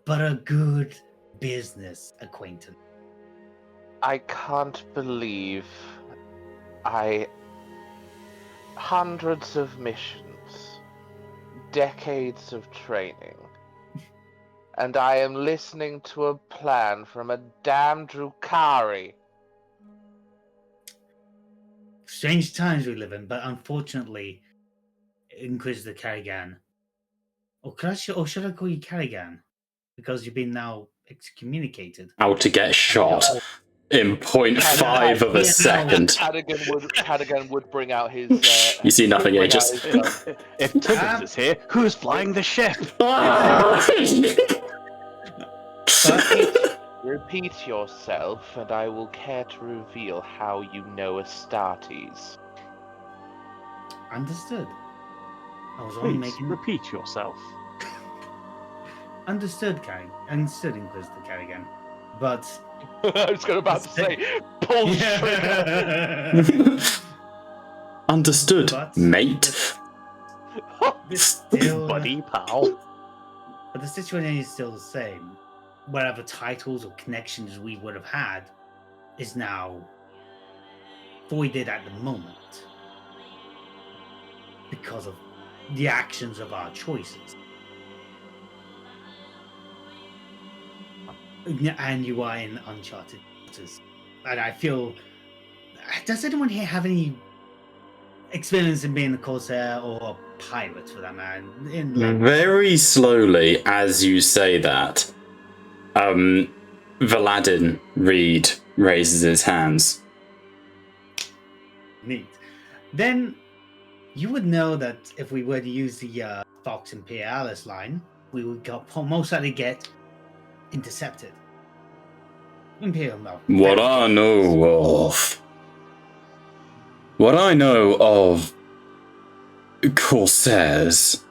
but a good business acquaintance. I can't believe hundreds of missions, decades of training, and I am listening to a plan from a damn Drukhari. Strange times we live in, but unfortunately, Inquisitor Kerrigan, Or should I call you Callaghan? Because you've been now excommunicated. How to get shot in 0.5 of a second. Cadogan would bring out his. You see nothing, bring out Aegis. his gun. If Tibbins is here, who's flying the ship? Repeat yourself, and I will care to reveal how you know Astartes. Understood. I was only Please making. repeat yourself. Understood, Understood, Inquisitor Callaghan. But I was about to say, pull the trigger. Understood, But- mate. still, Buddy, pal. but the situation is still the same. Whatever titles or connections we would have had is now voided at the moment because of the actions of our choices. And you are in uncharted waters. And I feel... Does anyone here have any experience in being a corsair or a pirate, for that matter? Very slowly, as you say that, Valadin Reed raises his hands. Neat. Then you would know that if we were to use the Vox Imperialis line, we would most likely get intercepted. Imperial, no. What I know of Corsairs,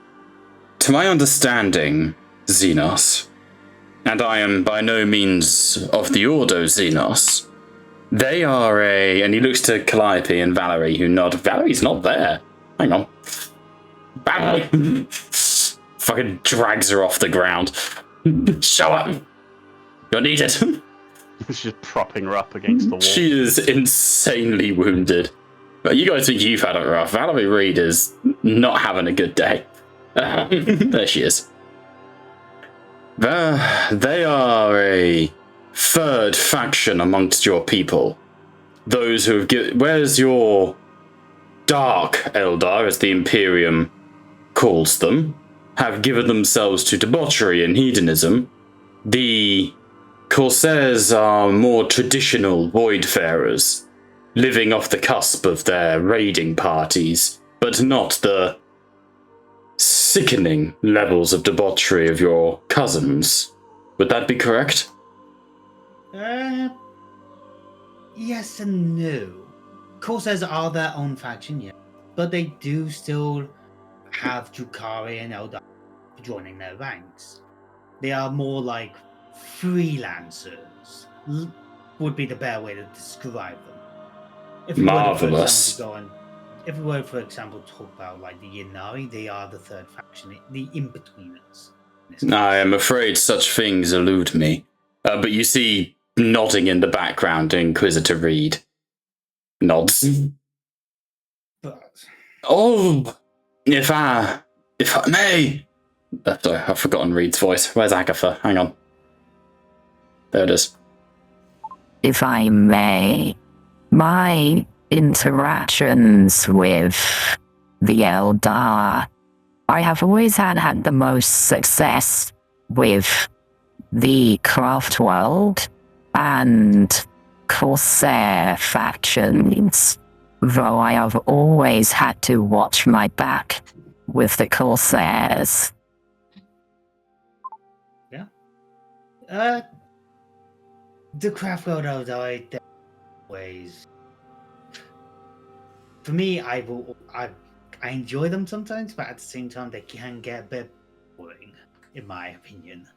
to my understanding, Xenos, and I am by no means of the Ordo Xenos, they are and he looks to Calliope and Valerie, who nod. Valerie's not there. Hang on. Valerie! Fucking drags her off the ground. Show up! You're needed. He's just propping her up against the wall. She is insanely wounded. But you guys think you've had it rough. Valerie Reed is not having a good day. There she is. They are a third faction amongst your people. Those who have where's your Dark Eldar, as the Imperium calls them, have given themselves to debauchery and hedonism. The Corsairs are more traditional voidfarers, living off the cusp of their raiding parties, but not the sickening levels of debauchery of your cousins. Would that be correct? Yes and no. Corsairs are their own faction, yeah, but they do still have Drukhari and Eldar joining their ranks. They are more like freelancers, would be the better way to describe them. If we Marvelous. if we were, for example, talk about like the Yanari, they are the third faction, the in-betweeners. I am afraid such things elude me. But you see, nodding in the background, Inquisitor Reed nods. But Oh, if I may. Sorry, I've forgotten Reed's voice. Where's Agatha? Hang on. There it is. If I may, my interactions with the Eldar, I have always had the most success with the craft world and Corsair factions, though I have always had to watch my back with the Corsairs. The craft world I always. For me, I enjoy them sometimes, but at the same time, they can get a bit boring, in my opinion.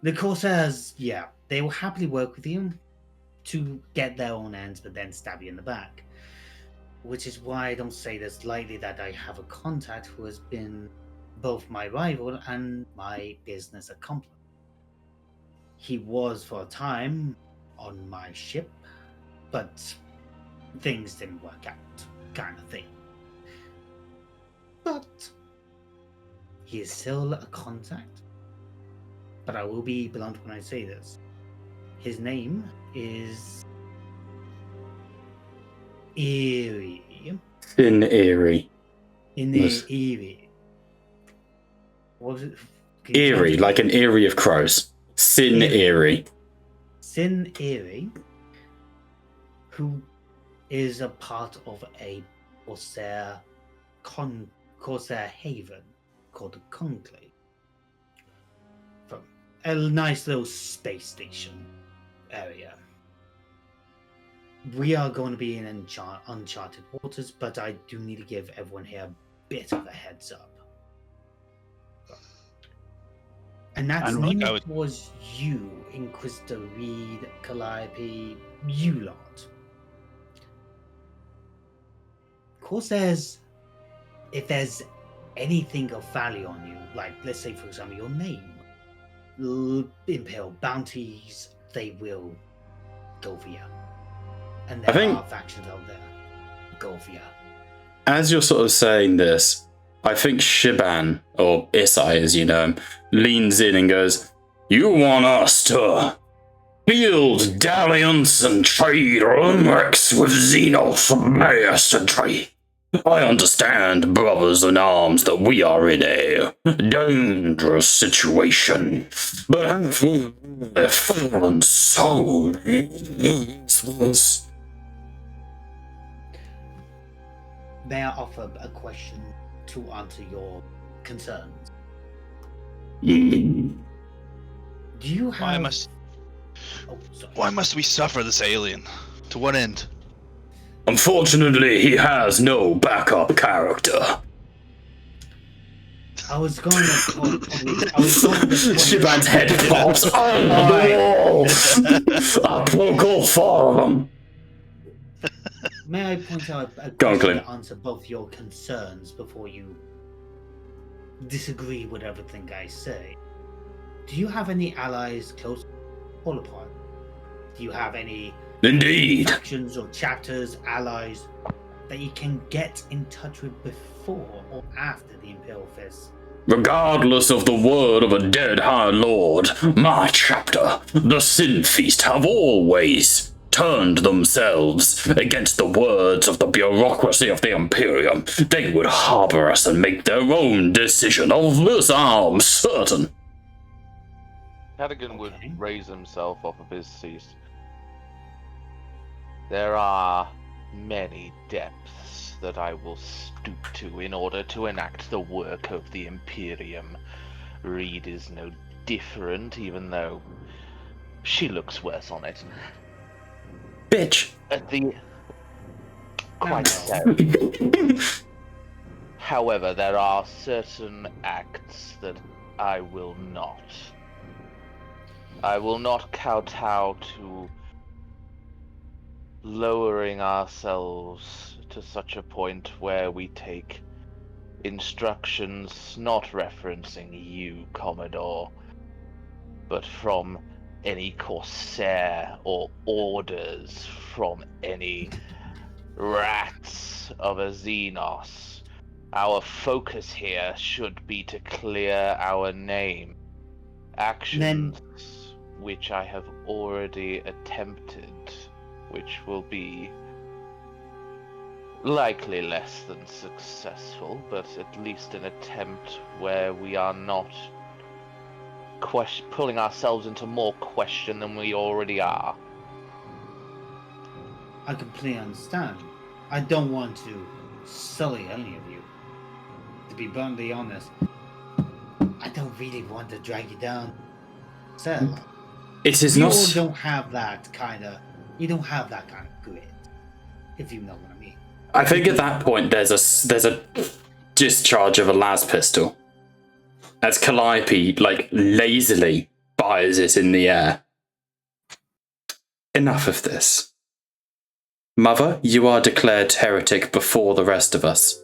The Corsairs, yeah, they will happily work with you to get their own ends, but then stab you in the back. Which is why I don't say this lightly that I have a contact who has been both my rival and my business accomplice. He was for a time on my ship, but things didn't work out, kind of thing. But he is still a contact. But I will be blunt when I say this. His name is Eerie. In Eerie. In Yes. Eerie. What was it? Can you Eerie, like an eerie of crows. Sin Eerie. Sin Eerie, who is a part of a Corsair haven called the Conclave. From a nice little space station area. We are going to be in uncharted waters, but I do need to give everyone here a bit of a heads up. And that's mainly towards you, Inquisitor Reed, Calliope, you lot. Corsairs, if there's anything of value on you, like let's say for example your name, Imperial bounties, they will go for you. And there are factions out there, go for you. As you're sort of saying this, I think Shiban, or Isai as you know him, leans in and goes, "You want us to build dalliance and trade Rumrex with Xenos mastery? I understand, brothers in arms, that we are in a dangerous situation, but have we fallen so useless?" May I offer a question to answer your concerns? Mm. Do you have... Why must we suffer this alien? To what end? Unfortunately, he has no backup character. I was going to... Shiban's head pops on the wall. A poor for them. May I point out a Go on, question Clint. to answer both your concerns before you disagree with everything I say? Do you have any allies close or apart? Do you have any factions or chapters, allies that you can get in touch with before or after the Imperial Fists? Regardless of the word of a dead High Lord, my chapter, the Sin Feast, have always turned themselves against the words of the bureaucracy of the Imperium. They would harbour us and make their own decision. Of this I'm certain. Cadigan would raise himself off of his seat. There are many depths that I will stoop to in order to enact the work of the Imperium. Reed is no different, even though she looks worse on it. Bitch. Quite so. However, there are certain acts that I will not. I will not kowtow to lowering ourselves to such a point where we take instructions not referencing you, Commodore, but from any Corsair or orders from any rats of a Xenos. Our focus here should be to clear our name. Actions which I have already attempted, which will be likely less than successful, but at least an attempt where we are not pulling ourselves into more question than we already are. I completely understand. I don't want to sully any of you. To be bluntly honest, I don't really want to drag you down. So, it is you not. all don't have that kind of. You don't have that kind of grit, if you know what I mean. I think at that point there's a discharge of a las pistol. As Calliope, lazily fires it in the air. Enough of this. Mother, you are declared heretic before the rest of us.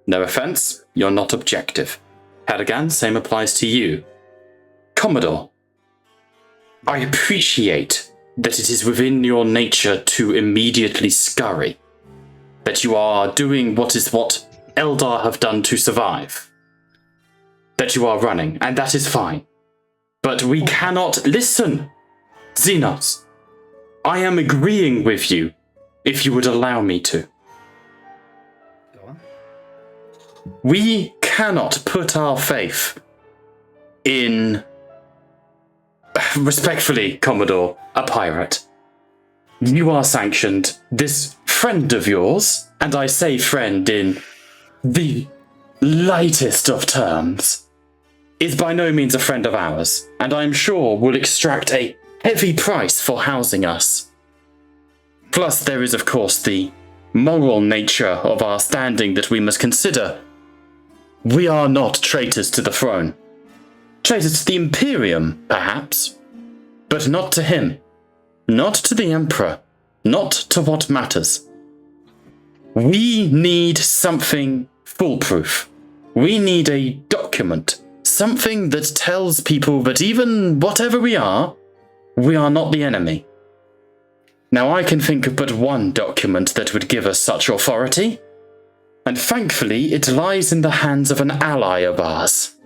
No offense, you're not objective. Cadigan, same applies to you. Commodore, I appreciate that it is within your nature to immediately scurry. That you are doing what Eldar have done to survive. That you are running, and that is fine. But we cannot listen. Xenos, I am agreeing with you, if you would allow me to. Go on. We cannot put our faith in... Respectfully, Commodore, a pirate. You are sanctioned. This friend of yours, and I say friend in the lightest of terms, is by no means a friend of ours, and I'm sure will extract a heavy price for housing us. Plus, there is, of course, the moral nature of our standing that we must consider. We are not traitors to the throne. Traitors to the Imperium, perhaps, but not to him. Not to the Emperor. Not to what matters. We need something foolproof. We need a document. Something that tells people that even whatever we are not the enemy. Now I can think of but one document that would give us such authority, and thankfully it lies in the hands of an ally of ours.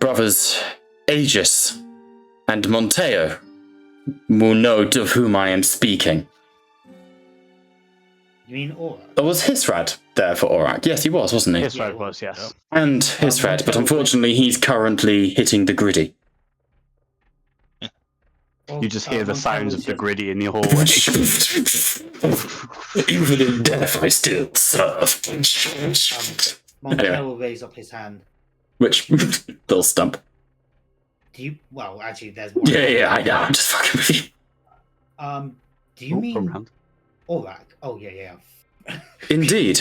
Brothers Aegis and Monteo will know of whom I am speaking. You mean Aura? Oh, was Hisrad there for Aurak? Yes, he was, wasn't he? Hisrad was, yes. And Hisrad, but unfortunately he's currently hitting the griddy. You just hear the sounds of the griddy in the hallway. Even in death, I still serve. Monteo will raise up his hand. Which, little stump. Do you? Well, actually, there's one. Yeah, I know. I'm just fucking with you. Do you mean Aurak? Oh, yeah. Indeed.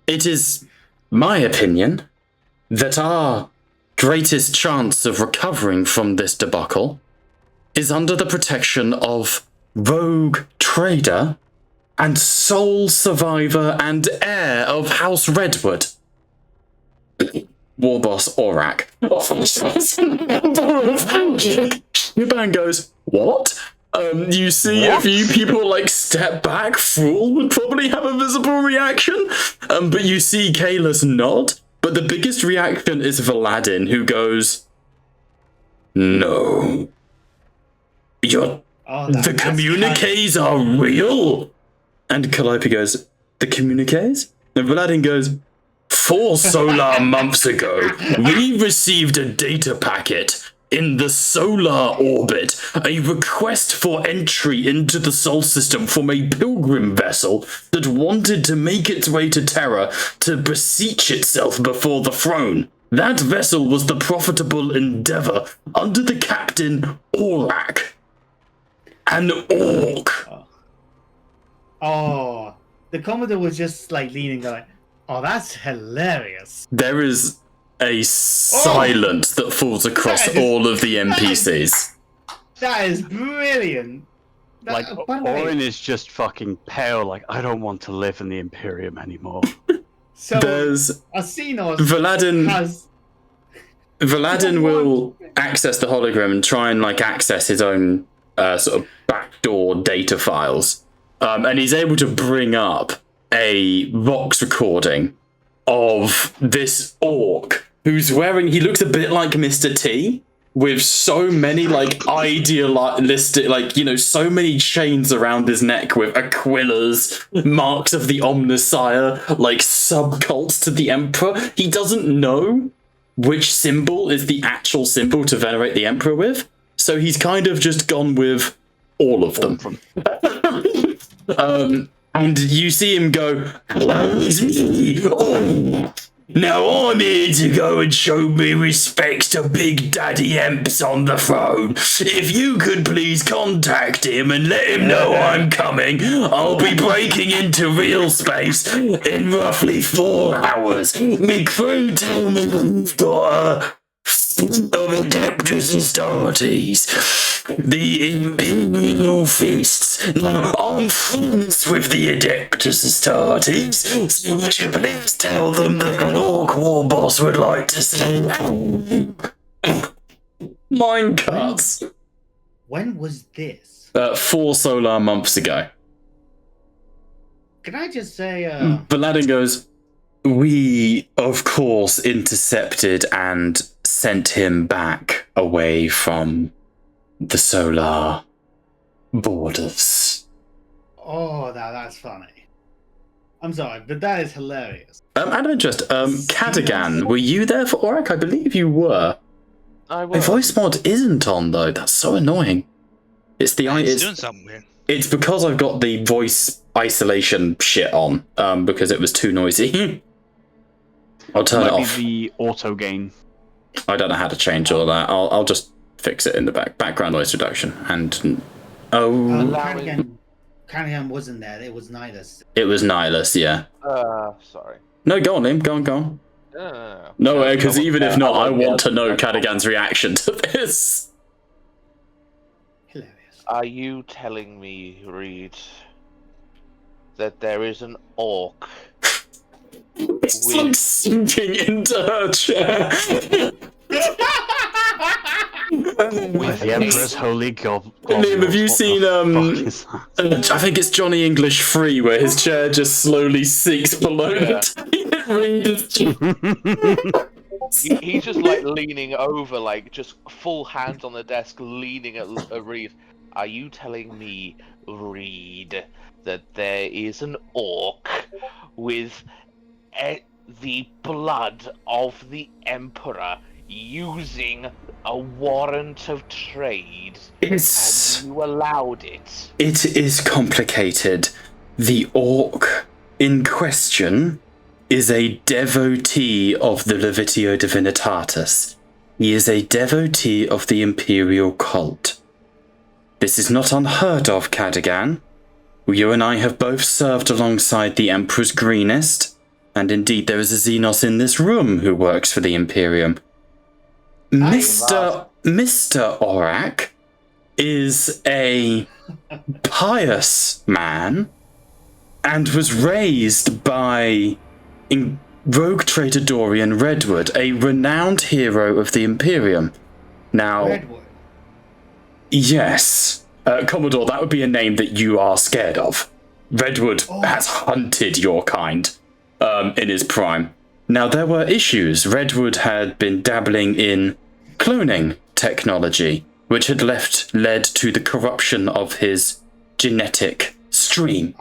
It is my opinion that our greatest chance of recovering from this debacle is under the protection of rogue trader and sole survivor and heir of House Redwood, War Boss Aurak. Yuban goes, what? You see a few people step back. Fool would probably have a visible reaction. But you see Kalis nod. But the biggest reaction is Valadin, who goes, no. The communiques are real. And Calliope goes, the communiques? And Valadin goes, 4 solar months ago, we received a data packet in the solar orbit, a request for entry into the Sol system from a pilgrim vessel that wanted to make its way to Terra to beseech itself before the throne. That vessel was the profitable Endeavour under the captain Aurak. An orc. Oh, the Commodore was just leaning going, oh, that's hilarious. There is a silence that falls across all of the NPCs. That is brilliant. Orin is just fucking pale, I don't want to live in the Imperium anymore. So, there's Asinos Valadin will access the hologram and try and access his own sort of backdoor data files. And he's able to bring up a Vox recording of this orc who's he looks a bit like Mr. T, with so many idealistic, so many chains around his neck with aquillas, marks of the Omnissiah, subcults to the Emperor. He doesn't know which symbol is the actual symbol to venerate the Emperor with, so he's kind of just gone with all of them. And you see him go, now I'm here to go and show me respects to Big Daddy Emps on the throne. If you could please contact him and let him know I'm coming, I'll be breaking into real space in roughly 4 hours. Me crew tell me you've got a of Adeptus Astartes, the Imperial Fists. Now, I'm friends with the Adeptus Astartes, so would you please tell them that an orc war boss would like to say mine cuts. When was this? 4 solar months ago. Can I just say, Valadin goes, we, of course, intercepted and sent him back away from the solar borders. Oh, that's funny. I'm sorry, but that is hilarious. Out of interest, Cadigan, were you there for Auric? I believe you were. I My was. voice mod isn't on though. That's so annoying. It's the He's doing something weird. It's because I've got the voice isolation shit on. Because it was too noisy. I'll turn it off. The auto gain. I don't know how to change all that. I'll just fix it in the background noise reduction. And Cunningham wasn't there. It was Nihilus. It was Nihilus, yeah. Sorry. No, go on, Liam. Go on. No, because even if not, I want to know Cadigan's reaction to this. Hilarious. Are you telling me, Reed, that there is an orc? It's like sinking into her chair. With the Emperor's holy god. Liam, have you seen I think it's Johnny English 3 where his chair just slowly sinks below He's just like leaning over, like just full hands on the desk, leaning at Reed. Are you telling me, Reed, that there is an orc with the blood of the Emperor using a warrant of trade? And you allowed it? It is complicated. The orc in question is a devotee of the Levitio Divinitatis. He is a devotee of the Imperial cult. This is not unheard of, Cadigan. You and I have both served alongside the Emperor's Greenest, and indeed there is a Xenos in this room who works for the Imperium. Mr. Aurak is a pious man and was raised by rogue trader Dorian Redwood, a renowned hero of the Imperium. Now, Redwood. Yes, Commodore, that would be a name that you are scared of. Redwood has hunted your kind in his prime. Now, there were issues. Redwood had been dabbling in cloning technology, which had led to the corruption of his genetic stream.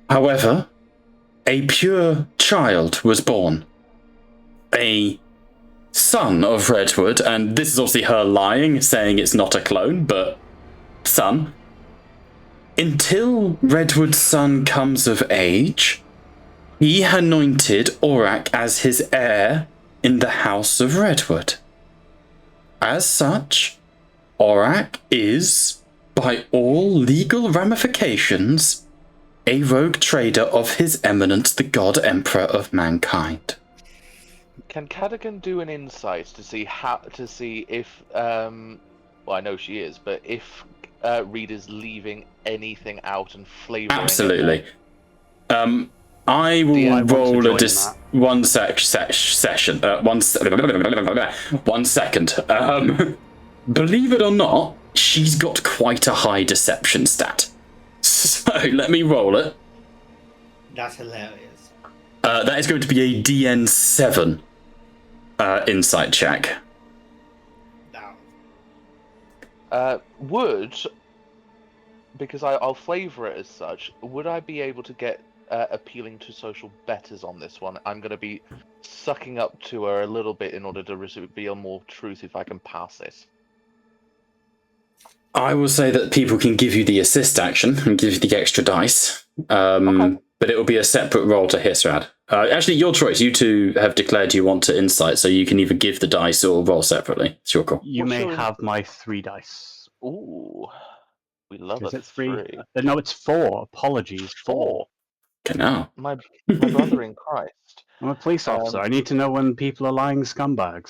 However, a pure child was born. A son of Redwood, and this is obviously her lying, saying it's not a clone, but son. Until Redwood's son comes of age, he anointed Aurak as his heir in the House of Redwood. As such, Aurak is, by all legal ramifications, a rogue trader of His Eminence the God Emperor of Mankind. Can Cadigan do an insight to see if well, I know she is, but if Reed is leaving anything out and flavouring? Absolutely. I will roll a one second. Believe it or not, she's got quite a high deception stat. So let me roll it. That's hilarious. That is going to be a DN7 insight check. Because I'll flavour it as such, would I be able to get appealing to social betters on this one? I'm going to be sucking up to her a little bit in order to reveal more truth if I can pass it. I will say that people can give you the assist action and give you the extra dice, Okay. but it will be a separate roll to Hisrad. Actually, your choice. You two have declared you want to insight, so you can either give the dice or roll separately. It's your call. You may have my 3 dice. Ooh, we love Is a it 3? 3. No, it's 4. Apologies. 4. Okay, now. My brother in Christ. I'm a police officer. I need to know when people are lying scumbags.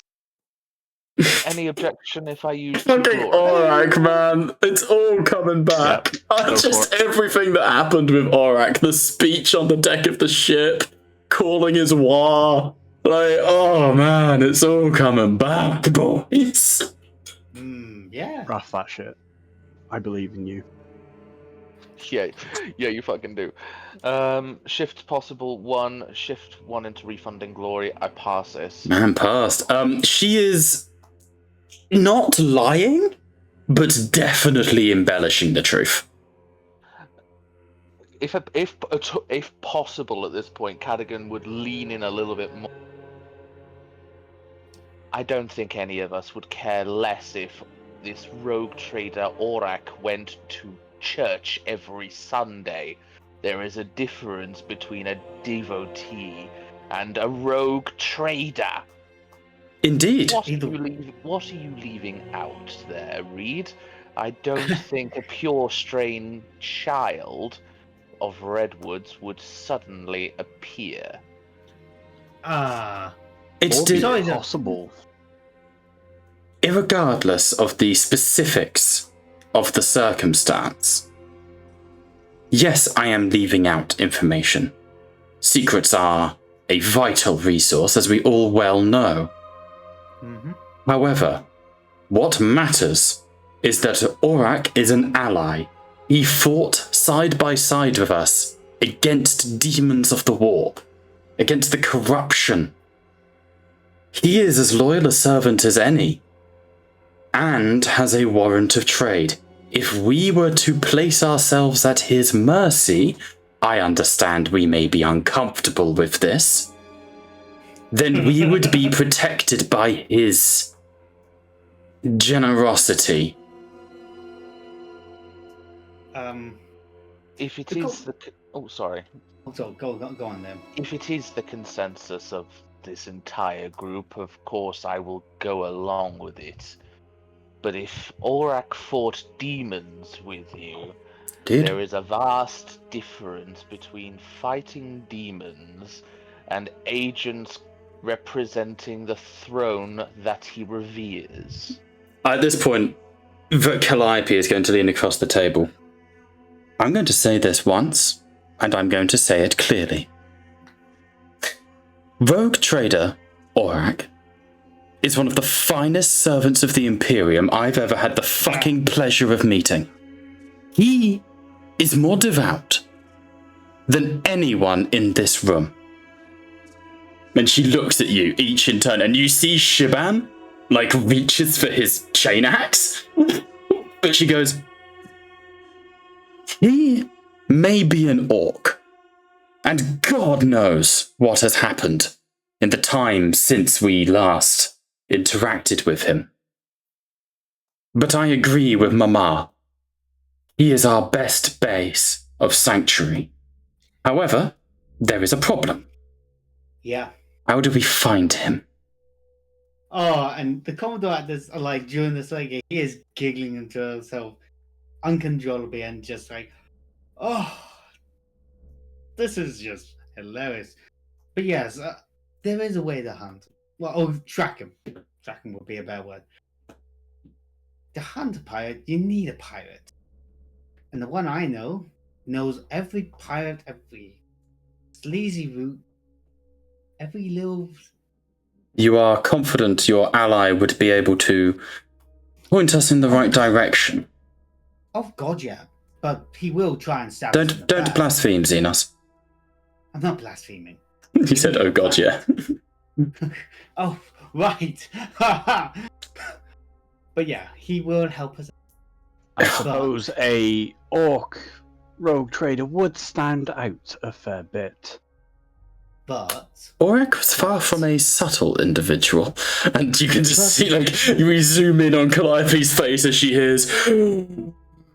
Any objection if I use Fucking Aurak, man. It's all coming back. Everything that happened with Aurak, the speech on the deck of the ship, calling his war. Like, oh man, it's all coming back, boys. Yeah. Rough that shit. I believe in you. Yeah, you fucking do. Shift possible 1, shift 1 into refunding glory. I pass this. Man, passed. She is not lying, but definitely embellishing the truth. if possible at this point, Cadogan would lean in a little bit more. I don't think any of us would care less if this rogue trader Aurak went to church every Sunday. There is a difference between a devotee and a rogue trader. Indeed. What are you leaving out there, Reed? I don't think a pure strain child of Redwoods would suddenly appear. It's possible. Irregardless of the specifics of the circumstance. Yes, I am leaving out information. Secrets are a vital resource, as we all well know. Mm-hmm. However, what matters is that Aurak is an ally. He fought side by side with us against demons of the warp, against the corruption. He is as loyal a servant as any, and has a warrant of trade. If we were to place ourselves at his mercy, I understand we may be uncomfortable with this, then we would be protected by his generosity. If it is the... Oh, sorry. So go on then. If it is the consensus of this entire group, of course I will go along with it. But if Aurak fought demons with you, there is a vast difference between fighting demons and agents representing the throne that he reveres. At this point, Calliope is going to lean across the table. I'm going to say this once, and I'm going to say it clearly. Rogue trader Aurak is one of the finest servants of the Imperium I've ever had the fucking pleasure of meeting. He is more devout than anyone in this room. And she looks at you, each in turn, and you see Shiban, reaches for his chain axe. But she goes, he may be an orc, and God knows what has happened in the time since we last interacted with him. But I agree with Mama. He is our best base of sanctuary. However, there is a problem. Yeah. How do we find him? Oh, and the Commodore at this, during this, he is giggling to himself uncontrollably and just this is just hilarious. But yes, there is a way to hunt. Track him. Track him would be a bad word. To hunt a pirate, you need a pirate. And the one I know knows every pirate, every sleazy route, every little... You are confident your ally would be able to point us in the right direction? Oh, God, yeah. But he will try and stab us in the Don't back. blaspheme, Xenos. I'm not blaspheming. He said, oh God, yeah. Oh, right. But yeah, he will help us. I suppose a orc rogue trader would stand out a fair bit. But... Aurak was far from a subtle individual. And you can just see, we zoom in on Calliope's face as she hears...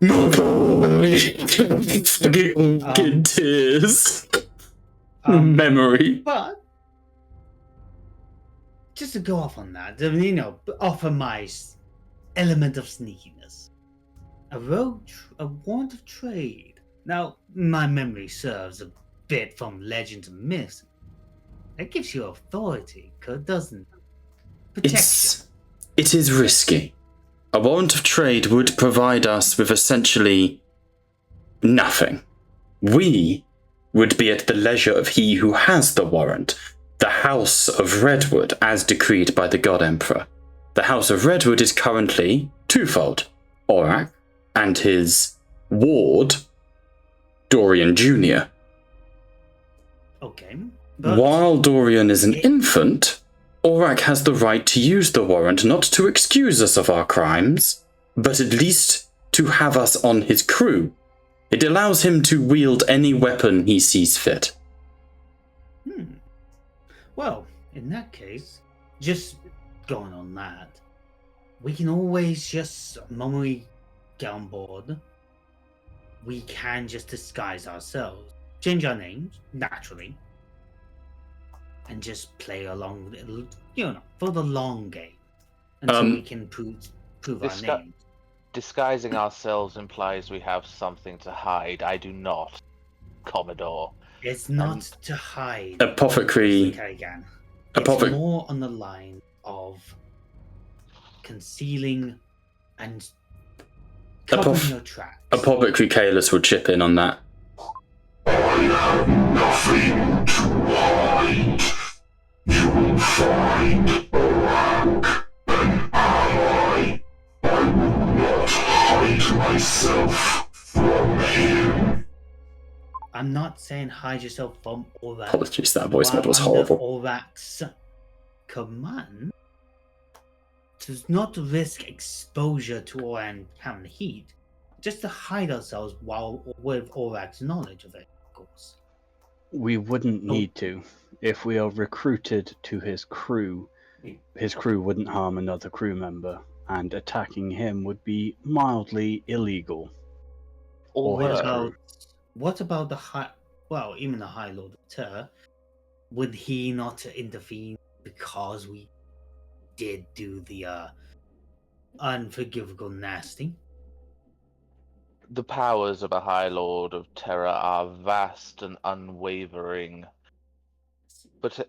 My boy! Fucking tears. Memory. But... just to go off on that, offer my element of sneakiness. A warrant of trade. Now, my memory serves a bit from legends and myths. That gives you authority, doesn't it? Protection. It is risky. A warrant of trade would provide us with essentially nothing. We would be at the leisure of he who has the warrant, the House of Redwood, as decreed by the God Emperor. The House of Redwood is currently twofold: Aurak and his ward, Dorian Jr. Okay. While Dorian is an infant, Aurak has the right to use the warrant not to excuse us of our crimes, but at least to have us on his crew. It allows him to wield any weapon he sees fit. Well, in that case, just going on that, we can always just, when we get on board, we can just disguise ourselves, change our names, naturally, and just play along, for the long game, until we can prove our names. Disguising ourselves implies we have something to hide. I do not, Commodore. It's not to hide. Apothecary. It's more on the line of concealing and covering your tracks. Apothecary Kalis would chip in on that. I have nothing to hide. You will find Orak an ally. I will not hide myself from him. I'm not saying hide yourself from Orak. Apologies, that voice mode was horrible. Orak's command to not risk exposure to Orak and having heat, just to hide ourselves with Orak's knowledge of it, of course. We wouldn't need to. If we are recruited to his crew wouldn't harm another crew member, and attacking him would be mildly illegal. What about the even the High Lord of Terror? Would he not intervene because we did do the unforgivable nasty? The powers of a High Lord of Terror are vast and unwavering, but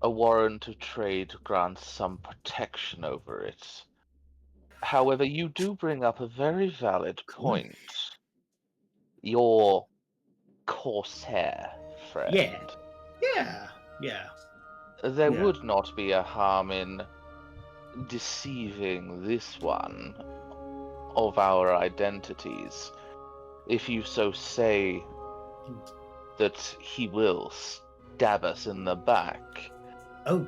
a warrant of trade grants some protection over it. However, you do bring up a very valid point. Your Corsair friend. Yeah. There would not be a harm in deceiving this one of our identities, if you so say that he will stab us in the back. Oh,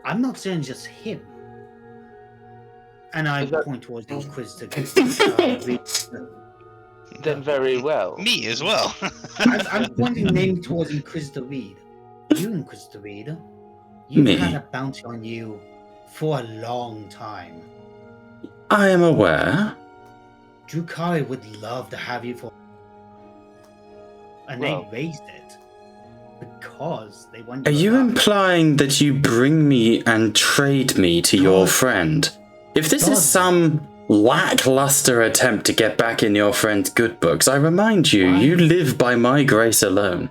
I'm not saying just him. And I point towards the Inquisitor. Then very well. Me as well. I'm pointing mainly towards Inquisitor Reed. You, Inquisitor Reed, you've had a bounty on you for a long time. I am aware. Drukhari would love to have you for... And they raised it because they want you. Are you implying that you bring me and trade me to your friend? If this is some lackluster attempt to get back in your friend's good books, I remind you, you live by my grace alone.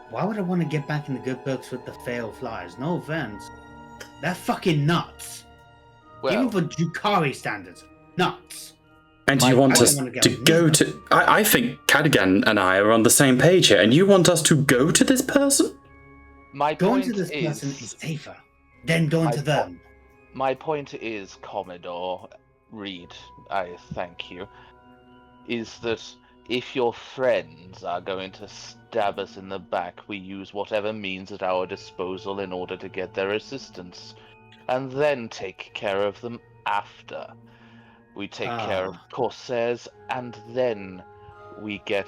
Why would I want to get back in the good books with the fail flies? No offense. They're fucking nuts. Even for Drukhari standards, nuts. And you want us to go to... I think Cadigan and I are on the same page here, and you want us to go to this person? Going to this person is safer than going to them. My point is, Commodore Reed, I thank you, is that if your friends are going to stab us in the back, we use whatever means at our disposal in order to get their assistance, and then take care of them after. We take care of Corsairs, and then we get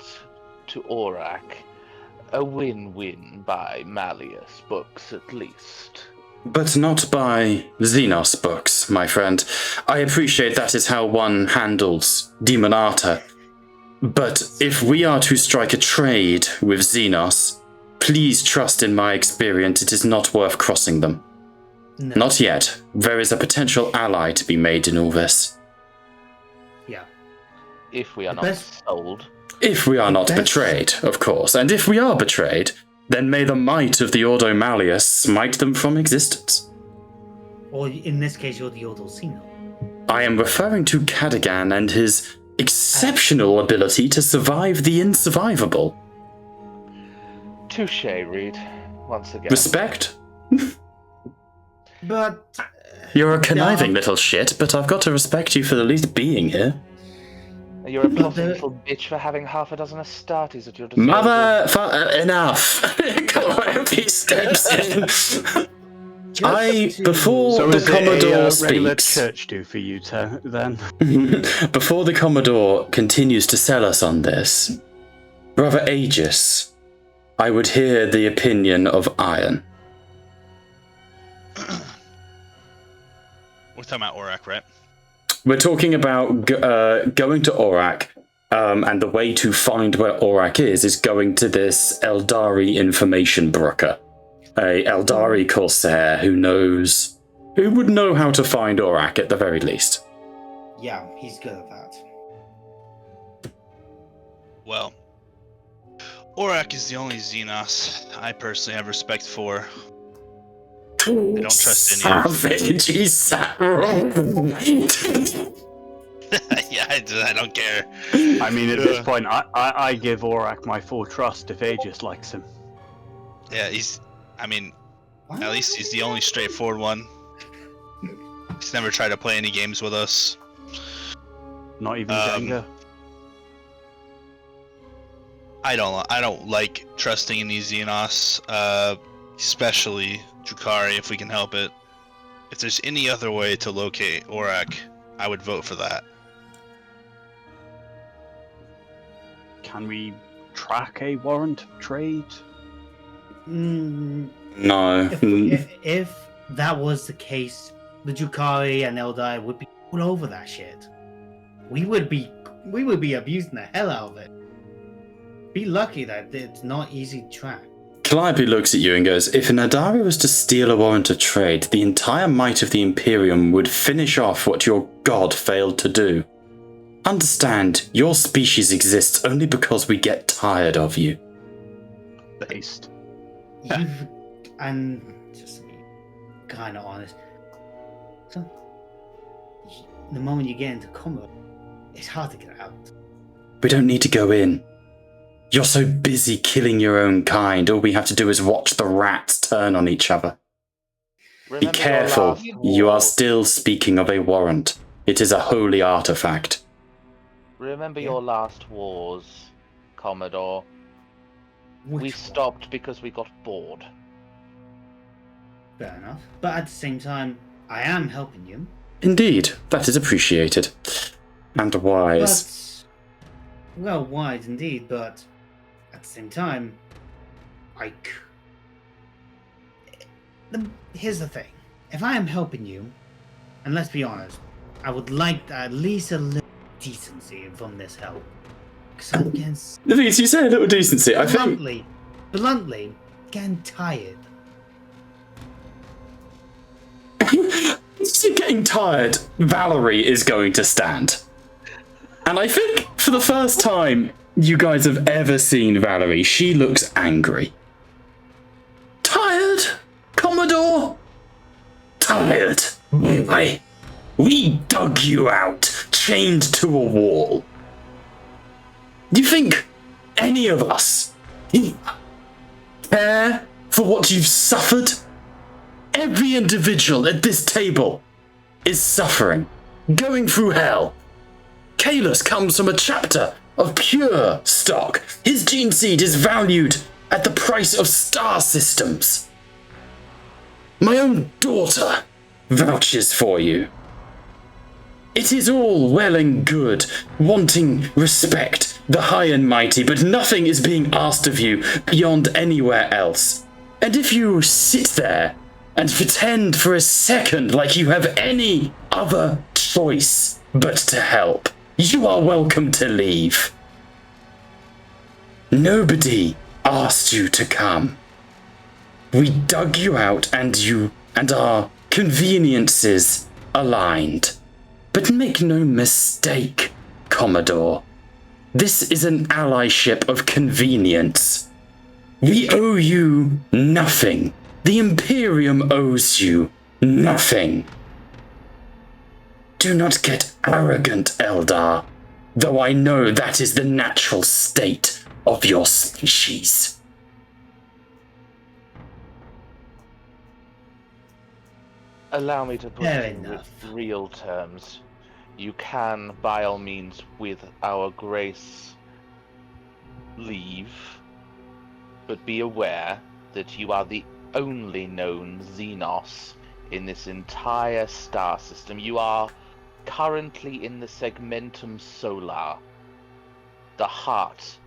to Orak. A win-win by Malleus books, at least. But not by Xenos books, my friend. I appreciate that is how one handles Demonata. But if we are to strike a trade with Xenos, please trust in my experience it is not worth crossing them. No. Not yet. There is a potential ally to be made in all this. Yeah. If we are not sold. If we are not betrayed, of course. And if we are betrayed, then may the might of the Ordo Malleus smite them from existence. Or in this case, you're the Ordo Xeno. I am referring to Cadigan and his exceptional ability to survive the insurvivable. Touche, Reed. Once again. Respect? But... You're a conniving little shit, but I've got to respect you for at least being here. You're a plotting little bitch for having half a dozen Astartes at your disposal. Enough! Calliope steps in. Before So the is it Commodore a regular speaks, church do for you then? before the Commodore continues to sell us on this, Brother Aegis, I would hear the opinion of Iron. We're talking about Aurak, right? We're talking about going to Aurak, and the way to find where Aurak is going to this Eldari information broker. A Eldari Corsair who would know how to find Aurak at the very least. Yeah, he's good at that. Well, Aurak is the only Xenos I personally have respect for. I don't trust any of Savage, he's Yeah, I don't care. I mean, at this point, I give Aurak my full trust if Aegis likes him. Yeah, at least he's the only straightforward one. He's never tried to play any games with us. Not even Jenga. I don't like trusting in these Xenos, especially Drukhari if we can help it. If there's any other way to locate Aurak, I would vote for that. Can we track a warrant of trade? No. If that was the case, the Drukhari and Eldai would be all over that shit. We would be abusing the hell out of it. Be lucky that it's not easy to track. Calliope looks at you and goes, if an Eldari was to steal a warrant of trade, the entire might of the Imperium would finish off what your god failed to do. Understand, your species exists only because we get tired of you. Based. And just to be kind of honest, so the moment you get into combat, it's hard to get out. We don't need to go in. You're so busy killing your own kind, all we have to do is watch the rats turn on each other. Be careful, you are still speaking of a warrant. It is a holy artifact. Remember your last wars, Commodore. We stopped because we got bored. Fair enough. But at the same time, I am helping you. Indeed, that is appreciated. And wise. Well, wise indeed, but at the same time, here's the thing. If I am helping you, and let's be honest, I would like at least a little decency from this help. Because I'm getting... The thing is, you say a little decency, I think... Bluntly, getting tired. You're getting tired, Valerie is going to stand. And I think, for the first time you guys have ever seen Valerie, she looks angry. Tired, Commodore? Tired? Why? We dug you out, chained to a wall. Do you think any of us care for what you've suffered? Every individual at this table is suffering, going through hell. Kalos comes from a chapter of pure stock. His gene seed is valued at the price of star systems. My own daughter vouches for you. It is all well and good wanting respect, the high and mighty, but nothing is being asked of you beyond anywhere else. And if you sit there and pretend for a second like you have any other choice but to help, you are welcome to leave. Nobody asked you to come. We dug you out and our conveniences aligned. But make no mistake, Commodore. This is an allyship of convenience. We owe you nothing. The Imperium owes you nothing. Do not get arrogant, Eldar, though I know that is the natural state of your species. Allow me to put Fair it in enough. real terms. You can, by all means, with our grace, leave, but be aware that you are the only known Xenos in this entire star system. You are currently in the Segmentum Solar, the heart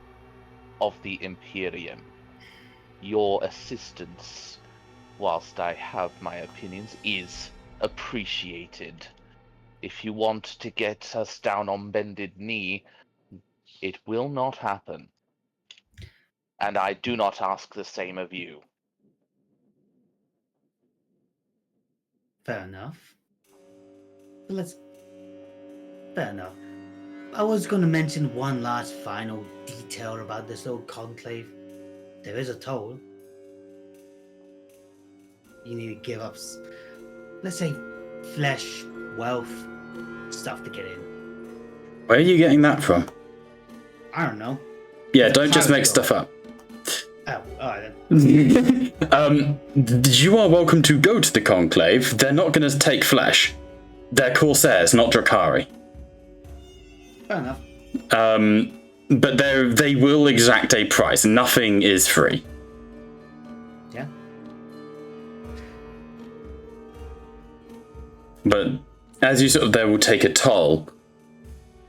of the Imperium. Your assistance, whilst I have my opinions, is appreciated. If you want to get us down on bended knee, it will not happen. And I do not ask the same of you. Fair enough. Fair enough. I was going to mention one last final detail about this old conclave. There is a toll. You need to give up, let's say, flesh, wealth, stuff to get in. Where are you getting that from? I don't know. Yeah, don't just make stuff up. Oh, alright then. You are welcome to go to the Conclave. They're not going to take flesh. They're Corsairs, not Drakari. Fair enough. But they will exact a price. Nothing is free. Yeah. But as you they will take a toll.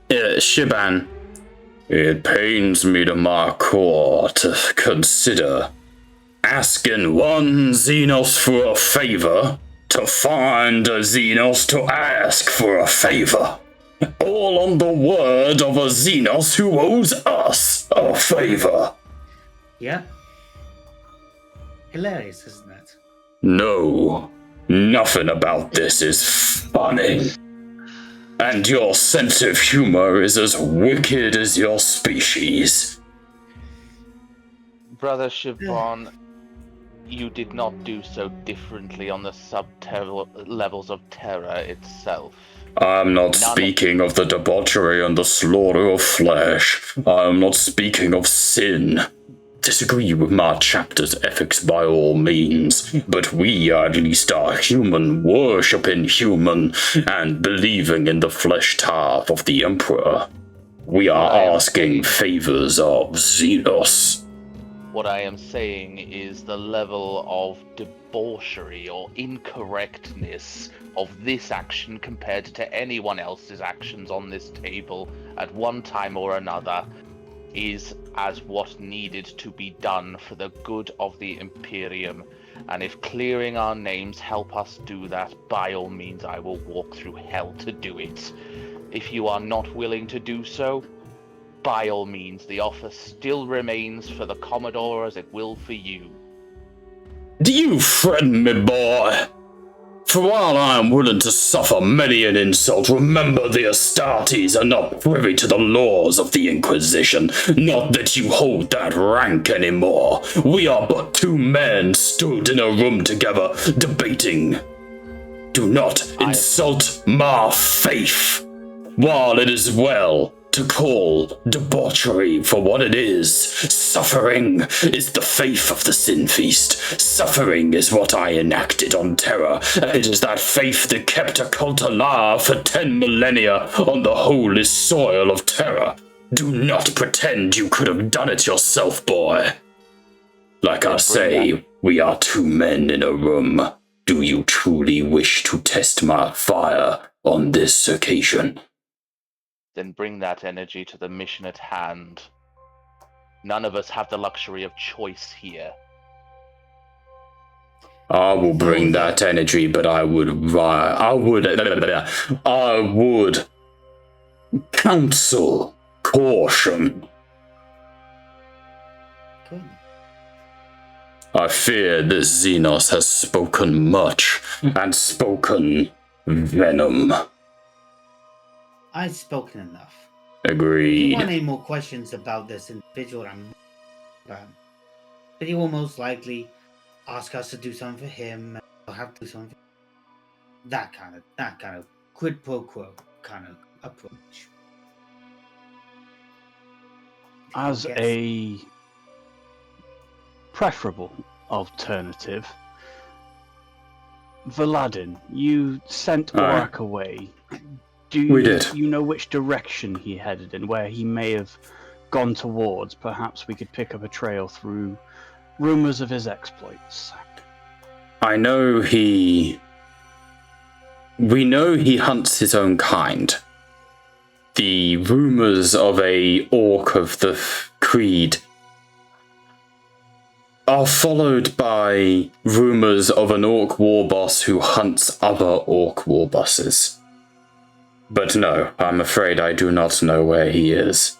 Shiban, it pains me to my core to consider asking one Xenos for a favor to find a Xenos to ask for a favor. All on the word of a Xenos who owes us a favor. Yeah. Hilarious, isn't it? No, nothing about this is funny. And your sense of humor is as wicked as your species. Brother Siobhan, you did not do so differently on the sub-levels of terror itself. I'm not speaking of the debauchery and the slaughter of flesh. I am not speaking of sin. Disagree with my chapter's ethics by all means, but we at least are human, worshipping human, and believing in the fleshed half of the Emperor. We are asking favors of Xenos. What I am saying is the level of debauchery or incorrectness of this action compared to anyone else's actions on this table at one time or another is as what needed to be done for the good of the Imperium. And if clearing our names help us do that, by all means I will walk through hell to do it. If you are not willing to do so, by all means, the offer still remains for the Commodore as it will for you. Do you threaten me, boy? For while I am willing to suffer many an insult, remember the Astartes are not privy to the laws of the Inquisition. Not that you hold that rank anymore. We are but two men stood in a room together, debating. Do not insult my faith. While it is well to call debauchery for what it is, suffering is the faith of the Sin Feast. Suffering is what I enacted on Terra. It is that faith that kept a cult alive for 10 millennia on the holy soil of Terra. Do not pretend you could have done it yourself, boy. Like I say, we are two men in a room. Do you truly wish to test my fire on this occasion? Then bring that energy to the mission at hand. None of us have the luxury of choice here. I will bring that energy, but I would counsel caution. Good. I fear this Xenos has spoken much and spoken venom. I've spoken enough. If Agreed. you want any more questions about this individual, but he will most likely ask us to do something for him, or have to do something. That kind of quid pro quo kind of approach. As a preferable alternative, Valadin, you sent Borak away. We did. You know which direction he headed in, where he may have gone towards? Perhaps we could pick up a trail through rumors of his exploits. I know we know he hunts his own kind. The rumors of a orc of the Creed are followed by rumors of an orc war boss who hunts other orc war bosses. But no, I'm afraid I do not know where he is.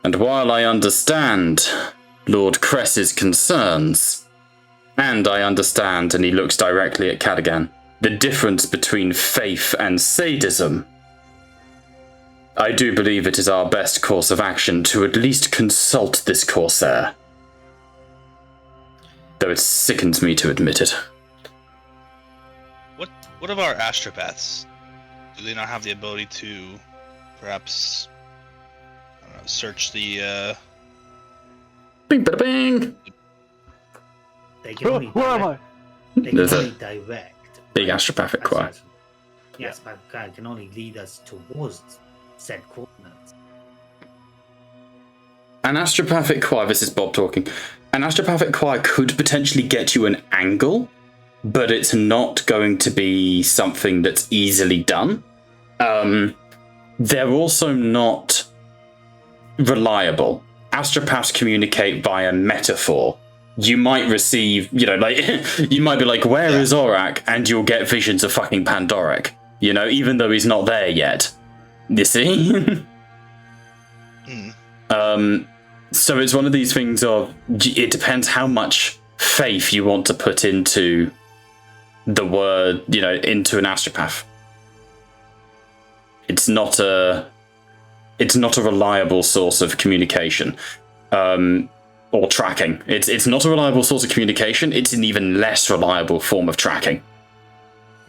And while I understand Lord Cress's concerns, and I understand, and he looks directly at Cadigan, the difference between faith and sadism, I do believe it is our best course of action to at least consult this Corsair. Though it sickens me to admit it. What of our astropaths? Do they not have the ability to perhaps, I don't know, search the Bing bada bing! They can only Where am I? They can There's a only direct. big astropathic choir. Yes, but God can only lead us towards said coordinates. An astropathic choir, this is Bob talking, an astropathic choir could potentially get you an angle, but it's not going to be something that's easily done. They're also not reliable. Astropaths communicate via metaphor. You might receive, you might be like, where is Aurak? And you'll get visions of fucking Pandoric, even though he's not there yet. You see? So it's one of these things of, it depends how much faith you want to put into the word, into an astropath. It's not a reliable source of communication, or tracking. It's not a reliable source of communication. It's an even less reliable form of tracking.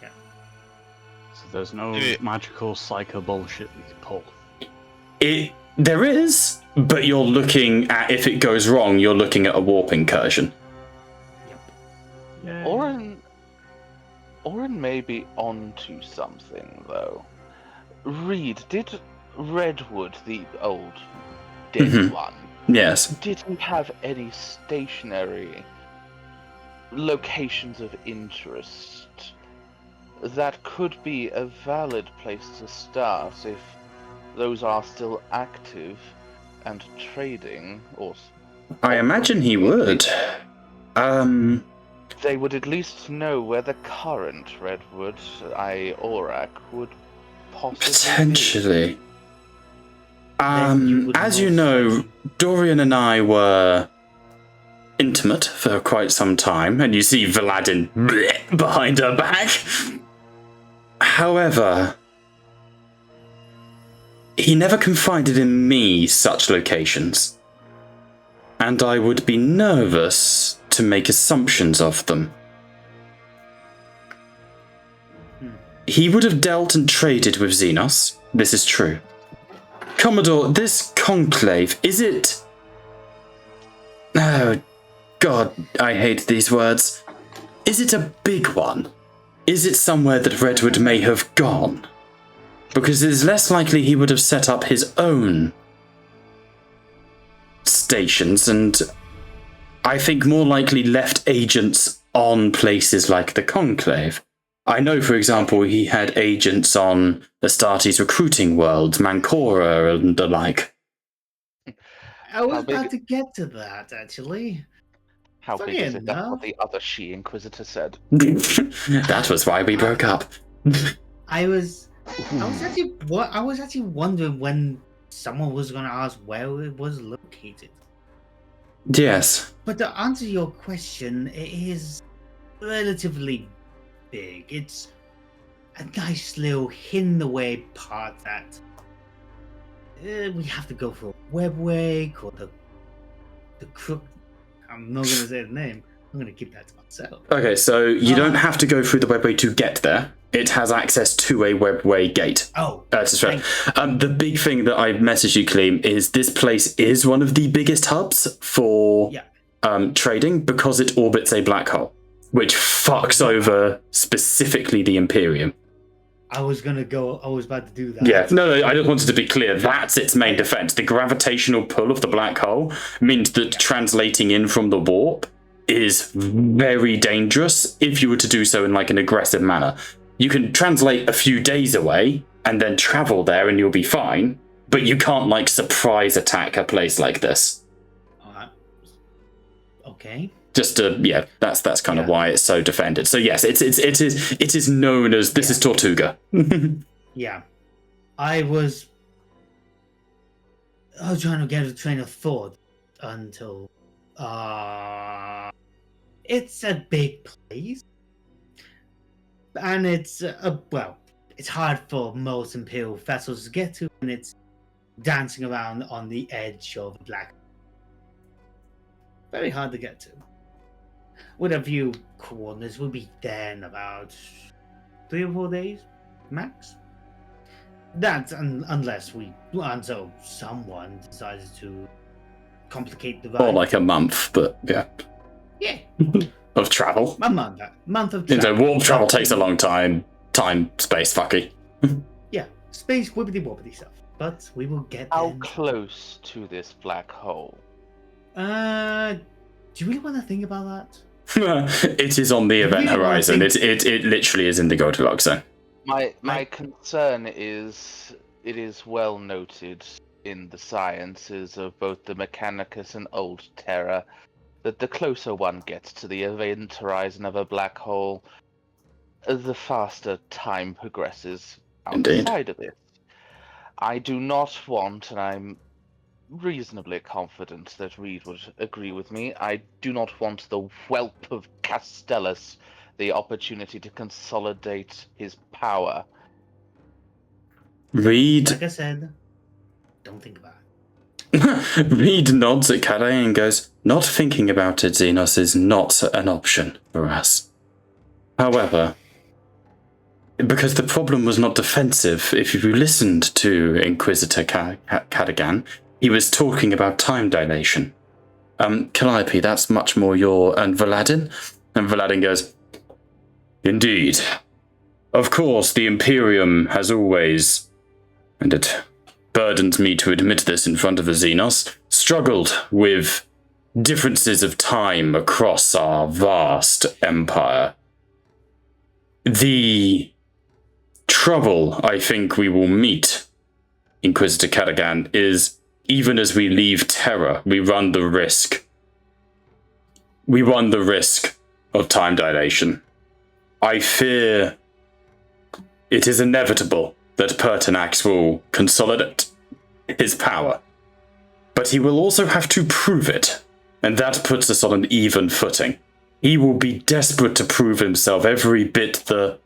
So there's no magical psycho bullshit we can pull. There is, but you're looking at, if it goes wrong, you're looking at a warp incursion. Yeah. Orin may be onto something, though. Reed, did Redwood, the old dead one, Yes. did he have any stationary locations of interest that could be a valid place to start if those are still active and trading, or I imagine he would. they would at least know where the current Redwood, Aurak, would possibly Potentially. Then you would As you most know, likely- Dorian and I were intimate for quite some time, and you see Valadin behind her back. However, he never confided in me such locations, and I would be nervous to make assumptions of them. He would have dealt and traded with Xenos, this is true. Commodore, this conclave, is it... Oh, God, I hate these words. Is it a big one? Is it somewhere that Redwood may have gone? Because it is less likely he would have set up his own stations, and I think more likely left agents on places like the Conclave. I know, for example, he had agents on Astartes recruiting worlds, Mancora, and the like. I was How big- about to get to that, actually. How big Funny is it? That's enough- what the other She-Inquisitor said. That was why we broke up. I was actually wondering when someone was going to ask where it was located. Yes. But to answer your question, it is relatively big. It's a nice little hidden away part that we have to go for a webway or the crook. I'm not going to say the name. I'm going to keep that to myself. Okay, so you don't have to go through the webway to get there. It has access to a webway gate. Oh, That's right. The big thing that I messaged you, Clem, is this place is one of the biggest hubs for trading because it orbits a black hole, which fucks over specifically the Imperium. I was about to do that. Yeah, no, I just wanted to be clear. That's its main defense. The gravitational pull of the black hole means that translating in from the warp is very dangerous if you were to do so in like an aggressive manner. You can translate a few days away and then travel there and you'll be fine, but you can't like surprise attack a place like this. Okay. Just that's kind of why it's so defended. So yes, it is known as this is Tortuga. Yeah. I was trying to get a train of thought until it's a big place. And it's it's hard for most Imperial vessels to get to, and it's dancing around on the edge of Black. Very hard to get to. With a few coordinates, we'll be there in about 3 or 4 days, max. That's until someone decides to complicate the ride. Or like a month, but yeah. Yeah. Of travel. A month of So travel. warp travel takes a long time. Time, space, fucky. Yeah, space wibbity wobbity stuff. But we will get there. How close to this black hole? Do you really want to think about that? It is on the event really horizon. It literally is in the Goldilocks zone. My concern is it is well noted in the sciences of both the Mechanicus and Old Terra that the closer one gets to the event horizon of a black hole, the faster time progresses outside of it. I do not want, and I'm reasonably confident that Reed would agree with me, I do not want the whelp of Castellus the opportunity to consolidate his power. Reed. Like I said, don't think about it. Reed nods at Calais and goes, "Not thinking about it, Xenos, is not an option for us. However, because the problem was not defensive, if you listened to Inquisitor Cadigan, he was talking about time dilation. Calliope, that's much more your... And Valadin? And Valadin goes, "Indeed. Of course, the Imperium has always, and it burdens me to admit this in front of a Xenos, struggled with differences of time across our vast empire. The trouble I think we will meet, Inquisitor Cadigan, is even as we leave Terra, we run the risk of time dilation. I fear it is inevitable that Pertinax will consolidate his power. But he will also have to prove it, and that puts us on an even footing. He will be desperate to prove himself every bit the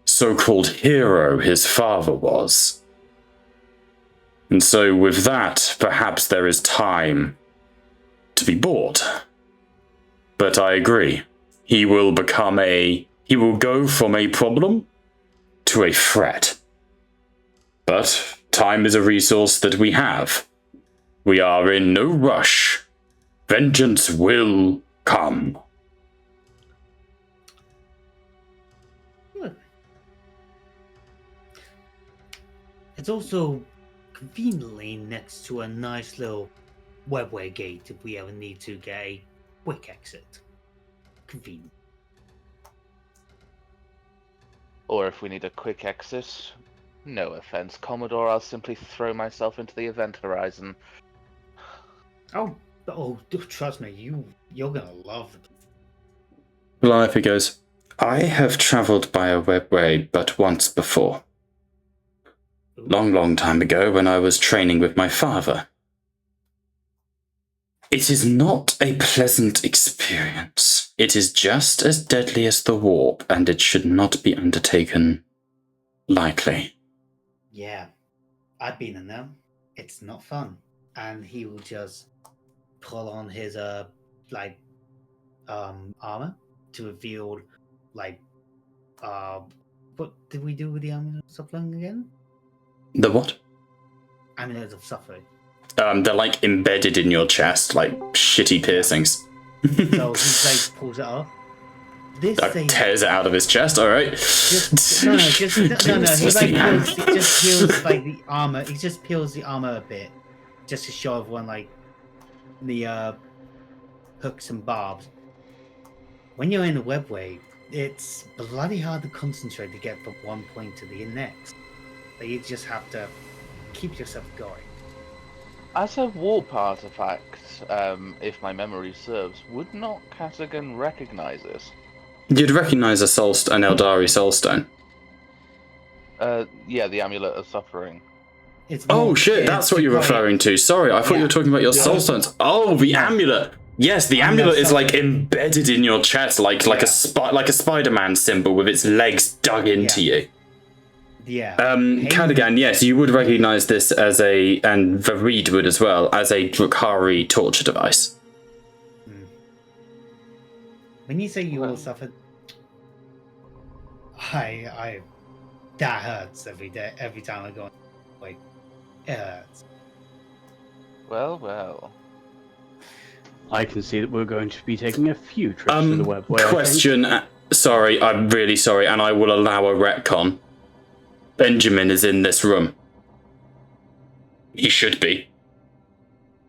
so-called hero his father was. And so with that, perhaps there is time to be bought. But I agree. He will go from a problem to a threat. But time is a resource that we have. We are in no rush. Vengeance will come." Good. It's also conveniently next to a nice little webway gate if we ever need to get a quick exit. Convenient. Or if we need a quick exit, no offense, Commodore, I'll simply throw myself into the event horizon. Oh, trust me, you're gonna love it. Calliope goes, "I have travelled by a webway but once before. Long time ago when I was training with my father. It is not a pleasant experience. It is just as deadly as the warp, and it should not be undertaken lightly." Yeah, I've been in them. It's not fun. And he will just pull on his armor to reveal what did we do with the amulet of suffering again? The what? Amulet of suffering. They're like embedded in your chest, like shitty piercings. So he pulls it off. Tears it out of his chest. All right. No. He just peels the armor. He just peels the armor a bit, just to show everyone the hooks and barbs, when you're in the webway, it's bloody hard to concentrate to get from one point to the next. But you just have to keep yourself going. As a warp artifact, if my memory serves, would not Katagan recognize this? You'd recognise an Eldari Soulstone. Yeah, the Amulet of Suffering. Oh shit, that's what you're referring to. Sorry, I thought you were talking about your Soulstones. Oh, the amulet. Yes, the amulet is like embedded in your chest, like a Spider-Man symbol with its legs dug into you. Yeah. Katagan, yes, you would recognise this as and Vareed would as well, as a Drukhari torture device. When you say you all suffered, that hurts every time I go. Like, it hurts. Well. I can see that we're going to be taking a few trips to the webway. Question. Sorry, I'm really sorry, and I will allow a retcon. Benjamin is in this room. He should be.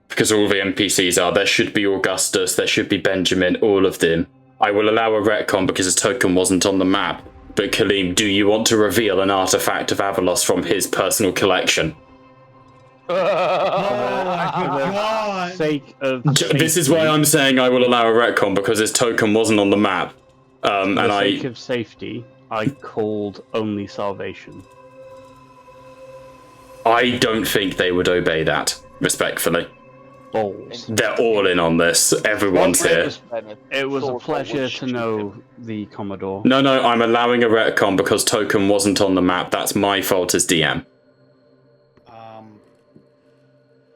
Because all the NPCs are. There should be Augustus, there should be Benjamin, all of them. I will allow a retcon because his token wasn't on the map. But Kaleem, do you want to reveal an artifact of Avalos from his personal collection? Sake of this is why I'm saying I will allow a retcon, because his token wasn't on the map. For the sake of safety, I called only salvation. I don't think they would obey that, respectfully. Balls. They're all in on this. Everyone's here. It was a pleasure to know the Commodore. No, I'm allowing a retcon because token wasn't on the map. That's my fault as DM.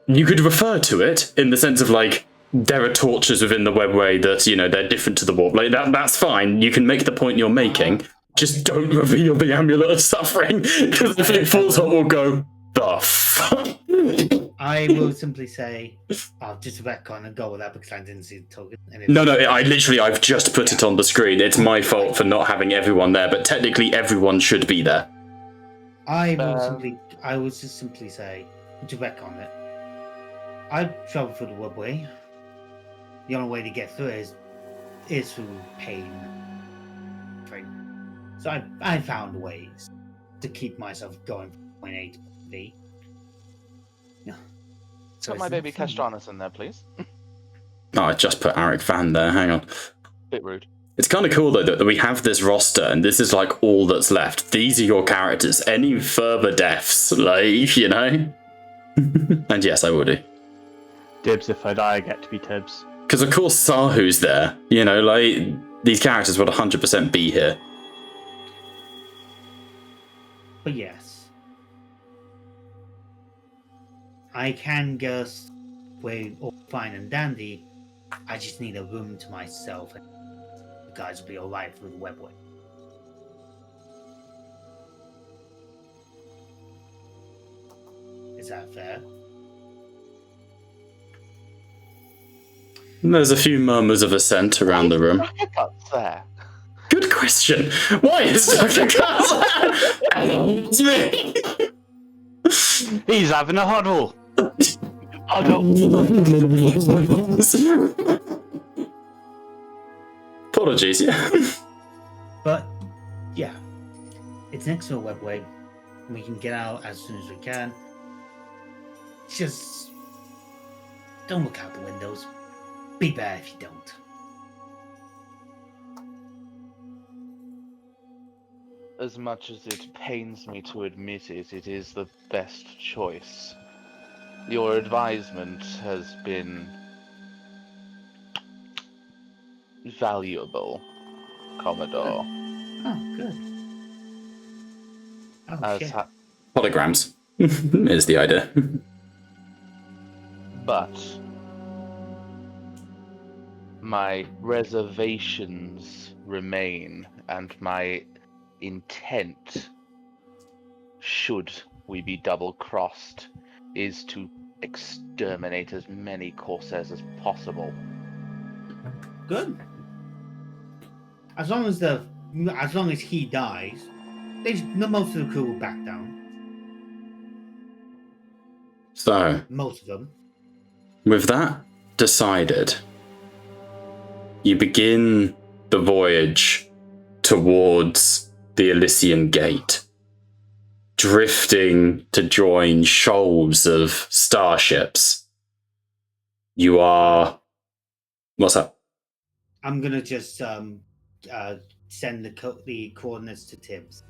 You could refer to it in the sense of, like, there are tortures within the webway that, you know, they're different to the warp. Like, that's fine. You can make the point you're making. Just don't reveal the Amulet of Suffering, because if it falls out, we'll go, the fuck? I will simply say, I'll just retcon and go with that because I didn't see the token. No, I've just put it on the screen. It's my fault for not having everyone there, but technically everyone should be there. I will just simply say, to retcon it. I travel through the webway. The only way to get through it is through pain. So I found ways to keep myself going from point A to point B. Yeah. So put my baby Castranas in there, please. Oh, I just put Arik Van there. Hang on. Bit rude. It's kind of cool, though, that we have this roster, and this is, like, all that's left. These are your characters. Any further deaths, like, you know? And yes, I will do. Dibs, if I die, I get to be Tibbs. Because, of course, Sahu's there. You know, like, these characters would 100% be here. But yes. I can guess we're all fine and dandy. I just need a room to myself, and you guys will be alright through the webway. Is that fair? There's a few murmurs of assent around the room. What's there? Good question. Why is Dr. Cuts there? It's me. He's having a huddle. Apologies, yeah. But, yeah. It's next to a webway. We can get out as soon as we can. Just don't look out the windows. Be bad if you don't. As much as it pains me to admit it, it is the best choice. Your advisement has been valuable, Commodore. Oh, good. Oh, As shit. Holograms is the idea. But my reservations remain, and my intent, should we be double-crossed, is to exterminate as many Corsairs as possible. Good. As long as he dies, most of the crew will back down. So, Most of them. with that decided, you begin the the voyage towards the Elysian Gate, drifting to join shoals of starships. You are... What's that? I'm gonna just send the coordinates to Tibbs.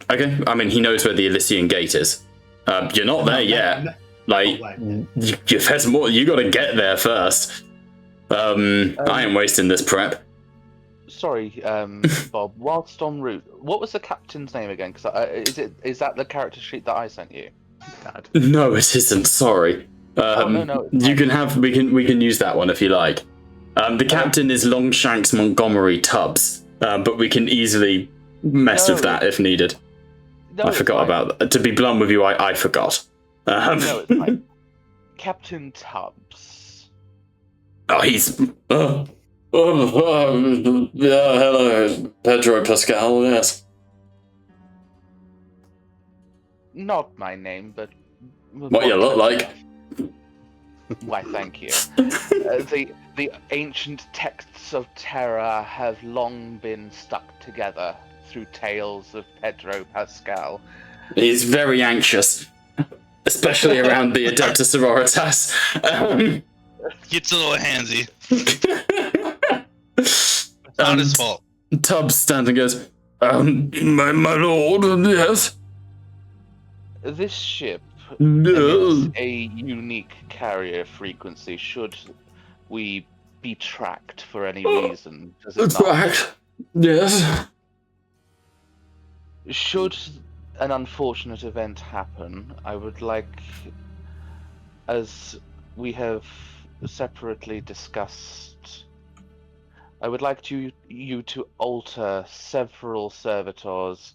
Okay, I mean, he knows where the Elysian Gate is. You're not there yet. Like, you've had more. You got to get there first. I ain't wasting this prep. Sorry, Bob. Whilst en route, what was the captain's name again? Because is that the character sheet that I sent you? Dad. No, it isn't. Sorry. No. You can have. We can use that one if you like. The captain is Longshanks Montgomery Tubbs, but we can easily mess with that if needed. No, I forgot about that. To be blunt with you, I forgot. No, it's fine. Captain Tubbs. Oh, he's... yeah, hello, Pedro Pascal, yes. Not my name, but... What you look like. Why, thank you. The ancient texts of terror have long been stuck together through tales of Pedro Pascal. He's very anxious, especially around the Adeptus Sororitas. Gets a little handsy. It's not his fault. Tubbs stands and goes, my lord, yes? This ship No. emits a unique carrier frequency. Should we be tracked for any reason? Does it not? Tracked? Yes. Should an unfortunate event happen, I would like, as we have separately discussed, I would like you to alter several servitors,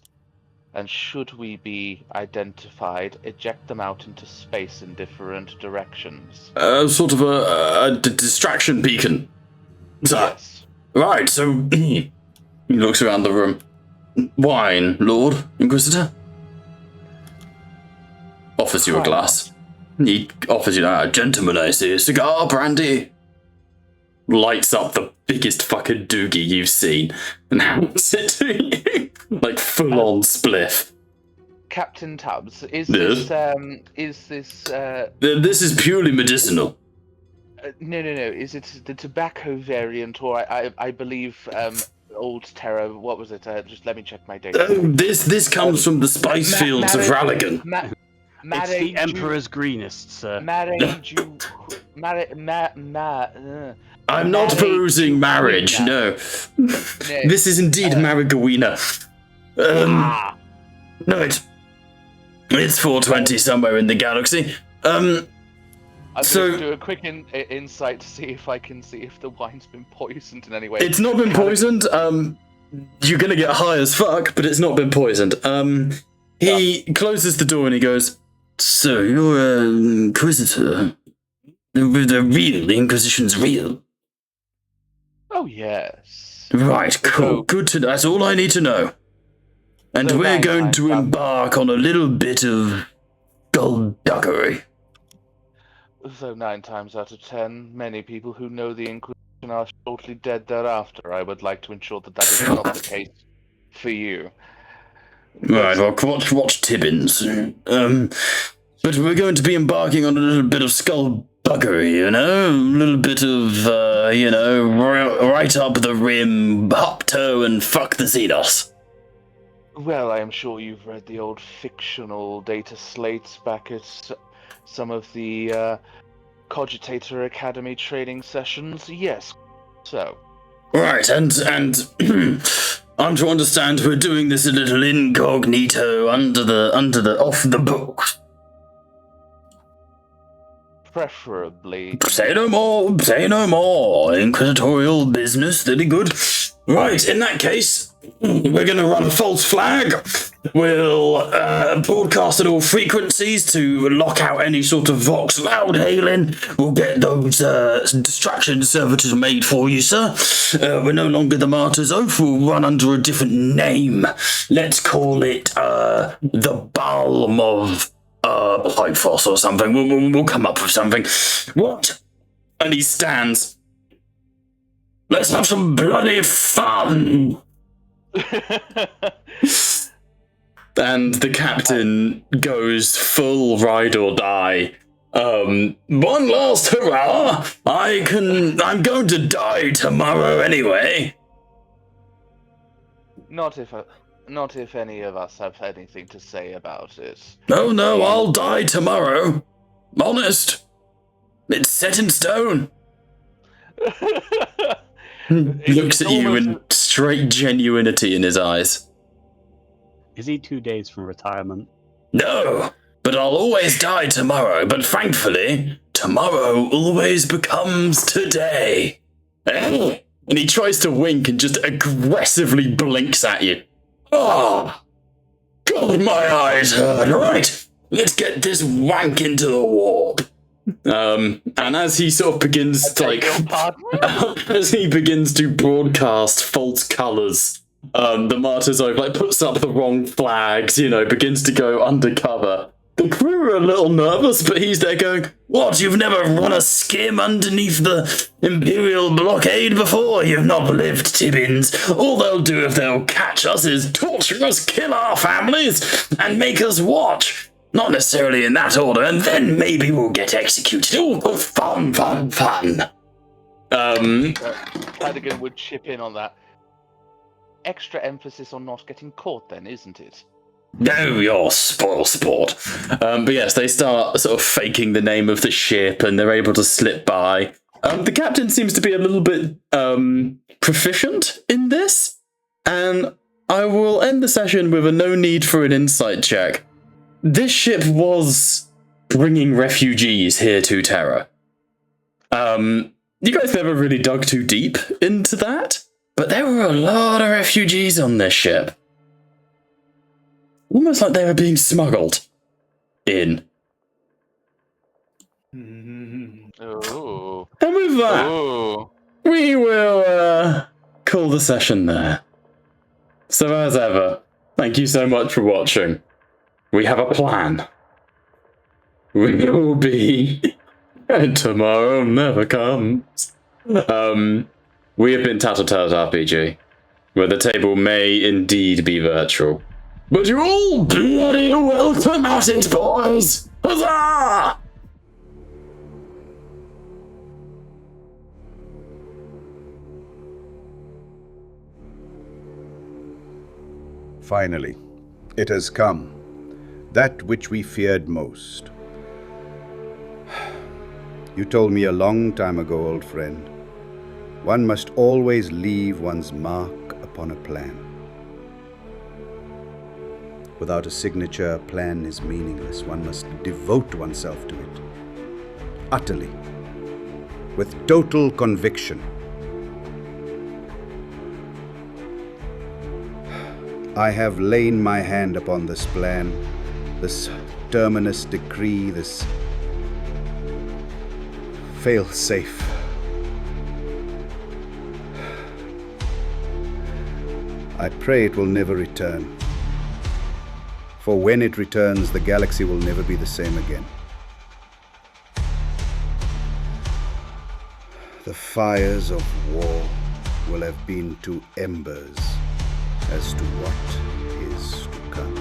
and should we be identified, eject them out into space in different directions. Sort of a distraction beacon. Yes. Right, so he looks around the room. Wine, Lord Inquisitor? Offers you a glass. He offers you a gentleman, I see. Cigar, brandy. Lights up the biggest fucking doogie you've seen and hands it to you. Like full on spliff. Captain Tubbs, is Yes. this This is purely medicinal. no. Is it the tobacco variant, or I believe Old Terror? What was it? Just let me check my data. This comes from the spice fields of Ralligan. It's the Emperor's Greenest, sir. I'm not perusing marriage, no. This is indeed Marigawina. No, it's 420 somewhere in the galaxy. I'm so- going to do a quick insight to see if I can see if the wine's been poisoned in any way. It's not been poisoned. You're gonna get high as fuck, but it's not been poisoned. He closes the door and he goes, "So you're an Inquisitor? The real, the Inquisition's real." Oh yes. Right, cool. Good to know. That's all I need to know. And So we're nine going times to up. embark on a little bit of skullduggery. So 9 times out of 10, many people who know the Inquisition are shortly dead thereafter. I would like to ensure that that is not the case for you. Right, well, watch Tibbins. But we're going to be embarking on a little bit of skullduggery, you know? A little bit of, right up the rim, hop toe and fuck the Xenos. Well, I am sure you've read the old fictional data slates back at some of the Cogitator Academy training sessions. Yes, so. Right, and I'm to understand we're doing this a little incognito off the books. Preferably. Say no more. Inquisitorial business, very good. Right, in that case, we're going to run a false flag. We'll broadcast at all frequencies to lock out any sort of vox loud hailing. We'll get those distraction servitors made for you, sir. We're no longer the Martyr's Oath. We'll run under a different name. Let's call it the Balm of Pyphos or something. We'll come up with something. What? And he stands. Let's have some bloody fun! And the captain goes full ride or die. One last hurrah! I'm going to die tomorrow anyway. Not if any of us have anything to say about it. No, I'll die tomorrow. Honest. It's set in stone. Looks at you in straight genuinity in his eyes. Is he 2 days from retirement? No, but I'll always die tomorrow, but thankfully, tomorrow always becomes today. And he tries to wink and just aggressively blinks at you. Oh, God, my eyes hurt. Right, let's get this wank into the warp. And as he sort of begins to, like, as he begins to broadcast false colours, the Martyr's Oath, like, puts up the wrong flags, begins to go undercover. The crew are a little nervous, but he's there going, "What, you've never run a skim underneath the Imperial blockade before? You've not lived, Tibbins. All they'll do if they'll catch us is torture us, kill our families, and make us watch. Not necessarily in that order, and then maybe we'll get executed. All fun. Cadogan would chip in on that. Extra emphasis on not getting caught then, isn't it? No, you're spoil sport. But yes, they start sort of faking the name of the ship, and they're able to slip by. The captain seems to be a little bit proficient in this, and I will end the session with a no need for an insight check. This ship was bringing refugees here to Terra. You guys never really dug too deep into that, but there were a lot of refugees on this ship. Almost like they were being smuggled in. Oh. And with that, we will call the session there. So as ever, thank you so much for watching. We have a plan. We will be... and tomorrow never comes. We have been Tattletales RPG, where the table may indeed be virtual. But you're all bloody welcome at it, boys! Huzzah! Finally, it has come. That which we feared most. You told me a long time ago, old friend, one must always leave one's mark upon a plan. Without a signature, a plan is meaningless. One must devote oneself to it. Utterly. With total conviction. I have lain my hand upon this plan, this terminus decree, this fail-safe. I pray it will never return. For when it returns, the galaxy will never be the same again. The fires of war will have been to embers as to what is to come.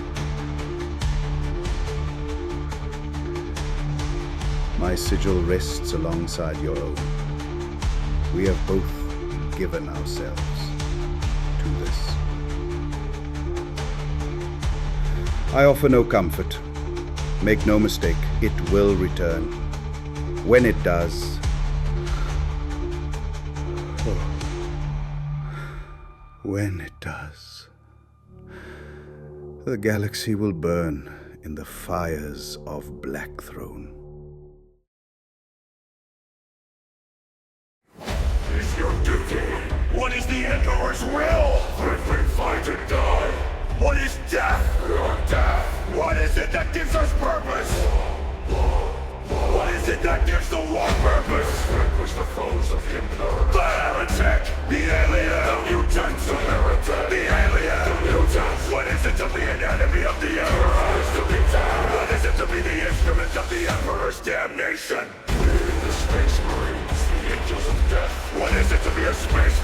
My sigil rests alongside your own. We have both given ourselves to this. I offer no comfort. Make no mistake, it will return. When it does, when it does, the galaxy will burn in the fires of Blackthrone. Is your duty? What is the Emperor's will? If we fight and die. What is death? Death. What is it that gives us purpose? What is it that gives the war purpose? Vanquish the foes of the Emperor. The heretic! The alien! The mutant! The heretic! The alien! The mutant! What is it to be an enemy of the Emperor? What is to be dead? What is it to be the instrument of the Emperor's damnation? We, the Space Marines, the Angels of Death. What is it to be a space